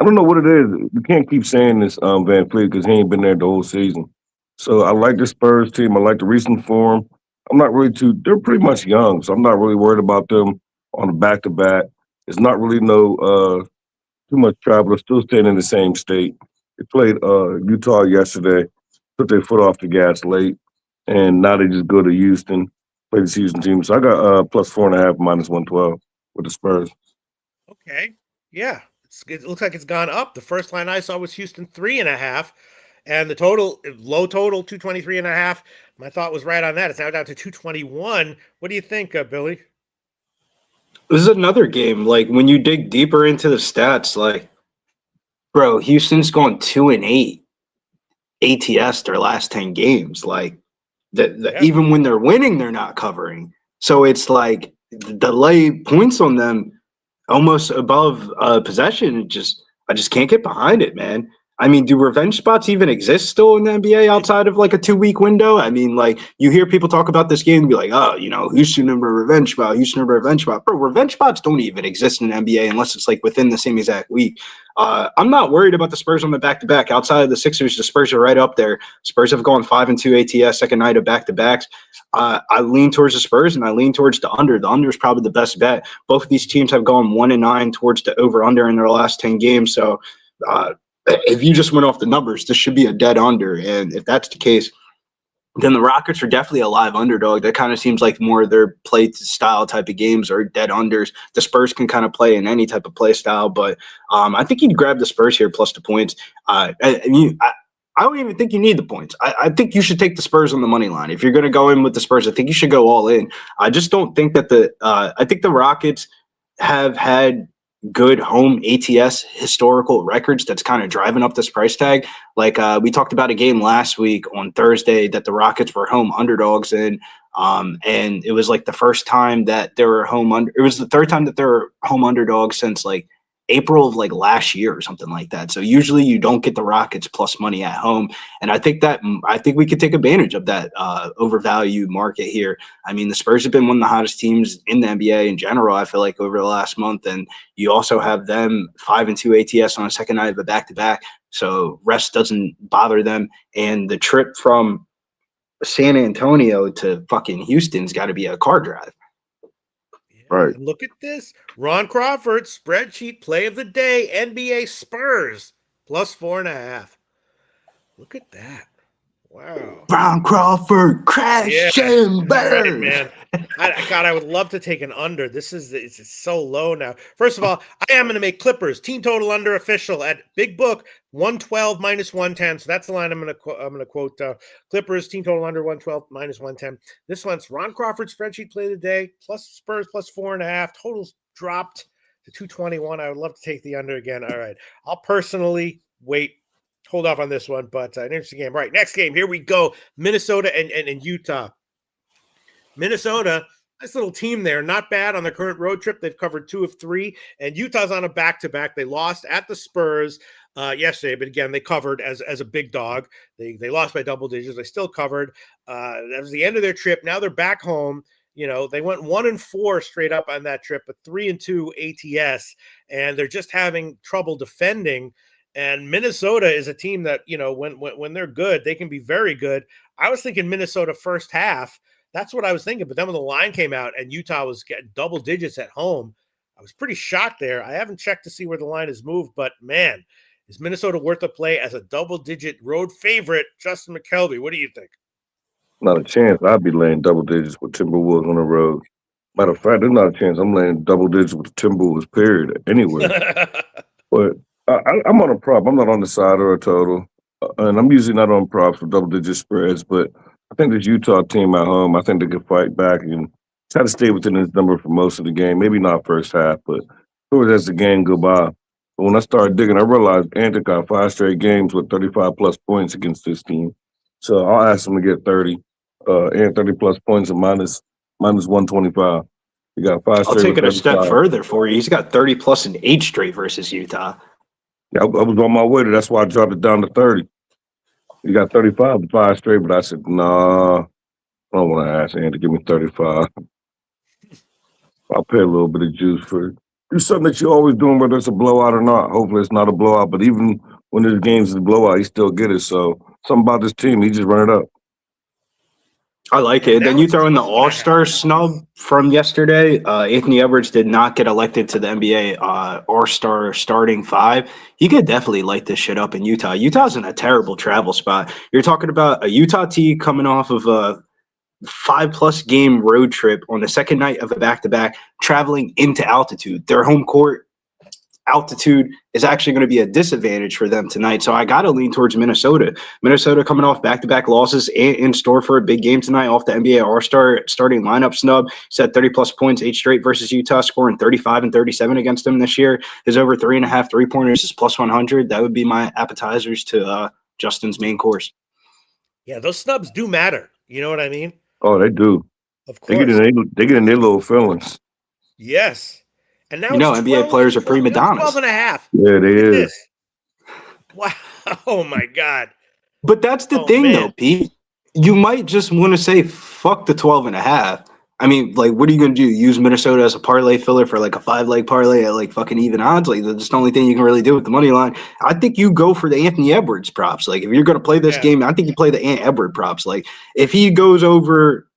I don't know what it is. You can't keep saying this, Van Fleet, because he ain't been there the whole season. So I like the Spurs team. I like the recent form. I'm not really they're pretty much young, so I'm not really worried about them on the back-to-back. It's not really too much travel. They're still staying in the same state. They played Utah yesterday, took their foot off the gas late, and now they just go to Houston, play the Houston team. So I got +4.5, -112 with the Spurs. Okay. Yeah. It looks like it's gone up. The first line I saw was Houston 3.5, and the total, low total, 223.5. My thought was right on that. It's now down to 221. What do you think, Billy? This is another game. Like when you dig deeper into the stats, like, bro, Houston's gone 2-8 ATS their last 10 games. Like, even when they're winning, they're not covering. So it's like the lay points on them almost above possession. I just can't get behind it, man. I mean, do revenge spots even exist still in the NBA outside of like a 2-week window? I mean, like you hear people talk about this game and be like, oh, Houston number revenge spot, Houston number revenge spot. Bro, revenge spots don't even exist in the NBA unless it's like within the same exact week. I'm not worried about the Spurs on the back-to-back. Outside of the Sixers, the Spurs are right up there. Spurs have gone 5-2 ATS second night of back-to-backs. I lean towards the Spurs and I lean towards the under. The under is probably the best bet. Both of these teams have gone 1-9 towards the over-under in their last 10 games. So if you just went off the numbers, this should be a dead under. And if that's the case, then the Rockets are definitely a live underdog. That kind of seems like more of their play style type of games or dead unders. The Spurs can kind of play in any type of play style, but I think you'd grab the Spurs here plus the points. I don't even think you need the points. I think you should take the Spurs on the money line. If you're going to go in with the Spurs, I think you should go all in. I just don't think that I think the Rockets have had good home ATS historical records that's kind of driving up this price tag. Like we talked about a game last week on Thursday that the Rockets were home underdogs in, and it was like the first time that they were it was the third time that they were home underdogs since like April of like last year or something like that. So usually you don't get the Rockets plus money at home. And I think we could take advantage of that overvalued market here. I mean, the Spurs have been one of the hottest teams in the NBA in general, I feel like, over the last month. And you also have them 5-2 ATS on a second night of a back-to-back. So rest doesn't bother them. And the trip from San Antonio to fucking Houston's got to be a car drive. Right. And look at this. Ron Crawford, spreadsheet play of the day, NBA Spurs, plus 4.5. Look at that. Wow. Ron Crawford, crash and burn. Right, man. God, I would love to take an under. It's so low now. First of all, I am going to make Clippers team total under official at Big Book 112 minus 110. So that's the line I'm going to quote. Clippers team total under 112 minus 110. This one's Ron Crawford spreadsheet play of the day plus Spurs plus 4.5. Totals dropped to 221. I would love to take the under again. All right, I'll personally hold off on this one, but an interesting game. Right, next game. Here we go. Minnesota and Utah. Minnesota, nice little team there. Not bad on their current road trip. They've covered 2 of 3, and Utah's on a back-to-back. They lost at the Spurs yesterday, but again, they covered as a big dog. They lost by double digits. They still covered. That was the end of their trip. Now they're back home. They went 1-4 straight up on that trip, but 3-2 ATS, and they're just having trouble defending. And Minnesota is a team that, when they're good, they can be very good. I was thinking Minnesota first half. That's what I was thinking. But then when the line came out and Utah was getting double digits at home, I was pretty shocked there. I haven't checked to see where the line has moved, but man, is Minnesota worth a play as a double-digit road favorite? Justin McKelvey, what do you think? Not a chance. I'd be laying double digits with Timberwolves on the road. Matter of fact, there's not a chance I'm laying double digits with the Timberwolves, period, anyway. But I'm on a prop. I'm not on the side or a total. And I'm usually not on props for double-digit spreads, but I think this Utah team at home, I think they can fight back and try to stay within this number for most of the game. Maybe not first half, but towards as the game go by. But when I started digging, I realized Anthony got 5 straight games with 35-plus points against this team. So I'll ask him to get 30 and 30-plus points and minus 125. He got 5 straight. I'll take it a step further for you. He's got 30-plus in 8 straight versus Utah. Yeah, I was on my way to. That's why I dropped it down to 30. You got 35 with 5 straight, but I said, nah, I don't want to ask Andy to give me 35. I'll pay a little bit of juice for it. Do something that you're always doing, whether it's a blowout or not. Hopefully it's not a blowout, but even when there's games is a blowout, he still get it. So something about this team, he just run it up. I like it. Then you throw in the All-Star snub from yesterday. Anthony Edwards did not get elected to the NBA All-Star starting 5. He could definitely light this shit up in Utah. Utah's in a terrible travel spot. You're talking about a Utah team coming off of a 5-plus game road trip on the second night of a back-to-back, traveling into altitude. Their home court altitude is actually going to be a disadvantage for them tonight. So I got to lean towards Minnesota. Minnesota coming off back-to-back losses and in store for a big game tonight off the NBA All-Star starting lineup snub. Set 30-plus points, 8 straight versus Utah, scoring 35 and 37 against them this year. His over 3.5 three-pointers is plus 100. That would be my appetizers to Justin's main course. Yeah, those snubs do matter. You know what I mean? Oh, they do. Of They course. get in their little feelings. Yes. And now You know, it's NBA 12 players are prima donnas. 12 and a half. Yeah, it Look at is. this. Wow. Oh, my God. But that's the thing, man. though, Pete. You might just want to say, fuck the 12 and a half. I mean, like, what are you going to do? Use Minnesota as a parlay filler for like a 5-leg parlay at like fucking even odds? Like, that's the only thing you can really do with the money line. I think you go for the Anthony Edwards props. Like, if you're going to play this game, I think you play the Ant Edward props. Like, if he goes over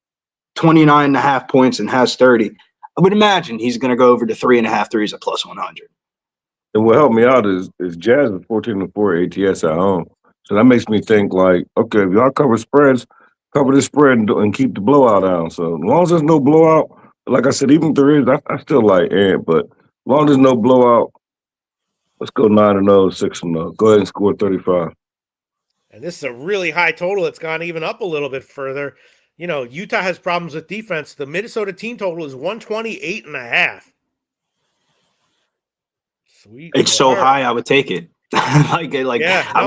29 and a half points and has 30, I would imagine he's going to go over to 3.5 threes at plus 100. And what helped me out is Jazz is 14-4 ATS at home. So that makes me think like, okay, if y'all cover spreads, cover the spread and keep the blowout down. So as long as there's no blowout, like I said, even if there is, I still like Ant, but as long as there's no blowout, let's go 9-0, 6-0. Go ahead and score 35. And this is a really high total. It's gone even up a little bit further. You know, Utah has problems with defense. The Minnesota team total is 128.5. Sweet. It's so high, I would take it. Yeah, I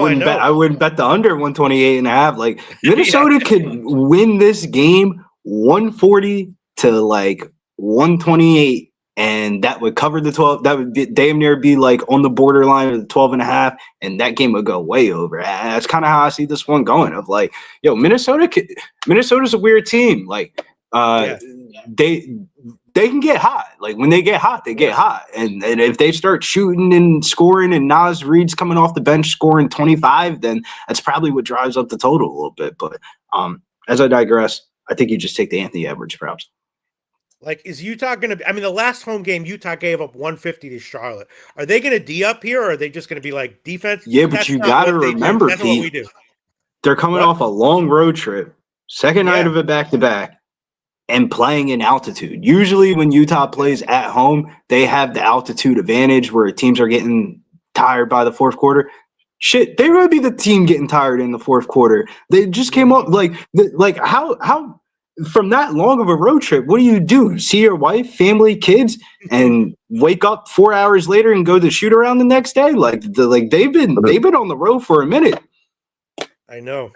wouldn't bet the under 128.5. Like Minnesota could win this game 140 to like 128, and that would cover the 12. That would be, damn near be like on the borderline of the 12.5, and that game would go way over. That's kind of how I see this one going. Of like, yo, Minnesota's a weird team. Like, they can get hot. Like when they get hot, they get hot. And if they start shooting and scoring and Naz Reid's coming off the bench scoring 25, then that's probably what drives up the total a little bit. But as I digress, I think you just take the Anthony Edwards props. Like, is Utah going to – I mean, the last home game, Utah gave up 150 to Charlotte. Are they going to D up here, or are they just going to be like defense? Yeah, but you got to remember, That's Pete, what we do. They're coming off a long road trip, second night of a back-to-back, and playing in altitude. Usually when Utah plays at home, they have the altitude advantage where teams are getting tired by the fourth quarter. Shit, they would be the team getting tired in the fourth quarter. They just came up like how from that long of a road trip, what do? See your wife, family, kids, and wake up 4 hours later and go to shoot around the next day? Like they've been on the road for a minute. I know.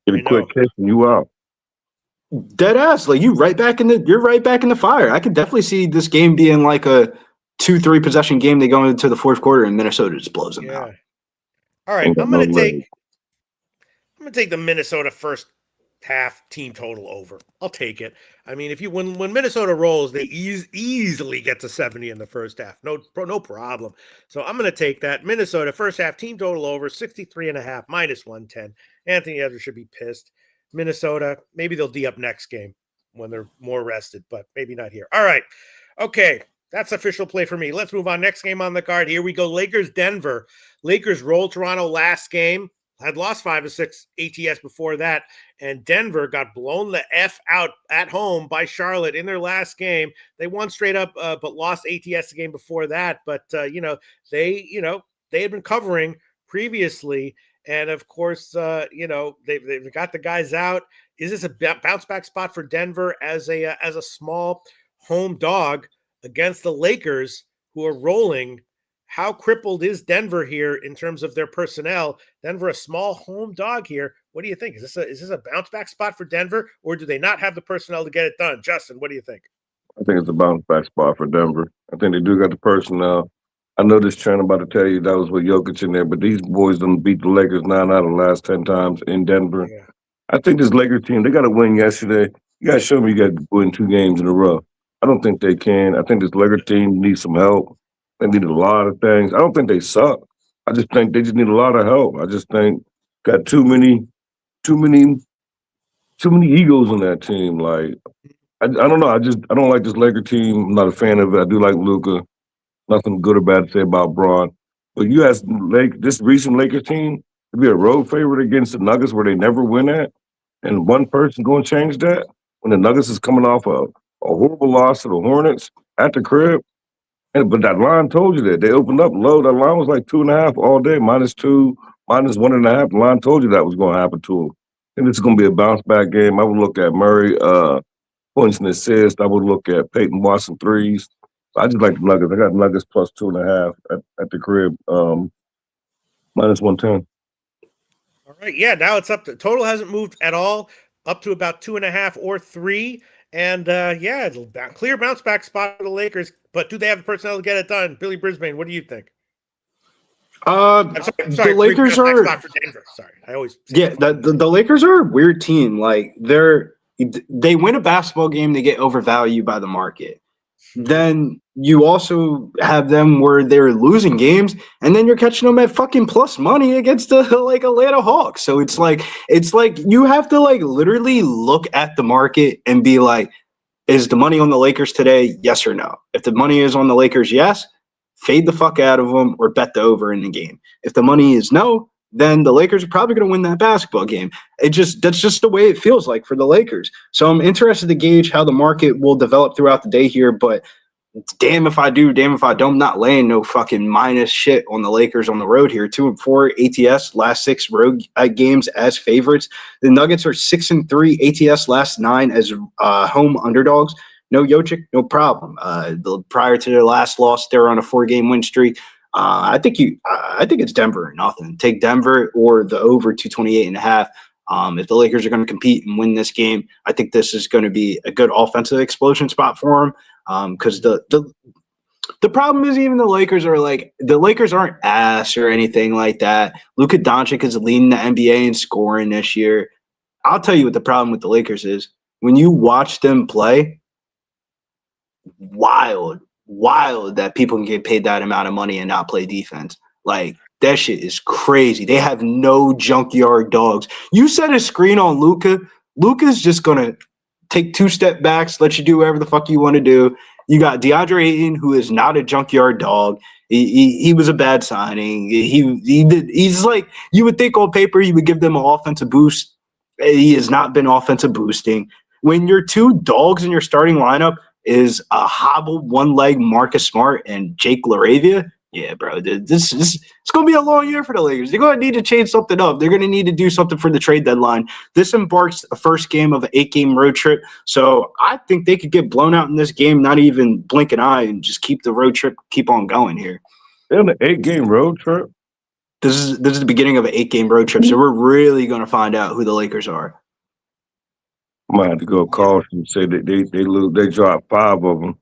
Get a quick kiss and you out. Dead ass, like you're right back in the fire. I could definitely see this game being like a 2-3 possession game. They go into the fourth quarter and Minnesota just blows them out. All right, I'm gonna take the Minnesota first half team total over. I'll take it. I mean, when Minnesota rolls, they easily get to 70 in the first half. No problem. So I'm gonna take that Minnesota first half team total over 63.5 minus 110. Anthony Edwards should be pissed. Minnesota, maybe they'll D up next game when they're more rested, but maybe not here. All right. Okay. That's official play for me. Let's move on. Next game on the card. Here we go. Lakers, Denver. Lakers rolled Toronto last game. Had lost 5 of 6 ATS before that. And Denver got blown the F out at home by Charlotte in their last game. They won straight up, but lost ATS the game before that. But, they had been covering previously. And of course, they've got the guys out. Is this a bounce back spot for Denver as a small home dog against the Lakers, who are rolling? How crippled is Denver here in terms of their personnel? Denver, a small home dog here. What do you think? Is this a bounce back spot for Denver, or do they not have the personnel to get it done? Justin, what do you think? I think it's a bounce back spot for Denver. I think they do got the personnel. I know this trend I'm about to tell you, that was with Jokic in there, but these boys done beat the Lakers 9 out of the last 10 times in Denver. Yeah. I think this Lakers team, they got to win yesterday. You got to show me you got to win 2 games in a row. I don't think they can. I think this Lakers team needs some help. They need a lot of things. I don't think they suck. I just think they just need a lot of help. I just think got too many egos on that team. Like, I don't know. I don't like this Lakers team. I'm not a fan of it. I do like Luka. Nothing good or bad to say about Braun. But you ask this recent Lakers team to be a road favorite against the Nuggets where they never win at, and one person going to change that when the Nuggets is coming off a horrible loss to the Hornets at the crib. But that line told you that. They opened up low. That line was like 2.5 all day, -2, -1.5. The line told you that was going to happen to him. And it's going to be a bounce back game. I would look at Murray points and assists. I would look at Peyton Watson threes. I just like the Nuggets. I got Nuggets plus 2.5 at the crib, -110. All right. Yeah. Now it's up to total hasn't moved at all, up to about 2.5 or 3. And yeah, it'll clear bounce back spot for the Lakers. But do they have the personnel to get it done? Billy Brisbane, what do you think? I'm sorry, the Lakers are spot for Denver. Sorry, I always the Lakers are a weird team. Like they win a basketball game, they get overvalued by the market. Then you also have them where they're losing games, and then you're catching them at fucking plus money against the like Atlanta Hawks. So it's like you have to like literally look at the market and be like, is the money on the Lakers today? Yes or no? If the money is on the Lakers, yes, fade the fuck out of them or bet the over in the game. If the money is no, then the Lakers are probably going to win that basketball game. That's just the way it feels like for the Lakers. So I'm interested to gauge how the market will develop throughout the day here, but damn if I do, damn if I don't. I'm not laying no fucking minus shit on the Lakers on the road here. 2-4 ATS last 6 road games as favorites. The Nuggets are 6-3 ATS last 9 as home underdogs. No Jokic, no problem. Prior to their last loss, they're on a 4-game win streak. I think it's Denver or nothing. Take Denver or the over 228.5. If the Lakers are going to compete and win this game, I think this is going to be a good offensive explosion spot for them. Because the problem is even the Lakers aren't ass or anything like that. Luka Doncic is leading the NBA in scoring this year. I'll tell you what the problem with the Lakers is. When you watch them play, wild that people can get paid that amount of money and not play defense. Like, that shit is crazy. They have no junkyard dogs. You set a screen on Luka. Luka's just going to take 2 step backs, let you do whatever the fuck you want to do. You got DeAndre Ayton, who is not a junkyard dog. He was a bad signing. He's like, you would think on paper he would give them an offensive boost. He has not been offensive boosting. When your 2 dogs in your starting lineup is a hobbled one-leg Marcus Smart and Jake LaRavia, yeah, bro, it's going to be a long year for the Lakers. They're going to need to change something up. They're going to need to do something for the trade deadline. This embarks a first game of an 8-game road trip, so I think they could get blown out in this game, not even blink an eye, and just keep the road trip, keep on going here. They're on an 8-game road trip? This is the beginning of an 8-game road trip, so we're really going to find out who the Lakers are. I might have to go call and say that they dropped 5 of them.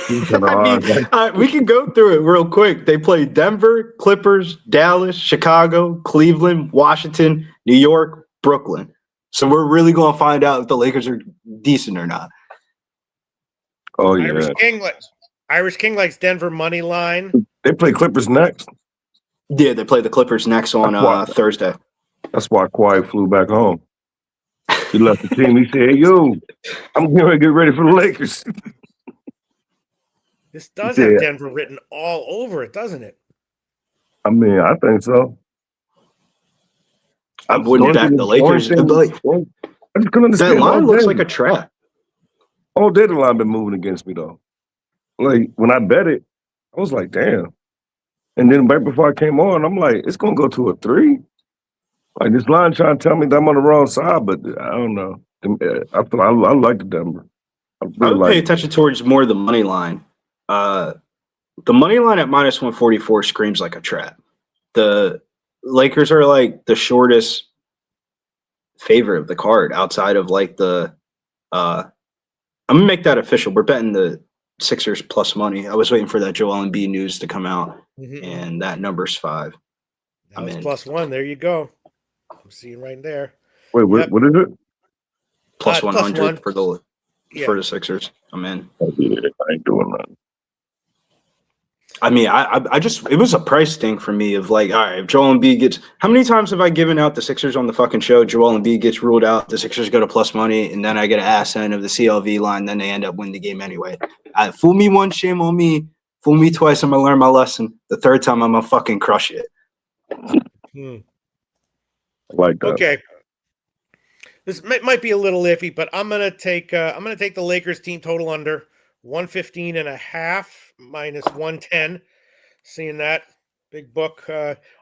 We can go through it real quick. They play Denver, Clippers, Dallas, Chicago, Cleveland, Washington, New York, Brooklyn. So we're really going to find out if the Lakers are decent or not. Oh, yeah. Irish King likes Denver money line. They play Clippers next. Yeah, they play the Clippers next on Thursday. That's why Kawhi flew back home. He left the team. He said, hey, yo, I'm going to get ready for the Lakers. This does have Denver written all over it, doesn't it? I mean, I think so. I wouldn't back the Lakers. I just couldn't understand. That line looks like a trap. All day the line been moving against me, though. Like, when I bet it, I was like, damn. And then right before I came on, I'm like, it's going to go to a 3. Like, this line trying to tell me that I'm on the wrong side, but I don't know. I like the Denver. I would pay attention towards more the money line. The money line at -144 screams like a trap. The Lakers are like the shortest favorite of the card outside of like the I'm gonna make that official. We're betting the Sixers plus money. I was waiting for that Joel Embiid news to come out, and that number's 5. That was +1. There you go. I'm seeing right there. Wait, what is it? Plus 100 for the Sixers. I'm in. I ain't doing that. I mean, I just, it was a price thing for me of like, all right, if Joel Embiid gets, how many times have I given out the Sixers on the fucking show? Joel Embiid gets ruled out, the Sixers go to plus money, and then I get an ass end of the CLV line, then they end up winning the game anyway. Fool me once, shame on me. Fool me twice, I'm going to learn my lesson. The third time, I'm going to fucking crush it. Like that. Okay. This might be a little iffy, but I'm gonna take the Lakers team total under 115.5 minus 110. Seeing that big book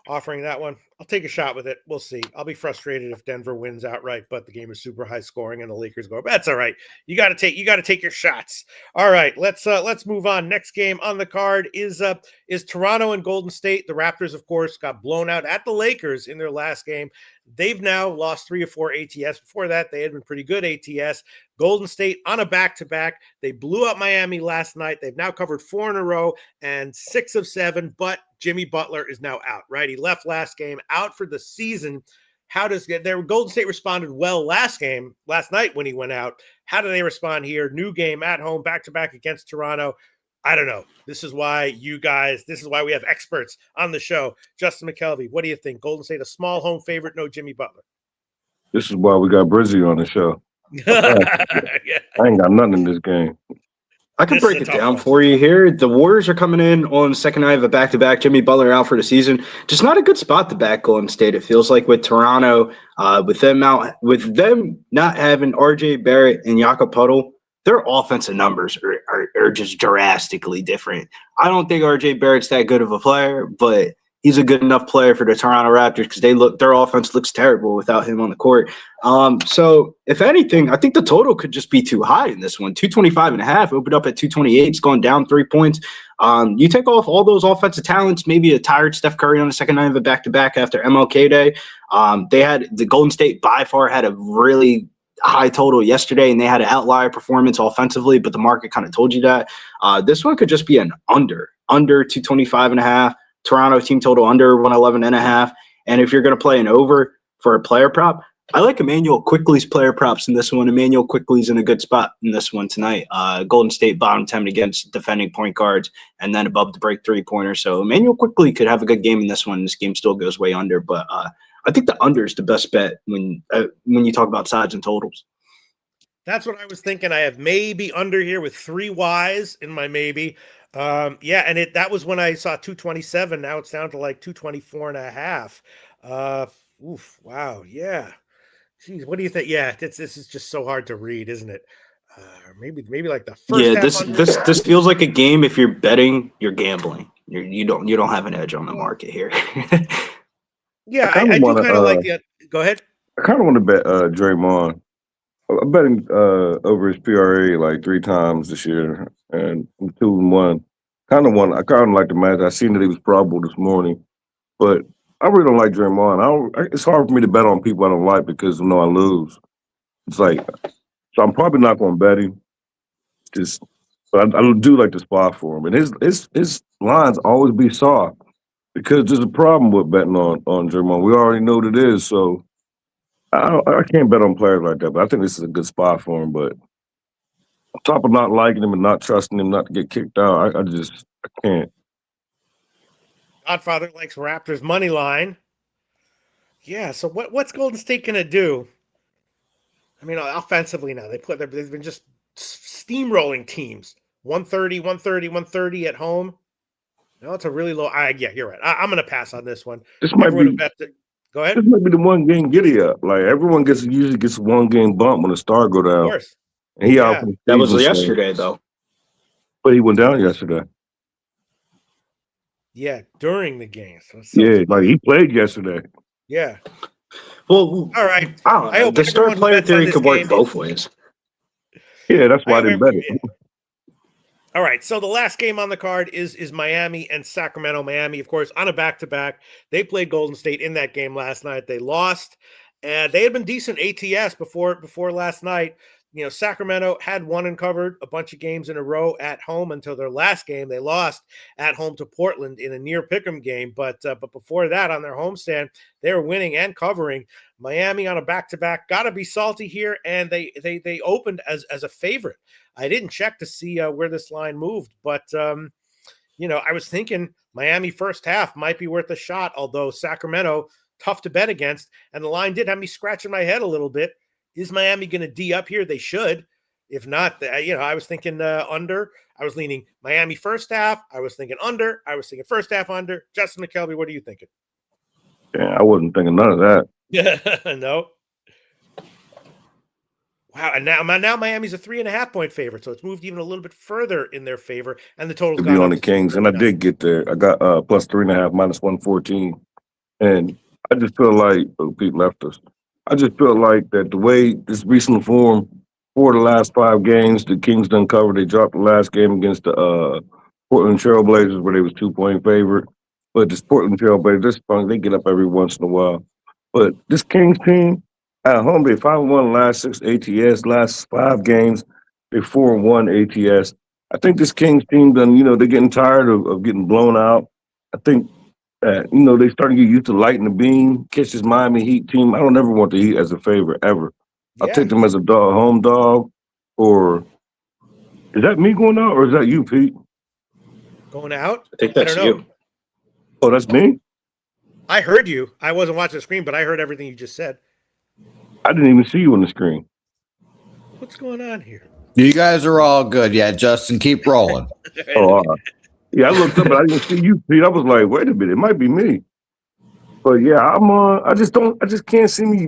offering that one. I'll take a shot with it. We'll see. I'll be frustrated if Denver wins outright, but the game is super high scoring and the Lakers go. That's all right. You got to take your shots. All right, let's move on. Next game on the card is Toronto and Golden State. The Raptors, of course, got blown out at the Lakers in their last game. They've now lost 3 or 4 ATS. Before that, they had been pretty good ATS. Golden State on a back-to-back. They blew up Miami last night. They've now covered 4 in a row and 6 of 7, but Jimmy Butler is now out, right? He left last game, out for the season. How does their Golden State responded well last night when he went out? How do they respond here? New game at home, back-to-back against Toronto. I don't know. This is why we have experts on the show. Justin McKelvey, what do you think? Golden State, a small home favorite, no Jimmy Butler. This is why we got Brizzy on the show. I ain't got nothing in this game. I can break it down for you here. The Warriors are coming in on the second night of a back-to-back. Jimmy Butler out for the season. Just not a good spot to back Golden State. It feels like with Toronto, with them not having RJ Barrett and Jakob Puddle, their offensive numbers are just drastically different. I don't think RJ Barrett's that good of a player, but he's a good enough player for the Toronto Raptors because their offense looks terrible without him on the court. So if anything, I think the total could just be too high in this one. 225.5 opened up at 228. It's gone down 3 points. You take off all those offensive talents, maybe a tired Steph Curry on the second night of a back-to-back after MLK Day. The Golden State by far had a really high total yesterday, and they had an outlier performance offensively, but the market kind of told you that. This one could just be an under 225.5. Toronto team total under 111.5. And if you're going to play an over for a player prop, I like Emmanuel Quickley's player props in this one. Emmanuel Quickley's in a good spot in this one tonight. Golden State bottom 10 against defending point guards and then above the break 3-pointer. So Emmanuel Quickley could have a good game in this one. This game still goes way under, but I think the under is the best bet when you talk about sides and totals. That's what I was thinking. I have maybe under here with 3 Ys in my maybe. And that was when I saw 227. Now it's down to like 224.5. Wow. Yeah. Geez, what do you think? Yeah, this is just so hard to read, isn't it? Maybe like the first. Yeah, this feels like a game. If you're betting, you're gambling. You don't have an edge on the market here. Yeah, I do kind of like the. Go ahead. I kind of want to bet Draymond. I'm betting over his PRA like 3 times this year, and 2-1. I kind of like the match. I seen that he was probable this morning, but I really don't like Draymond. It's hard for me to bet on people I don't like because I lose. It's like, so I'm probably not going to bet him. But I do like the spot for him, and his lines always be soft because there's a problem with betting on Draymond. We already know what it is, so I can't bet on players like that. But I think this is a good spot for him. But on top of not liking him and not trusting him not to get kicked out, I can't. Godfather likes Raptors money line. Yeah, so what's Golden State gonna do? I mean, offensively now they've been just steamrolling teams. 130 at home. No, it's a really low. Yeah, you're right. I'm gonna pass on this one. This might be. Go ahead. This might be the one game giddy up. Like everyone usually gets 1 game bump when the star go down. Of course. And he out. That was yesterday though. But he went down yesterday. Yeah, during the game. So like he played yesterday. Yeah. Well, all right. I hope the star player theory could work both ways. Yeah, that's why I didn't bet it. All right, so the last game on the card is Miami and Sacramento. Miami, of course, on a back-to-back. They played Golden State in that game last night. They lost, and they had been decent ATS before last night. Sacramento had won and covered a bunch of games in a row at home until their last game. They lost at home to Portland in a near pick'em game, but before that, on their homestand, they were winning and covering. Miami on a back-to-back, got to be salty here, and they opened as a favorite. I didn't check to see where this line moved, but I was thinking Miami first half might be worth a shot, although Sacramento, tough to bet against, and the line did have me scratching my head a little bit. Is Miami going to D up here? They should. If not, I was thinking under. I was leaning Miami first half. I was thinking under. I was thinking first half under. Justin McKelvey, what are you thinking? Yeah, I wasn't thinking none of that. Yeah, no. Wow, and now Miami's a 3.5-point favorite, so it's moved even a little bit further in their favor, and the total's To be gone on up the to Kings, and I 239. did get there. I got plus 3.5 minus 114, and I just feel like Pete left us. I just feel like that the way this recent form for the last 5 games, the Kings done covered. They dropped the last game against the Portland Trailblazers where they was 2-point favorite, but this Portland Trailblazers, this fun, they get up every once in a while. But this Kings team at home, they 5-1 last 6 ATS, last 5 games, they 4-1 ATS. I think this Kings team done, they're getting tired of getting blown out. I think that, they starting to get used to lighting the beam, catch this Miami Heat team. I don't ever want the Heat as a favorite, ever. I'll Yeah, take them as a home dog, or is that me going out, or is that you, Pete? going out? I think that's don't know. you. Oh, that's me? I heard you. I wasn't watching the screen, but I heard everything you just said. I didn't even see you on the screen. What's going on here? You guys are all good. Yeah, Justin, keep rolling. Oh, all right. Yeah, I looked up, but I didn't see you, Pete. I was like, wait a minute, it might be me. But yeah, I just can't see me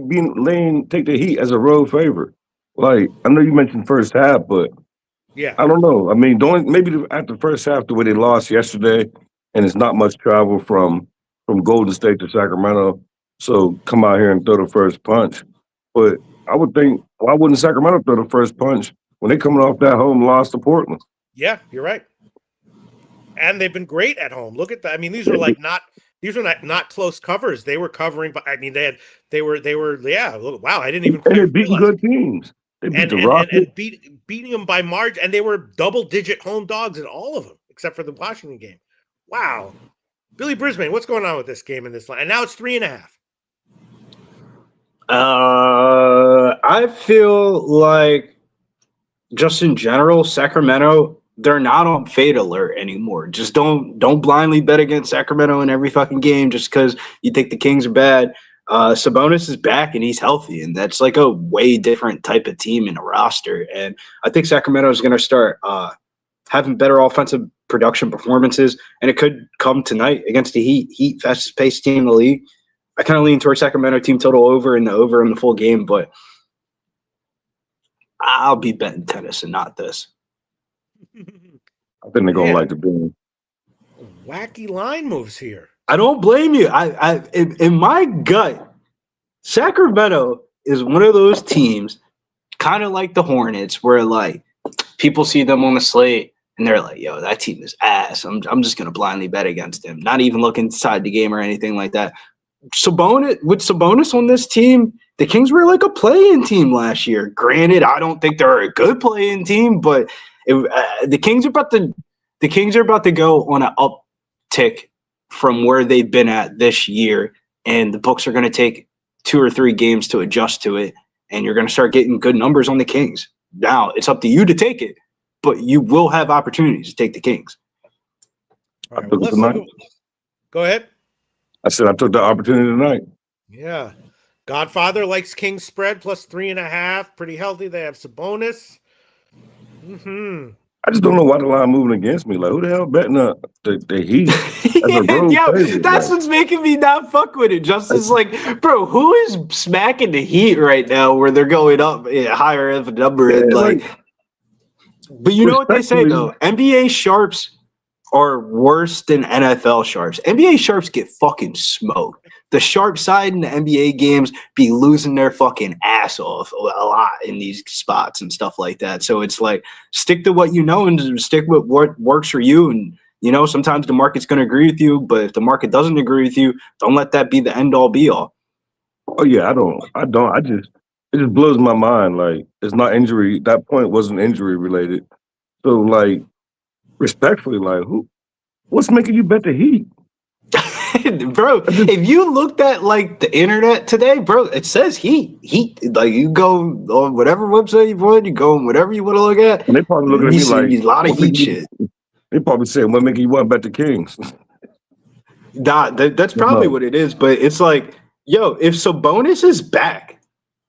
take the Heat as a road favorite. Like, I know you mentioned first half, but Yeah. I don't know. I mean, maybe after the first half, the way they lost yesterday, and it's not much travel from Golden State to Sacramento, so come out here and throw the first punch. But I would think, why wouldn't Sacramento throw the first punch when they coming off that home loss to Portland? Yeah, you're right. And they've been great at home. Look at that. I mean, these were not close covers. They were covering, but I mean, they were yeah. Wow, I didn't even And quite they're beating realize. good teams. They beat And the and, Rockets. and, and beating them by margin, and they were double-digit home dogs in all of them, except for the Washington game. Wow, Billy Brisbane, what's going on with this game in this line? And now it's 3.5. I feel like just in general, Sacramento, they're not on fade alert anymore. Just don't blindly bet against Sacramento in every fucking game just because you think the Kings are bad. Sabonis is back and he's healthy, and that's like a way different type of team in a roster. And I think Sacramento is going to start having better offensive production performances, and it could come tonight against the Heat, fastest paced team in the league. I kind of lean towards Sacramento team total over in the full game, but I'll be betting tennis and not this. I think they're gonna like the game. Wacky line moves here. I don't blame you. I in my gut, Sacramento is one of those teams, kind of like the Hornets, where like people see them on the slate and they're like, "Yo, that team is ass. I'm just gonna blindly bet against them, not even look inside the game or anything like that." Sabonis on this team, the Kings were like a play-in team last year. Granted, I don't think they're a good play-in team, but the Kings are about to go on an uptick from where they've been at this year, and the books are going to take 2 or 3 games to adjust to it, and you're going to start getting good numbers on the Kings. Now, it's up to you to take it, but you will have opportunities to take the Kings. All right, well, let's look at, go ahead. I said I took the opportunity tonight. Yeah. Godfather likes Kings spread plus 3.5. Pretty healthy. They have Sabonis. I just don't know why the line moving against me. Like, who the hell betting the Heat as a road favorite? That's what's making me not fuck with it. Justin's like, bro, who is smacking the Heat right now where they're going up higher of a number? Yeah, and like, but you know what they say, though? NBA sharps are worse than NFL sharps. NBA sharps get fucking smoked. The sharp side in the NBA games be losing their fucking ass off a lot in these spots and stuff like that. So it's like, stick to what you know and stick with what works for you. And, you know, sometimes the market's going to agree with you, but if the market doesn't agree with you, don't let that be the end all be all. Oh yeah, it just blows my mind. Like, it's not injury. That point wasn't injury related. So like, respectfully, like, what's making you bet the Heat? Bro, if you looked at like the internet today, bro, it says Heat. Like, you go on whatever website you want, you go on whatever you want to look at. And they probably looking at me like a lot of Heat shit. They probably saying, "What making you want to bet the Kings?" That's probably what it is. But it's like, yo, if Sabonis is back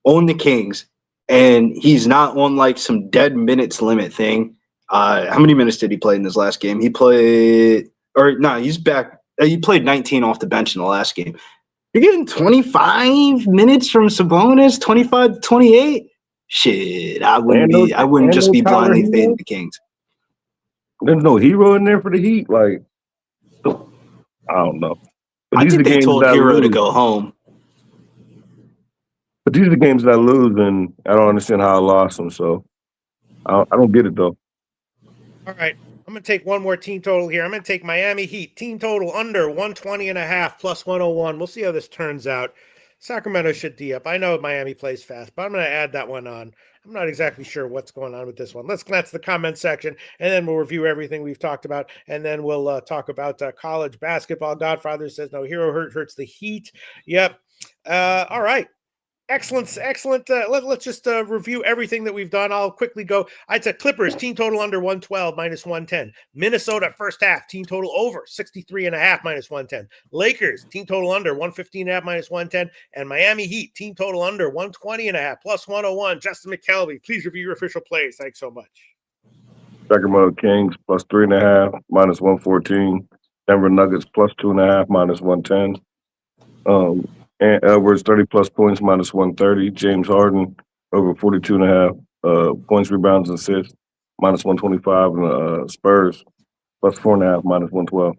on the Kings and he's not on like some dead minutes limit thing, how many minutes did he play in this last game? He's back. He played 19 off the bench in the last game. You're getting 25 minutes from Sabonis, 25 to 28. shit, I And no, wouldn't and just no be Tyler blindly fading Hero. the Kings. There's no hero in there for the Heat. Like, I don't know. But I these are think the they games told that I Hero to lose. go home. But these are the games that I lose, and I don't understand how I lost them. So I don't get it though. All right. I'm going to take one more team total here. I'm going to take Miami Heat team total under 120.5 plus 101. We'll see how this turns out. Sacramento should D up. I know Miami plays fast, but I'm going to add that one on. I'm not exactly sure what's going on with this one. Let's glance the comment section, and then we'll review everything we've talked about, and then we'll talk about college basketball. Godfather says no hero hurts the Heat. Yep. All right. Excellent. Let's just review everything that we've done. I'll quickly go. I'd say Clippers, team total under 112, minus 110. Minnesota, first half, team total over 63.5, minus 110. Lakers, team total under 115.5, minus 110. And Miami Heat, team total under 120.5, plus 101. Justin McKelvey, please review your official plays. Thanks so much. Sacramento Kings plus 3.5, minus 114. Denver Nuggets plus 2.5, minus 110. And Edwards 30 plus points, minus 130. James Harden over 42.5 points, rebounds, and assists, minus 125. And Spurs plus 4.5, minus 112.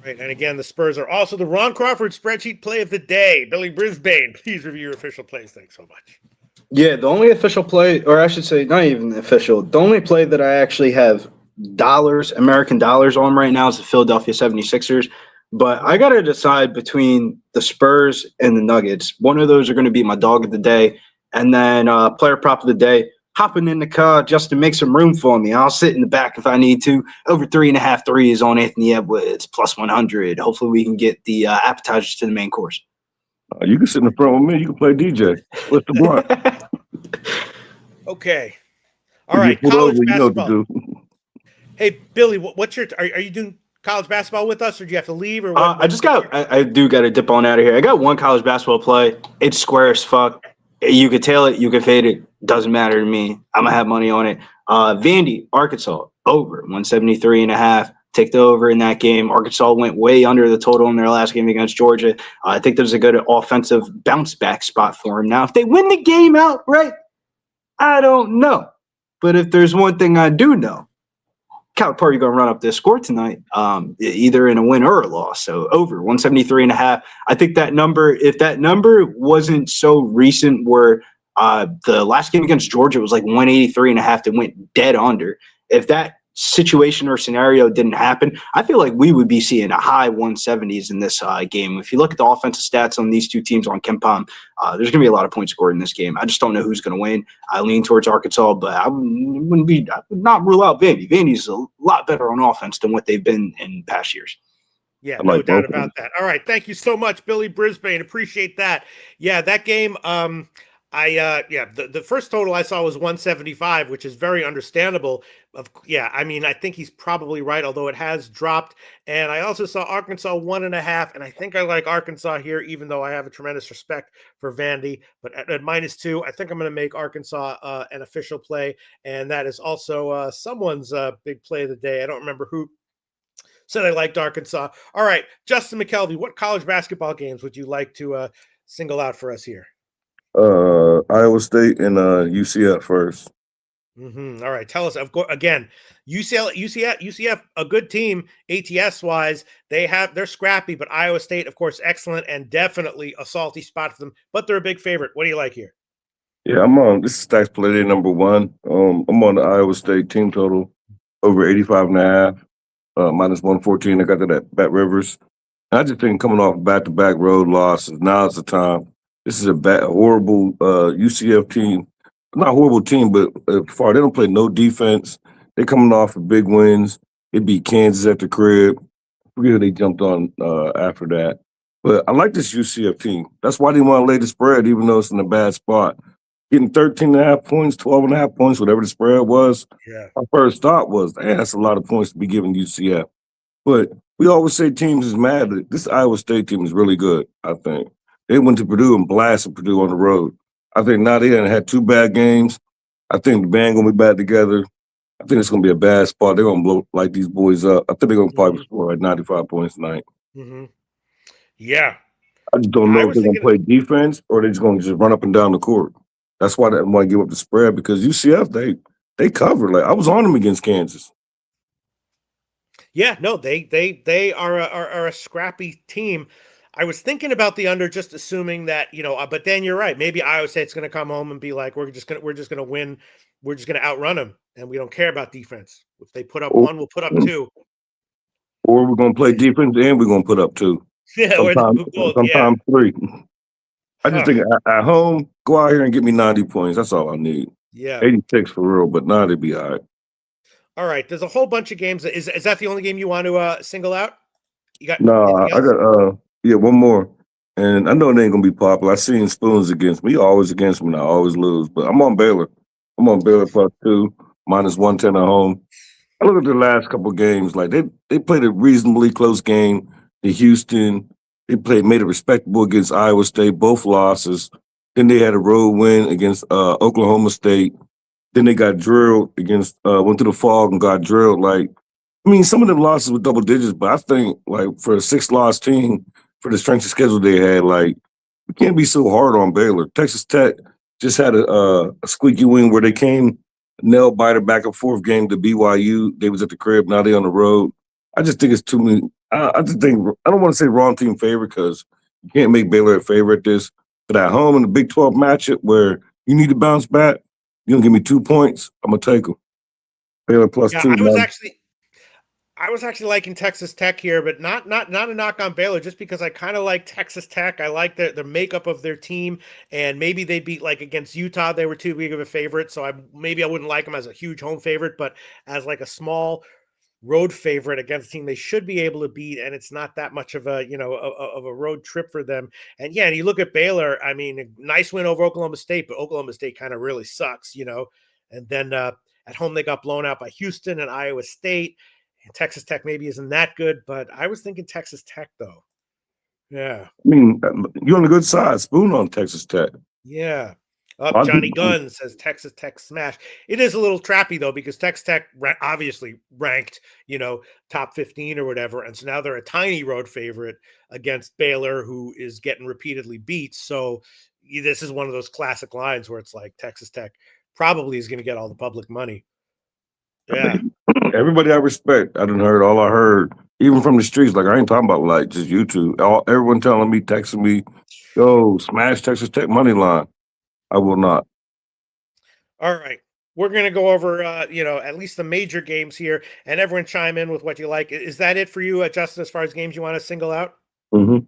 Right, and again, the Spurs are also the Ron Crawford spreadsheet play of the day. Billy Brisbane, please review your official plays. Thanks so much. Yeah, the only official play, or I should say, not even official, the only play that I actually have American dollars on right now is the Philadelphia 76ers. But I got to decide between the Spurs and the Nuggets. One of those are going to be my dog of the day. And then player prop of the day, hopping in the car just to make some room for me. I'll sit in the back if I need to. Over 3.5 threes on Anthony Edwards, plus 100. Hopefully we can get the appetizers to the main course. You can sit in the front with me. You can play DJ. What's the blunt? Okay. All right, college basketball. You know what to do. Hey, Billy, what's your are you doing college basketball with us, or do you have to leave? Or what? I do got to dip on out of here. I got one college basketball play. It's square as fuck. You could tail it, you could fade it. Doesn't matter to me. I'm gonna have money on it. Vandy, Arkansas, over 173.5. Take the over in that game. Arkansas went way under the total in their last game against Georgia. I think there's a good offensive bounce back spot for them. Now, if they win the game outright, I don't know. But if there's one thing I do know, Calipari going to run up this score tonight, either in a win or a loss. So over 173.5. I think that number, if that number wasn't so recent where the last game against Georgia was like 183.5 that went dead under, if that situation or scenario didn't happen, I feel like we would be seeing a high 170s in this game. If you look at the offensive stats on these two teams on KenPom, there's going to be a lot of points scored in this game. I just don't know who's going to win. I lean towards Arkansas, but I would not rule out Vandy. Vandy's a lot better on offense than what they've been in past years. Yeah, no doubt about that. All right, thank you so much, Billy Brisbane. Appreciate that. Yeah, that game. The first total I saw was 175, which is very understandable. I mean, I think he's probably right, although it has dropped. And I also saw Arkansas 1.5, and I think I like Arkansas here, even though I have a tremendous respect for Vandy. But at -2, I think I'm going to make Arkansas an official play, and that is also someone's big play of the day. I don't remember who said I liked Arkansas. All right, Justin McKelvey, what college basketball games would you like to single out for us here? Iowa State and UCF first. All right, tell us. Of course, again, UCF, a good team ATS wise. They're scrappy, but Iowa State, of course, excellent and definitely a salty spot for them. But they're a big favorite. What do you like here? Yeah, I'm on. This is Stacks Play Day number 1. I'm on the Iowa State team total over 85.5, minus 114. I got that at Bet Rivers. I just think coming off back-to-back road losses, now is the time. This is a horrible UCF team. Not a horrible team, but far they don't play no defense. They're coming off of big wins. They beat Kansas at the crib. I forget who they jumped on after that. But I like this UCF team. That's why they want to lay the spread, even though it's in a bad spot. Getting 13.5 points, 12.5 points, whatever the spread was. Yeah. My first thought was, that's a lot of points to be giving UCF. But we always say teams is mad. This Iowa State team is really good, I think. They went to Purdue and blasted Purdue on the road. I think now they done had 2 bad games. I think the band going to be back together. I think it's going to be a bad spot. They're going to blow like these boys up. I think they're going to probably score like 95 points tonight. Yeah. I just don't know if they're going to play defense or they're just going to just run up and down the court. That's why they didn't want to give up the spread because UCF they covered. Like I was on them against Kansas. Yeah, no, they are a scrappy team. I was thinking about the under, just assuming that but then you're right. Maybe Iowa State's going to come home and be like, we're just gonna win. We're just gonna outrun them, and we don't care about defense. If they put up Or, one, we'll put up two. or we're gonna play defense and we're gonna put up 2. Yeah, or both. Yeah. Sometimes 3. I just Huh. think at home, go out here and get me 90 points. That's all I need. Yeah. 86 for real, but 90 be all right. All right. There's a whole bunch of games. Is that the only game you want to single out? You got Nah, anything I else? got one more. And I know they ain't gonna be popular. I seen Spoons against me. Always against me and I always lose. But I'm on Baylor. I'm on Baylor +2, -110 at home. I look at the last couple games, like they played a reasonably close game in Houston. They made it respectable against Iowa State, both losses. Then they had a road win against Oklahoma State. Then they got drilled against went to the Fog and got drilled. Like, I mean, some of them losses were double digits, but I think like for a 6-loss team, for the strength of schedule they had, like you can't be so hard on Baylor. Texas Tech just had a squeaky win where they came nail biter back and forth game to BYU. They was at the crib, now they on the road. I just think it's too many. I just think I don't want to say wrong team favorite because you can't make Baylor a favorite at this. But at home in the Big 12 matchup where you need to bounce back, you gonna give me 2 points, I'm gonna take them. Baylor Yeah, +2. I was actually liking Texas Tech here, but not a knock on Baylor, just because I kind of like Texas Tech. I like the makeup of their team, and maybe they beat like against Utah, they were too big of a favorite, so I wouldn't like them as a huge home favorite, but as like a small road favorite against a team they should be able to beat, and it's not that much of a of a road trip for them. And yeah, and you look at Baylor, I mean, a nice win over Oklahoma State, but Oklahoma State kind of really sucks, and then at home they got blown out by Houston and Iowa State. And Texas Tech maybe isn't that good, but I was thinking Texas Tech though. Yeah. I mean, you're on the good side. Spoon on Texas Tech. Yeah. I Johnny do- Gunn says Texas Tech smash. It is a little trappy though, because Texas Tech obviously ranked, top 15 or whatever. And so now they're a tiny road favorite against Baylor, who is getting repeatedly beat. So this is one of those classic lines where it's like Texas Tech probably is going to get all the public money. Yeah. Everybody I respect, I done heard all I heard, even from the streets. Like I ain't talking about like just YouTube. Everyone telling me, texting me, yo, smash Texas Tech money line. I will not. All right. We're going to go over, at least the major games here, and everyone chime in with what you like. Is that it for you, Justin, as far as games you want to single out? Mm-hmm.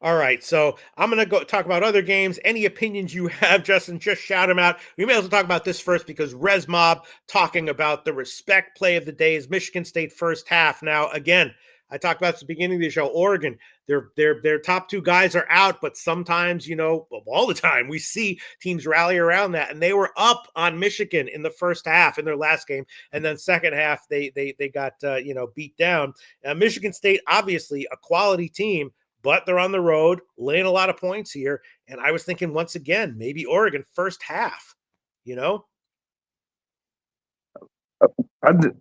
All right, so I'm going to go talk about other games. Any opinions you have, Justin, just shout them out. We may as well talk about this first because Res Mob talking about the respect play of the day is Michigan State first half. Now, again, I talked about at the beginning of the show, Oregon, their top 2 guys are out, but sometimes, all the time, we see teams rally around that, and they were up on Michigan in the first half in their last game, and then second half they got beat down. Michigan State, obviously a quality team, but they're on the road, laying a lot of points here. And I was thinking once again, maybe Oregon first half,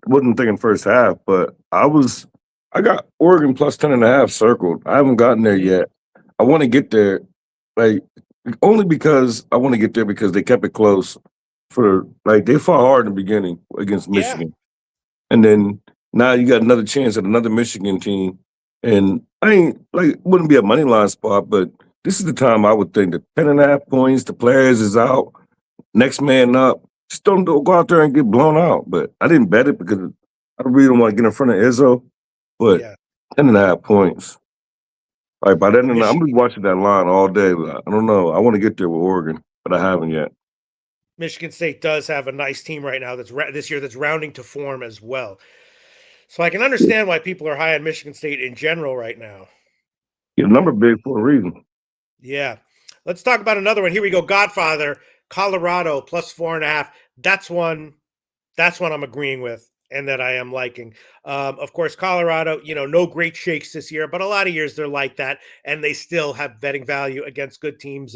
Wasn't thinking first half, but I got Oregon +10.5 circled. I haven't gotten there yet. I want to get there, like only because I want to get there because they kept it close they fought hard in the beginning against Michigan. And then now you got another chance at another Michigan team. And I ain't wouldn't be a money line spot, but this is the time I would think that 10.5 points, the players is out, next man up. Just don't go out there and get blown out. But I didn't bet it because I really don't want to get in front of Izzo. But 10.5 points. Like by then, I'm gonna be watching that line all day. But I don't know. I want to get there with Oregon, but I haven't yet. Michigan State does have a nice team right now this year that's rounding to form as well. So I can understand why people are high on Michigan State in general right now. Your number big for a reason. Yeah. Let's talk about another one. Here we go. Godfather, Colorado +4.5. That's one I'm agreeing with and that I am liking. Of course, Colorado, no great shakes this year, but a lot of years they're like that, and they still have betting value against good teams,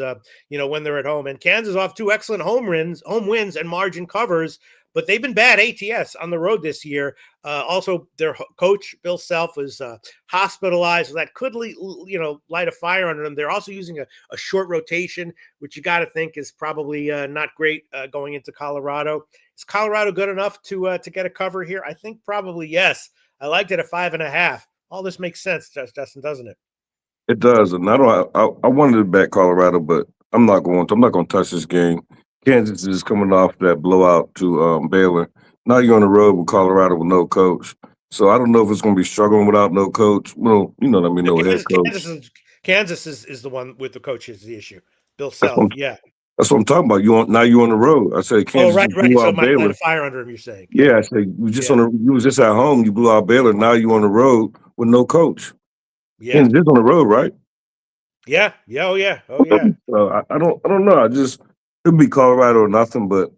when they're at home. And Kansas off 2 excellent home wins and margin covers, but they've been bad ATS on the road this year. Also, their coach, Bill Self, was hospitalized. So that could, light a fire under them. They're also using a short rotation, which you got to think is probably not great going into Colorado. Is Colorado good enough to get a cover here? I think probably yes. I liked it at 5.5. All this makes sense, Justin, doesn't it? It does, and I wanted to bet Colorado, but I'm not going to. I'm not going to touch this game. Kansas is coming off that blowout to Baylor. Now you're on the road with Colorado with no coach. So I don't know if it's going to be struggling without no coach. Well, you know what I mean, no head coach. Kansas is the one with the coach is the issue. Bill That's Self, yeah. That's what I'm talking about. Now you're on the road. I said Kansas right. blew So out it might light Baylor. a fire under him. You're saying? Yeah, I said you was just at home. You blew out Baylor. Now you're on the road with no coach. Yeah, Kansas is on the road, right? Yeah. Oh yeah. I don't know. It'd be Colorado or nothing. But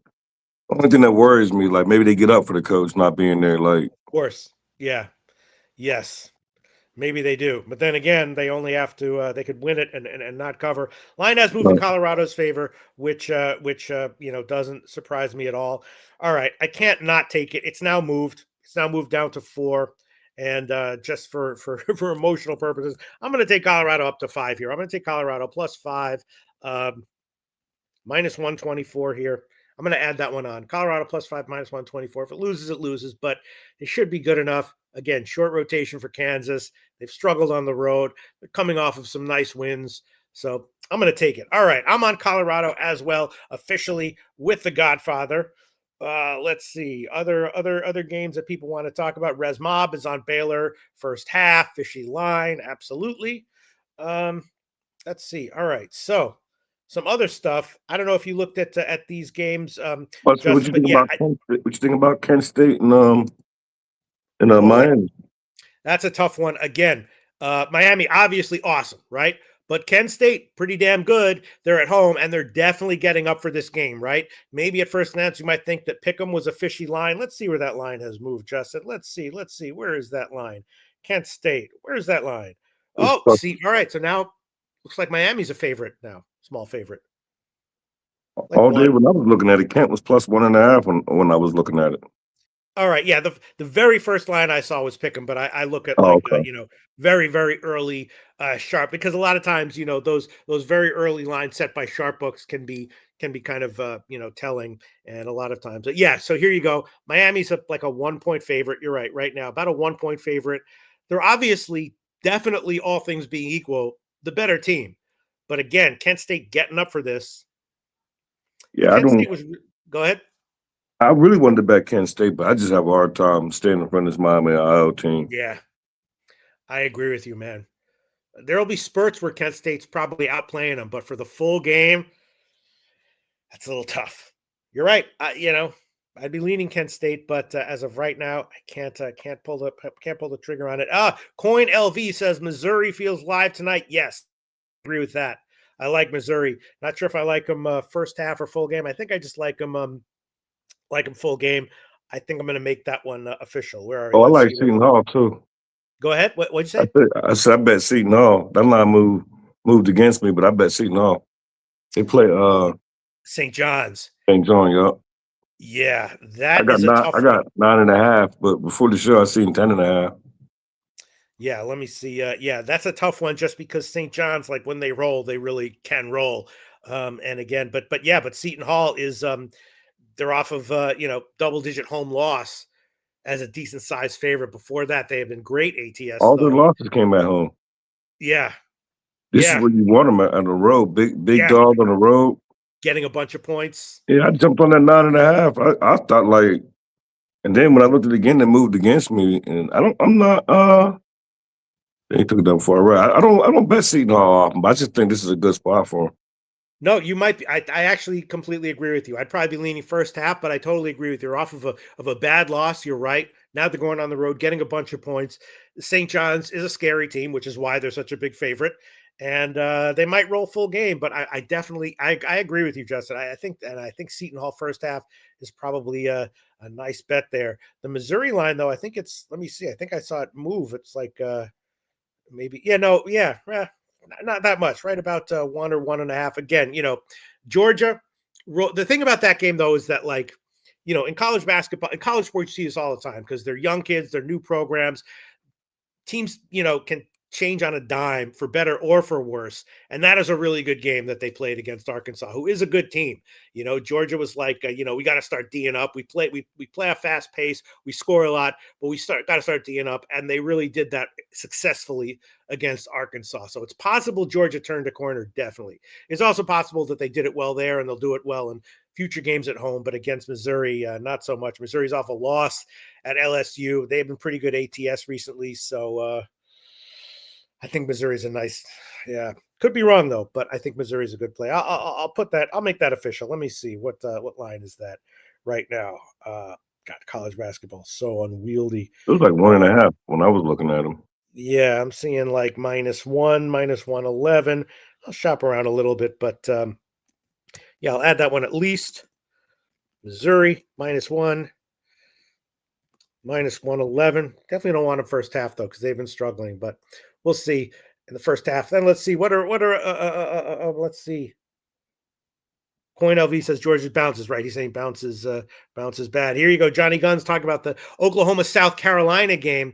the only thing that worries me, like maybe they get up for the coach not being there. Like, of course, yeah, yes. Maybe they do, but then again, they only have to. They could win it and not cover. Line has moved in Colorado's favor, which doesn't surprise me at all. All right, I can't not take it. It's now moved. It's now moved down to 4, and just for for emotional purposes, I'm going to take Colorado up to 5 here. I'm going to take Colorado +5, minus 124 here. I'm going to add that one on. Colorado +5, minus 124. If it loses, it loses, but it should be good enough. Again, short rotation for Kansas. They've struggled on the road. They're coming off of some nice wins. So I'm going to take it. All right. I'm on Colorado as well, officially with the Godfather. Let's see. Other games that people want to talk about. Res Mob is on Baylor first half. Fishy line. Absolutely. Let's see. All right. So some other stuff. I don't know if you looked at these games, what you Justin, think about Kent State? What you think about Kent State and Miami? That's a tough one. Again, Miami, obviously awesome, right? But Kent State, pretty damn good. They're at home, and they're definitely getting up for this game, right? Maybe at first glance, you might think that Pick'em was a fishy line. Let's see where that line has moved, Justin. Let's see. Where is that line? Kent State. Where's that line? Oh, see. All right. So now looks like Miami's a favorite now, small favorite. Like all day when I was looking at it, Kent was +1.5 when I was looking at it. All right, yeah. The very first line I saw was Pick'em, but I look at very very early sharp, because a lot of times those very early lines set by sharp books can be kind of telling, and a lot of times. Yeah, so here you go. Miami's like a 1-point favorite. You're right now, about a 1-point favorite. They're obviously definitely, all things being equal, the better team. But again, Kent State getting up for this. Yeah, Go ahead. I really wanted to bet Kent State, but I just have a hard time staying in front of this Miami Ohio team. Yeah, I agree with you, man. There'll be spurts where Kent State's probably outplaying them, but for the full game, that's a little tough. You're right. I'd be leaning Kent State, but as of right now, I can't pull the trigger on it. Coin LV says Missouri feels live tonight. Yes, agree with that. I like Missouri. Not sure if I like them first half or full game. I think I just like them. Full game. I think I'm going to make that one official. Where are you? I like Seton Hall too. Go ahead. What'd you say? I said I bet Seton Hall. That line moved against me, but I bet Seton Hall. They play St. John's. St. John, yup. Yeah, that is a tough one. I got 9.5, but before the show I seen 10.5. Yeah, let me see. Yeah, that's a tough one, just because St. John's, like, when they roll, they really can roll. And again, but Seton Hall is they're off of double-digit home loss as a decent-sized favorite. Before that, they have been great ATS. All their losses came at home. Yeah. This is where you want them on the road. Big dog on the road. Getting a bunch of points. Yeah, I jumped on that 9.5. I thought and then when I looked at it again, they moved against me, and they took it down for a ride. I don't bet Seton Hall often, but I just think this is a good spot for them. No, you might be. I actually completely agree with you. I'd probably be leaning first half, but I totally agree with you. You're off of a bad loss. You're right. Now they're going on the road, getting a bunch of points. St. John's is a scary team, which is why they're such a big favorite. And they might roll full game, but I definitely agree with you, Justin. I think Seton Hall first half is probably a nice bet there. The Missouri line, though, I think it's. Let me see. I think I saw it move. It's like maybe. Not that much, right? About 1 or 1.5. Again, Georgia. The thing about that game, though, is that in college basketball, in college sports, you see this all the time because they're young kids, they're new programs. Teams, can change on a dime for better or for worse. And that is a really good game that they played against Arkansas, who is a good team. Georgia was like, we got to start D'ing up. We play a fast pace. We score a lot, but we got to start D'ing up. And they really did that successfully against Arkansas. So it's possible Georgia turned a corner. Definitely. It's also possible that they did it well there and they'll do it well in future games at home, but against Missouri, not so much. Missouri's off a loss at LSU. They've been pretty good ATS recently. So, I think Missouri's could be wrong though, but I think Missouri's a good play. I'll put that. I'll make that official. Let me see what line is that right now. God, college basketball so unwieldy. It was like 1.5 when I was looking at them. Yeah, I'm seeing like -1, -111. I'll shop around a little bit, but I'll add that one at least. Missouri -1. -111. Definitely don't want them first half though, because they've been struggling, but we'll see in the first half. Then let's see let's see. Coin LV says Georgia bounces, right? He's saying bounces bad. Here you go. Johnny Guns talking about the Oklahoma South Carolina game.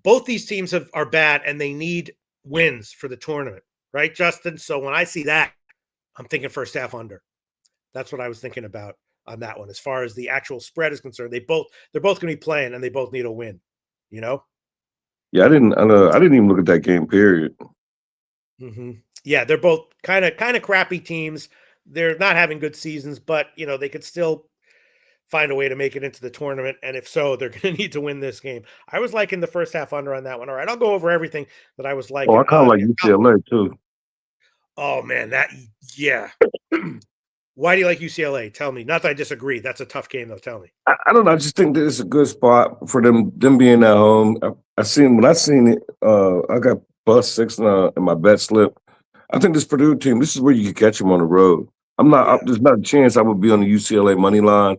Both these teams are bad and they need wins for the tournament, right, Justin? So when I see that, I'm thinking first half under. That's what I was thinking about on that one. As far as the actual spread is concerned, they're both going to be playing and they both need a win. Yeah, I didn't even look at that game. Period. Mm-hmm. Yeah, they're both kind of crappy teams. They're not having good seasons, but they could still find a way to make it into the tournament. And if so, they're going to need to win this game. I was liking the first half under on that one. All right, I'll go over everything that I was liking. Oh, I kind of like UCLA too. Oh man, yeah. Why do you like UCLA? Tell me. Not that I disagree. That's a tough game, though. Tell me. I don't know. I just think that it's a good spot for them being at home. I seen it. I got +6 in my bet slip. I think this Purdue team. This is where you can catch them on the road. There's not a chance I would be on the UCLA money line,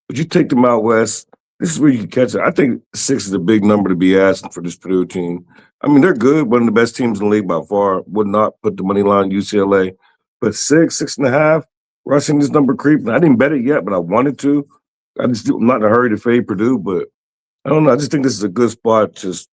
but you take them out west. This is where you can catch it. I think 6 is a big number to be asking for this Purdue team. I mean, they're good. One of the best teams in the league by far. Would not put the money line on UCLA, but 6.5. Rushing this number creeping. I didn't bet it yet, but I wanted to. I'm not in a hurry to fade Purdue, but I don't know. I just think this is a good spot. Just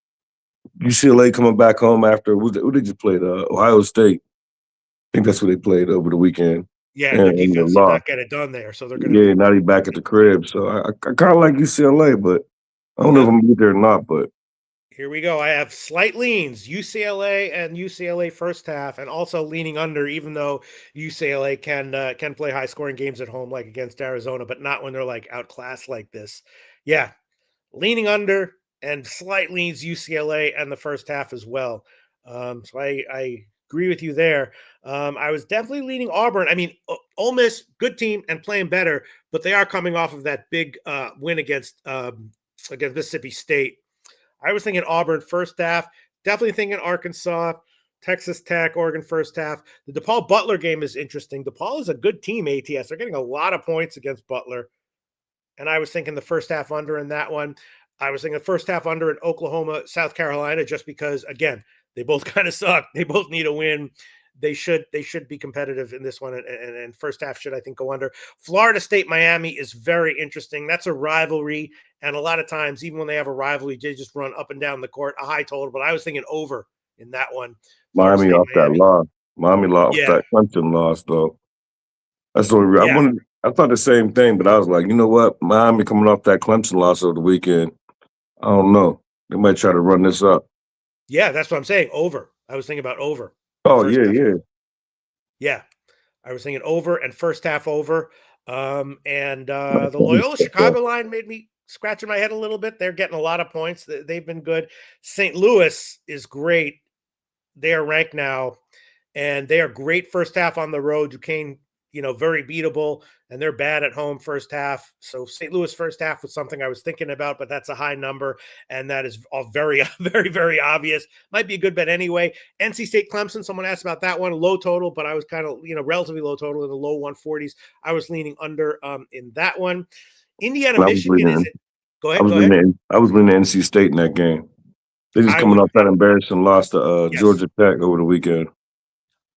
UCLA coming back home after who they just played? Ohio State. I think that's who they played over the weekend. Yeah, and their defense did not get it done there, so they're going to. Yeah, now they're back at the crib. So I kind of like UCLA, but I don't know if I'm going to get there or not. But here we go. I have slight leans, UCLA and UCLA first half, and also leaning under, even though UCLA can play high-scoring games at home like against Arizona, but not when they're like outclassed like this. Yeah, leaning under and slight leans UCLA and the first half as well. So I agree with you there. I was definitely leaning Auburn. I mean, Ole Miss, good team and playing better, but they are coming off of that big win against Mississippi State. I was thinking Auburn first half, definitely thinking Arkansas, Texas Tech, Oregon first half. The DePaul Butler game is interesting. DePaul is a good team, ATS. They're getting a lot of points against Butler. And I was thinking the first half under in that one. I was thinking the first half under in Oklahoma, South Carolina, just because, again, they both kind of suck. They both need a win. They should be competitive in this one, and first half should, I think, go under. Florida State, Miami is very interesting. That's a rivalry, and a lot of times, even when they have a rivalry, they just run up and down the court, a high total, but I was thinking over in that one. Miami off that loss. Miami lost that Clemson loss, though. That's the only reason. I thought the same thing, but I was like, you know what? Miami coming off that Clemson loss over the weekend. I don't know. They might try to run this up. Yeah, that's what I'm saying. Over. I was thinking about over. Oh, yeah. Yeah. I was thinking over and first half over. The Loyola Chicago line made me scratching my head a little bit. They're getting a lot of points. They've been good. St. Louis is great. They are ranked now, and they are great first half on the road. Duquesne, very beatable, and they're bad at home first half. So St. Louis first half was something I was thinking about, but that's a high number, and that is all very, very, very obvious. Might be a good bet anyway. NC State Clemson, someone asked about that one, low total, but I was kind of, relatively low total in the low 140s. I was leaning under in that one. Indiana, Michigan, is it? Go ahead. I was leaning NC State in that game. They're just coming off that embarrassing loss to Georgia Tech over the weekend.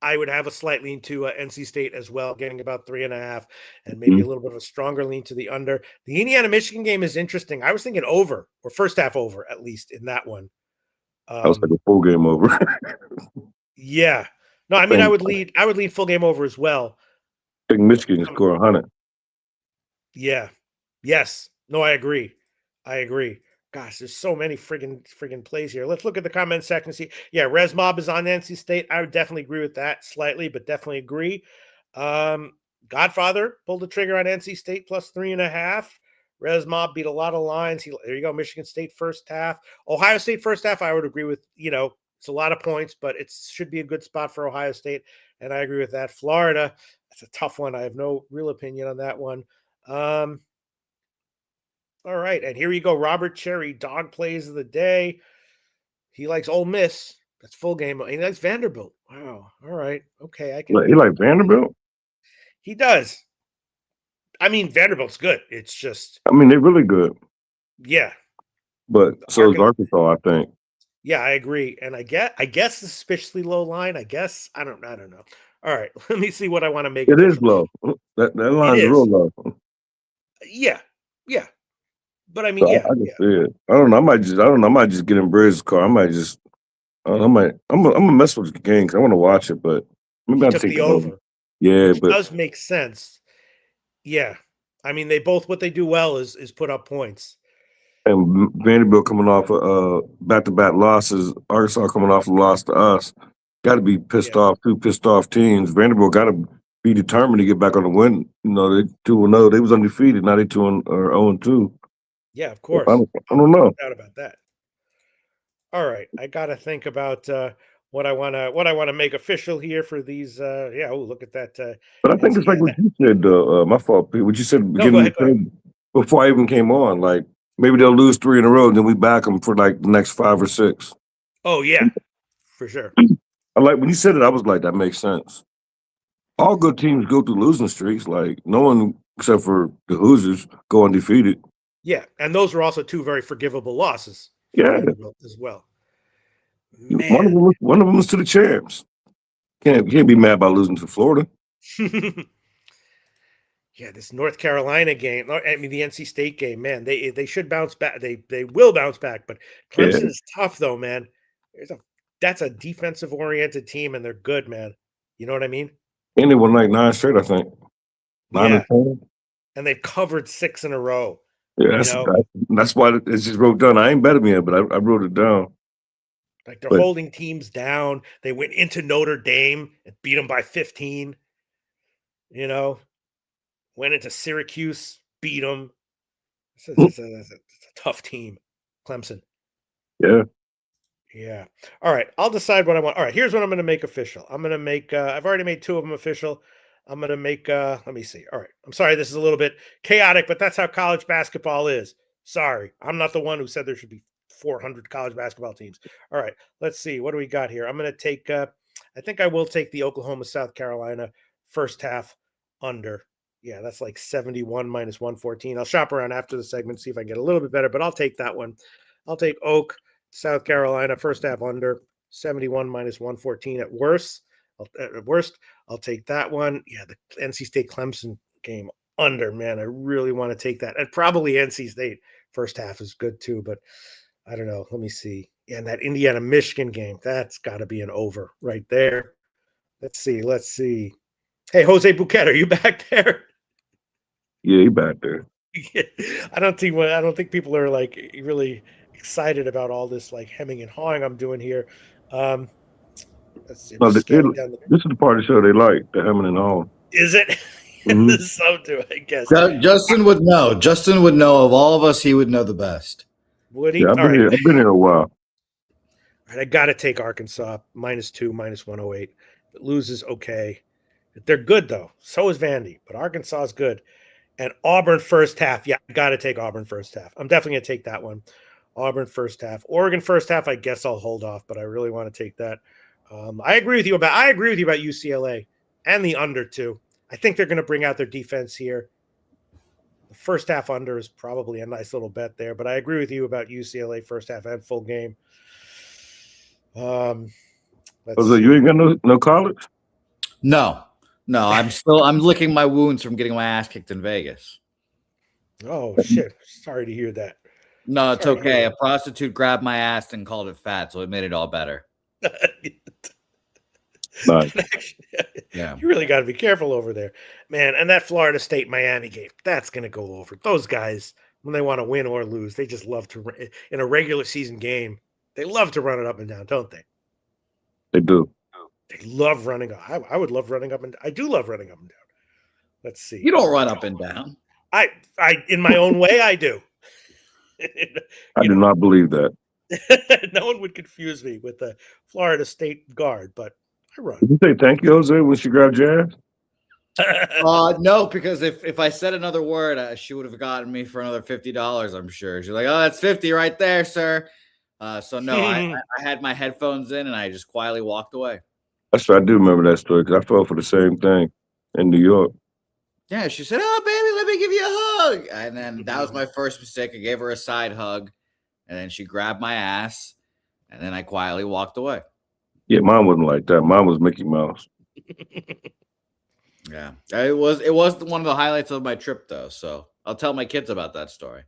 I would have a slight lean to NC State as well, getting about 3.5, and maybe a little bit of a stronger lean to the under. The Indiana-Michigan game is interesting. I was thinking over, or first half over, at least in that one. I was like a full game over. Yeah. No, I mean, I would lead full game over as well. I think Michigan can score 100. Yeah. Yes. No, I agree. Gosh, there's so many friggin' plays here. Let's look at the comment section and see. Yeah, Res Mob is on NC State. I would definitely agree with that slightly, but definitely agree. Godfather pulled the trigger on NC State plus 3.5. Res Mob beat a lot of lines. There you go. Michigan State first half. Ohio State first half, I would agree with, it's a lot of points, but it should be a good spot for Ohio State. And I agree with that. Florida, that's a tough one. I have no real opinion on that one. All right, and here you go. Robert Cherry, dog plays of the day. He likes Ole Miss. That's full game. He likes Vanderbilt. Wow. All right. Okay. I can. He like Vanderbilt? He does. I mean, Vanderbilt's good. It's just. I mean, they're really good. Yeah. But so is Arkansas, I think. Yeah, I agree. And I guess suspiciously low line. I don't know. All right. Let me see what I want to make. It is low. That line is real low. Yeah. Yeah. But I mean, so I can see it. I don't know. I might just get in Bridges' car. I'm gonna mess with the game because I want to watch it, but maybe I'll take the over. Yeah, but it does make sense. Yeah. I mean, what they do well is put up points. And Vanderbilt coming off back-to-back losses, Arkansas coming off a loss to us. Got to be pissed off. Two pissed off teams. Vanderbilt got to be determined to get back on the win. They 2-0. They was undefeated. Now they 0-2. Yeah, of course. I don't know. No doubt about that. All right, I got to think about what I want to make official here for these. Look at that. But I think it's like what you said. My fault, Pete. What you said go ahead. Before I even came on. Like maybe they'll lose 3 in a row, and then we back them for like the next 5 or 6. Oh yeah, for sure. I like when you said it. I was like, that makes sense. All good teams go through losing streaks. Like no one except for the Hoosiers go undefeated. Yeah, and those were also 2 very forgivable losses. Yeah, as well. Man. One of them was to the champs. You can't be mad about losing to Florida. Yeah, this North Carolina game. I mean, the NC State game. Man, they should bounce back. They will bounce back. But Clemson is tough, though, man. That's a defensive oriented team, and they're good, man. You know what I mean? And they won like 9 straight, I think. 9 or 10. And they've covered 6 in a row. Yeah, that's why it's just wrote down. I ain't betting me, but I wrote it down. Like they're holding teams down. They went into Notre Dame and beat them by 15. Went into Syracuse, beat them. It's a tough team, Clemson. Yeah. Yeah. All right. I'll decide what I want. All right. Here's what I'm going to make official. I'm going to make. I've already made 2 of them official. I'm going to make, let me see. All right. I'm sorry. This is a little bit chaotic, but that's how college basketball is. Sorry. I'm not the one who said there should be 400 college basketball teams. All right. Let's see. What do we got here? I'm going to take, I think I will take the Oklahoma, South Carolina first half under. Yeah, that's like 71 minus 114. I'll shop around after the segment, see if I get a little bit better, but I'll take that one. I'll take Oak, South Carolina first half under, 71 minus 114 at worst. At worst, I'll take that one. Yeah, the NC State Clemson game under, man. I really want to take that. And probably NC State first half is good too, but I don't know. Let me see. Yeah, and that Indiana Michigan game, that's got to be an over right there. Let's see. Hey, Jose Bouquett, are you back there? Yeah, he back there. I don't think people are like really excited about all this like hemming and hawing I'm doing here. Let's see. No, this is the part of the show they like, the hemming and hawing. Is it? Mm-hmm. Some do, I guess. Justin would know. Justin would know of all of us. He would know the best. Would he? Yeah, I've been here a while. All right, I got to take Arkansas -2, minus 108. It loses, okay. They're good though. So is Vandy, but Arkansas is good. And Auburn first half. Yeah, I got to take Auburn first half. I'm definitely going to take that one. Auburn first half. Oregon first half, I guess I'll hold off, but I really want to take that. I agree with you about UCLA and the under too. I think they're going to bring out their defense here. The first half under is probably a nice little bet there, but I agree with you about UCLA first half and full game. So you ain't got no college? No. I'm licking my wounds from getting my ass kicked in Vegas. Oh shit! Sorry to hear that. No, it's Sorry to hear okay. that. A prostitute grabbed my ass and called it fat, so it made it all better. Nice. Yeah. You really got to be careful over there, man. And that Florida State Miami game, that's going to go over. Those guys, when they want to win or lose, they just love to, in a regular season game, they love to run it up and down, don't they? They do. They love running up. I would love running up and I do love running up and down. Let's see. You don't run up and down. I in my own way, I do. I do not believe that. No one would confuse me with the Florida State guard, but I run. Did you say thank you, Jose, when she grabbed your ass? No, because if I said another word, she would have gotten me for another $50. I'm sure. She's like, "Oh, that's 50 right there, sir." So no, I had my headphones in and I just quietly walked away. That's right. I do remember that story because I fell for the same thing in New York. Yeah, she said, "Oh, baby, let me give you a hug." And then that was my first mistake. I gave her a side hug, and then she grabbed my ass, and then I quietly walked away. Yeah, mine wasn't like that. Mine was Mickey Mouse. Yeah, it was one of the highlights of my trip, though. So I'll tell my kids about that story.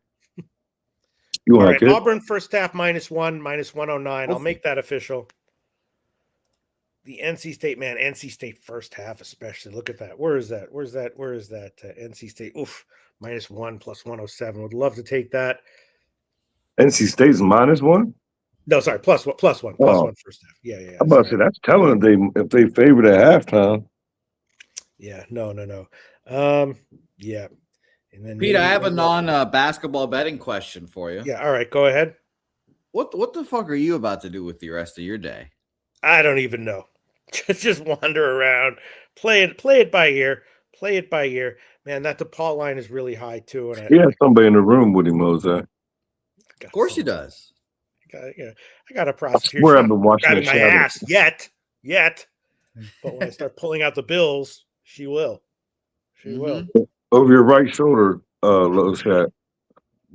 You All want right, kid? Auburn first half -1, -109. I'll make that official. The NC State, man, NC State first half especially. Look at that. Where is that? Where is that? NC State, oof, -1 plus 107. Would love to take that. NC State's -1? No, sorry, plus one first half. Yeah. I'm about to say that's telling if they favored at halftime. Yeah, no. Yeah. And then Pete, I have a non-basketball betting question for you. Yeah, all right, go ahead. What the fuck are you about to do with the rest of your day? I don't even know. Just wander around, play it by ear. Man, that DePaul line is really high too. And He has somebody in the room with him, Jose. Of course he does. I got a prosecutor. I swear I've been watching grabbing the my shadow. ass yet. But when I start pulling out the bills, she will. She will. Over your right shoulder, Loshak.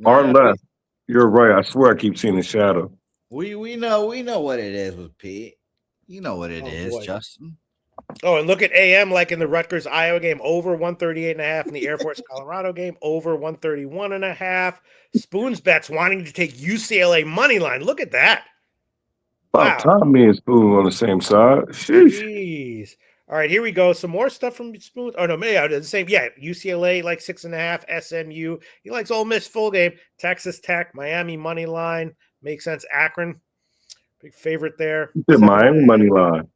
Or left. You're right. I swear I keep seeing the shadow. We know what it is with Pete. You know what it is, boy. Justin. Oh, and look at AM like in the Rutgers Iowa game, over 138.5, in the Air Force Colorado game, over 131.5. Spoons bets wanting to take UCLA money line. Look at that. About time me and Spoon on the same side. Sheesh. Jeez. All right, here we go. Some more stuff from Spoon. Oh no, maybe the same. Yeah, UCLA like 6.5. SMU. He likes Ole Miss full game. Texas Tech, Miami money line. Makes sense. Akron, big favorite there. You said Miami money line.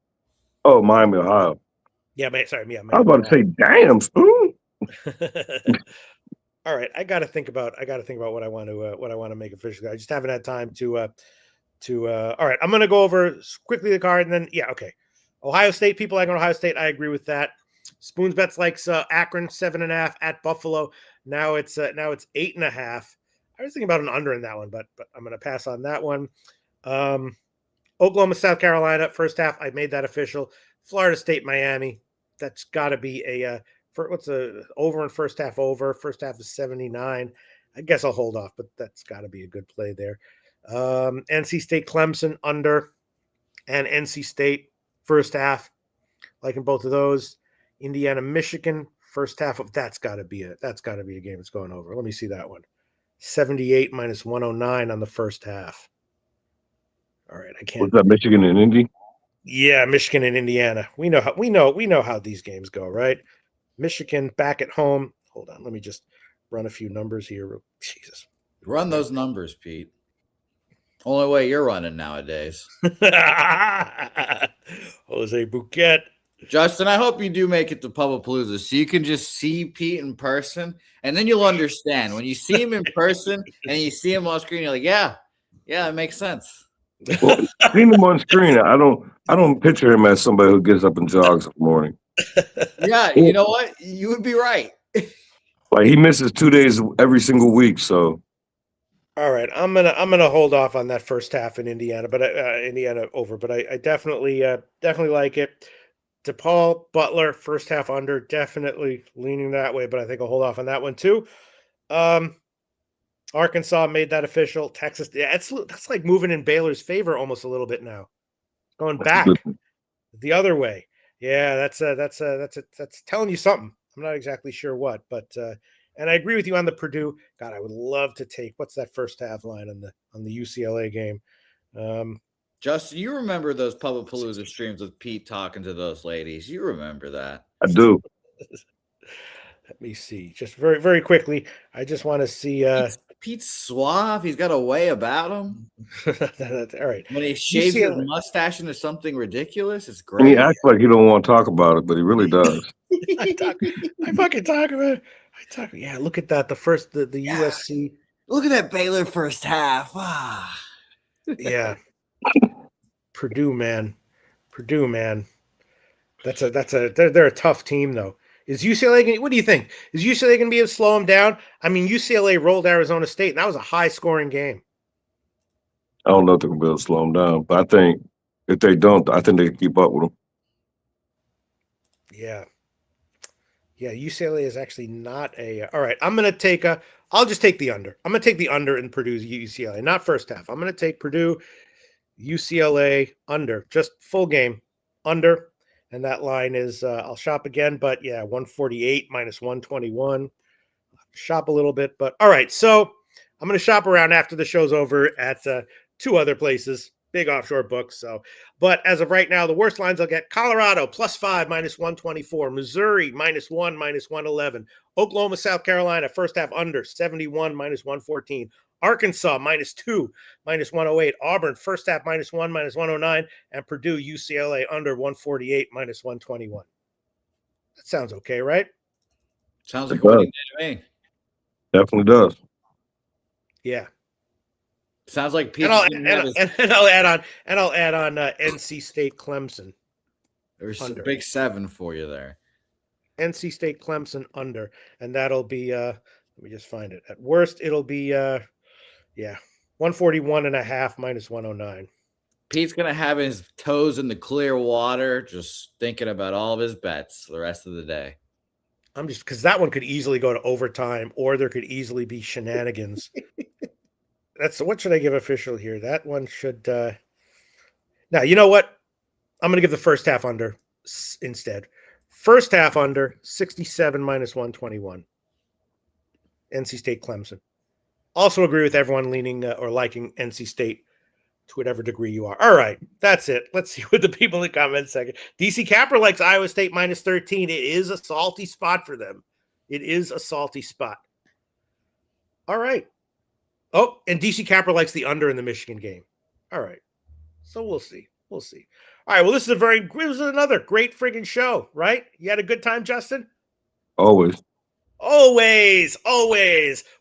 Oh, Miami, Ohio. Yeah, sorry. Yeah, I was about to say, damn, Spoon. All right, I got to think about what I want to make official. I just haven't had time to. All right, I'm going to go over quickly the card, and then okay. Ohio State people like Ohio State. I agree with that. Spoons bets likes Akron 7.5 at Buffalo. Now it's 8.5. I was thinking about an under in that one, but I'm going to pass on that one. Oklahoma, South Carolina, first half. I made that official. Florida State, Miami. That's got to be what's over in first half over. First half is 79. I guess I'll hold off, but that's got to be a good play there. NC State, Clemson under, and NC State first half. Liking both of those. Indiana, Michigan, first half of that's got to be a game that's going over. Let me see that one. 78 minus 109 on the first half. All right, I can't. Was that Michigan and Indy? Yeah, Michigan and Indiana. We know how these games go, right? Michigan back at home. Hold on, let me just run a few numbers here. Jesus. Run those numbers, Pete. Only way you're running nowadays. Jose Bouquett. Justin, I hope you do make it to Pubapalooza so you can just see Pete in person, and then you'll understand. When you see him in person and you see him on screen, you're like, yeah, it makes sense. Well, seeing him on screen, I don't picture him as somebody who gets up and jogs in the morning. Yeah, you know what? You would be right. Like he misses 2 days every single week, so. All right, I'm gonna hold off on that first half in Indiana, but Indiana over. But I definitely like it. DePaul, Butler, first half under, definitely leaning that way, but I think I'll hold off on that one too. Arkansas made that official. Texas, that's like moving in Baylor's favor almost a little bit now. Going back the other way. Yeah, that's telling you something. I'm not exactly sure what, but and I agree with you on the Purdue. God, I would love to take what's that first half line on the UCLA game. Justin, you remember those Publipalooza streams with Pete talking to those ladies? You remember that? I do. Let me see, just very very quickly. I just want to see. Pete's suave. He's got a way about him. All right. When he shaves his UCLA. mustache into something ridiculous, it's And he great. acts like he don't want to talk about it, but he really does. I fucking talk about it. I talk. Yeah, look at that. The USC. Look at that Baylor first half. Ah. Yeah. Purdue, man. They're a tough team though. Is UCLA gonna, what do you think? Is UCLA going to be able to slow them down? I mean, UCLA rolled Arizona State, and that was a high scoring game. I don't know if they're gonna be able to slow him down, but I think if they don't, I think they can keep up with him. Yeah. Yeah, UCLA is actually not a. All right, I'll just take the under. I'm going to take the under in Purdue's UCLA, not first half. I'm going to take Purdue UCLA under, just full game under. And that line is, I'll shop again, but yeah, 148 minus 121. Shop a little bit, but all right. So I'm going to shop around after the show's over at two other places, big offshore books. So, but as of right now, the worst lines I'll get: Colorado +5 minus 124, Missouri -1 minus 111, Oklahoma, South Carolina first half under 71 minus 114, Arkansas -2 minus 108, Auburn first half -1 minus 109, and Purdue UCLA under 148 minus 121. That sounds okay, right? Sounds like a winning day to me. Definitely does. Yeah. Sounds like Pete. And I'll add on NC State Clemson. There's a big 7 for you there. NC State Clemson under, and that'll be let me just find it. At worst, it'll be 141.5 minus 109. Pete's gonna have his toes in the clear water, just thinking about all of his bets the rest of the day. I'm just because that one could easily go to overtime, or there could easily be shenanigans. What should I give official here? That one should. Now you know what? I'm going to give the first half under instead. First half under 67 minus 121. NC State Clemson. Also agree with everyone leaning or liking NC State to whatever degree you are. All right, that's it. Let's see what the people in the comments section. DC Capper likes Iowa State -13. It is a salty spot for them. It is a salty spot. All right. Oh, and DC Capper likes the under in the Michigan game. All right. So we'll see. All right. Well, this is another great friggin' show, right? You had a good time, Justin? Always. Always.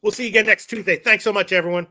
We'll see you again next Tuesday. Thanks so much, everyone.